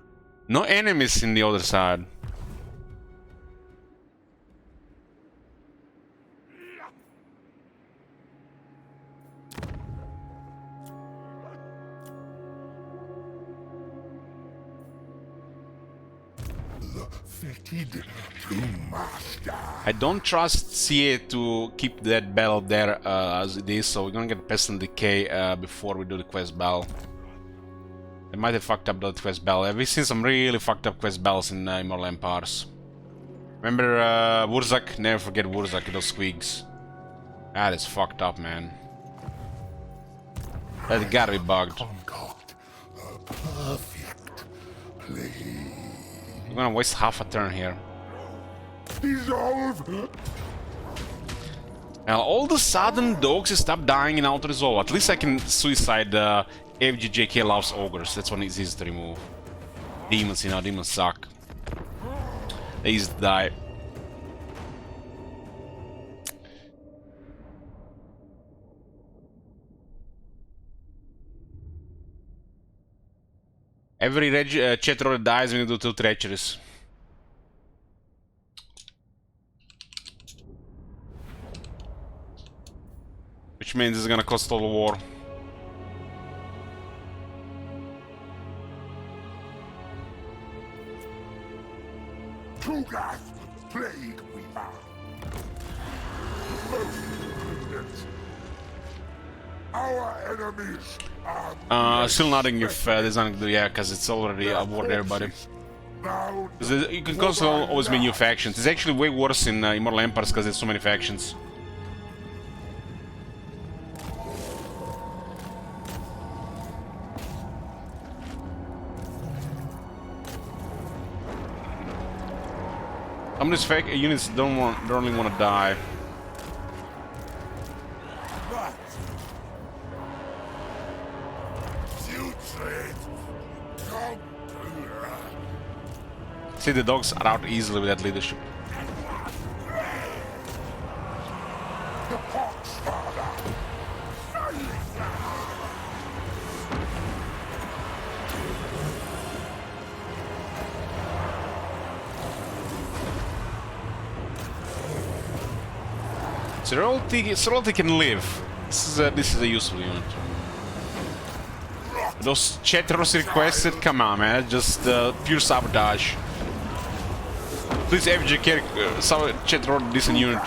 No enemies in the other side. The fitted to master. I don't trust CA to keep that battle there as it is, so we're gonna get Pest and Decay before we do the quest battle. They might have fucked up the quest battle. We've seen some really fucked up quest battles in Immortal Empires. Remember Wurzak? Never forget Wurzak, those squeaks. That is fucked up, man. That gotta be bugged. Concoct a perfect play. I'm gonna waste half a turn here. Dissolve. Now, all of a sudden, dogs stop dying in auto resolve. At least I can suicide FGJK loves ogres. That's one is easy to remove. Demons, you know, demons suck. They easy to die. Every chat roller dies when you do 2 treacheries. Which means it's gonna cost total war. Tugas, plague weaver. Our enemies are Still nothing if there's nothing to do, yeah, because it's already aboard everybody. now. You can constantly always make new factions. It's actually way worse in Immortal Empires because there's so many factions. Some of these fake units don't really want to die. See, the dogs are out easily with that leadership. The Poxfather. Sorority can live. This is a useful unit. Those Chetros requested, come on, man, just pure sabotage. Please, FGK, Chetro, decent unit.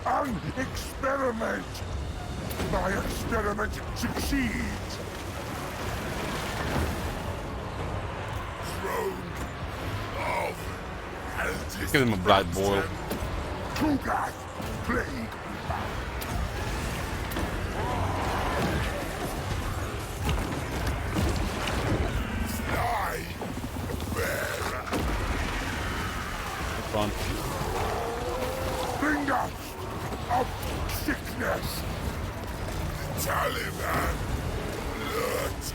An experiment. My experiment succeeds. Throne of Eldest. Give him a blood boil. Tugas, plague. Fly, bearer. Fun. Bringers of sickness. Taliban. Lurch.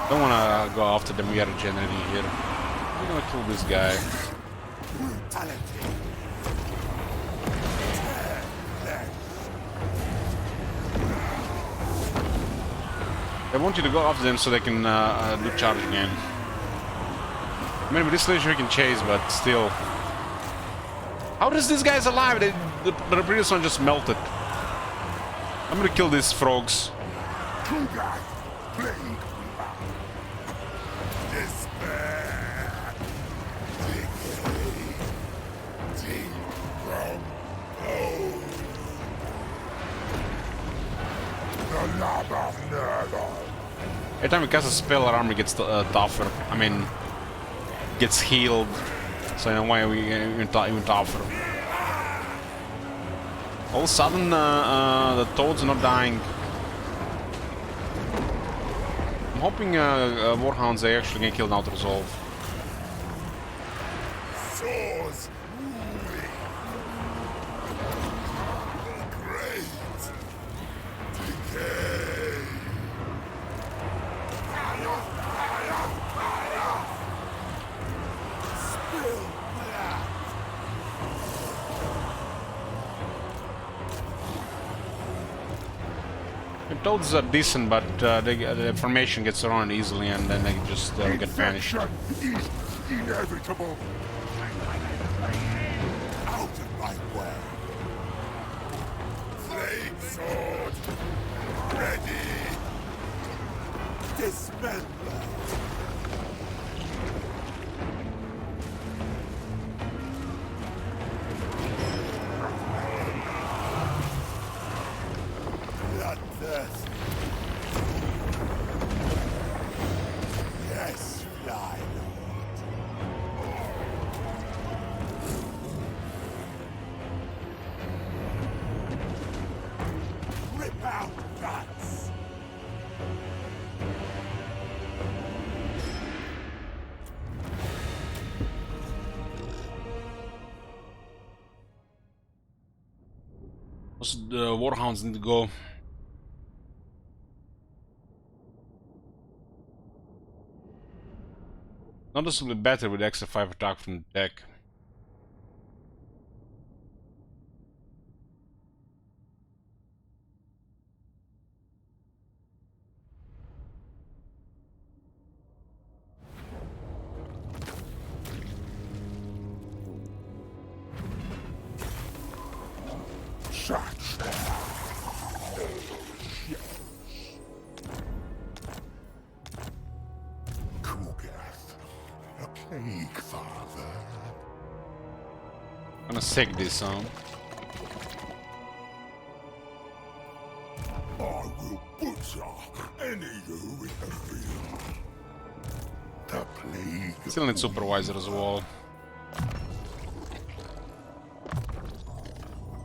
Don't wanna go after them, we got a generator here. We're gonna kill this guy. Brutality. I want you to go after them so they can do charge again. I mean, with this solution we can chase, but still. How is this guy's alive? The previous one just melted. I'm gonna kill these frogs. Every time we cast a spell, our armor gets tougher. I mean, gets healed. So in a way, we even tougher. All of a sudden, the toads are not dying. I'm hoping Warhounds they actually get killed out of resolve. Toads are decent, but the formation gets around easily, and then they just get vanished. Inevitable. Out of my way. Flame sword. Ready. Dismember. Yes, fly, Lord. Rip out guts. The Warhounds need to go. Noticeably better with extra 5 attack from the deck. I'm gonna seg this on. I will butcher any you in the field. The plague. Still need supervisor as well.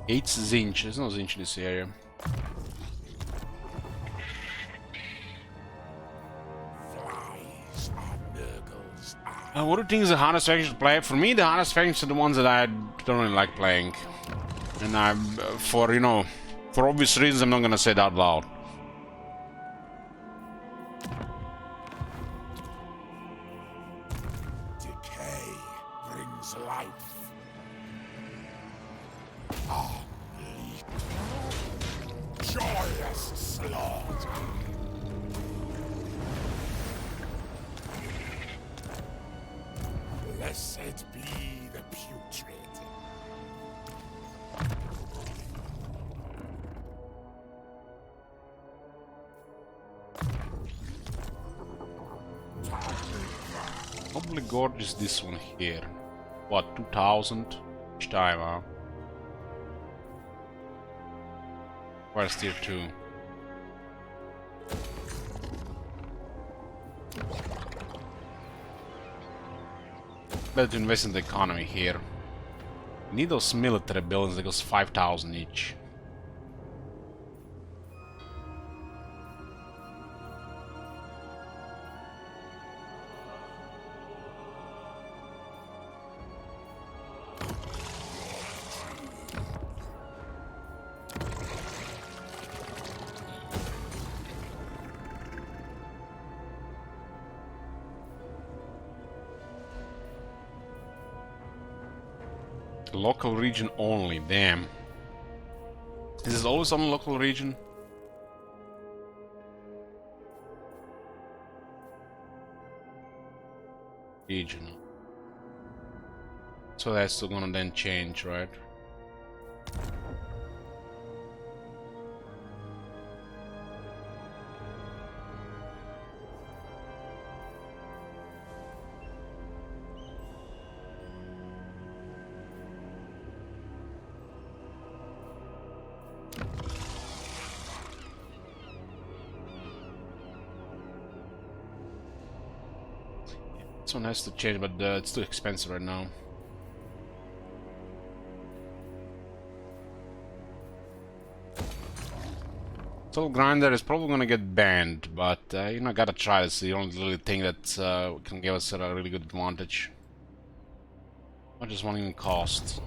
8 Zinch. There's no Zinch in this area. Flies are Nurgle's eyes. What do you think is the hardest faction to play? For me, the hardest factions are the ones that I don't really like playing. And for, you know, for obvious reasons, I'm not gonna say that out loud. Decay brings life. Joyous slaughter. Blessed be the putrid. Probably gorgeous this one here. What, 2000 each time, huh? Where's tier 2? Better to invest in the economy here. We need those military buildings that goes 5,000 each. Local region only, damn. Is this always on local region? Regional. So that's still gonna then change, right? This one has to change, but it's too expensive right now. Soul Grinder is probably gonna get banned, but you know, gotta try. It's the only little thing that can give us a really good advantage. What does one even cost?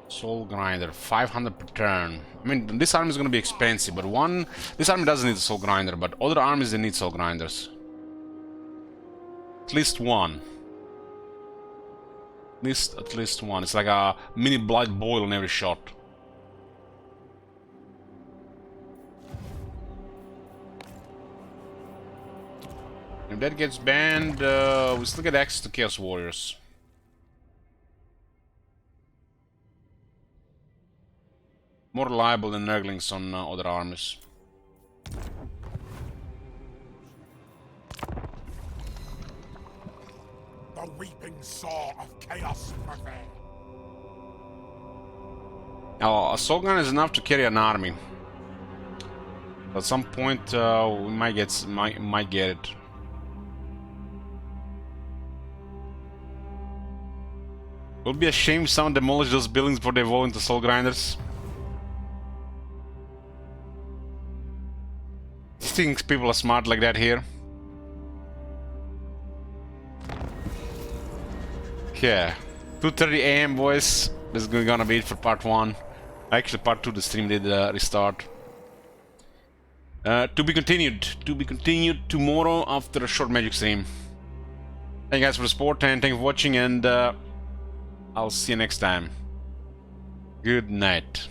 Soul Grinder, 500 per turn. I mean, this army is gonna be expensive, but this army doesn't need a Soul Grinder, but other armies, they need Soul Grinders. At least one. At least one. It's like a mini Blood Boil on every shot. If that gets banned, we still get access to Chaos Warriors. More reliable than Nurglings on other armies. The weeping saw of chaos prevail. Now, a Soul Gun is enough to carry an army. At some point, we might get it. Will be a shame if someone demolish those buildings before they evolve into Soul Grinders. Do you think people are smart like that here? Yeah. 2:30 AM, boys. This is gonna be it for part 1. Actually, part 2, the stream did restart. To be continued. To be continued tomorrow after a short Magic stream. Thank you guys for the support and thank you for watching, and I'll see you next time. Good night.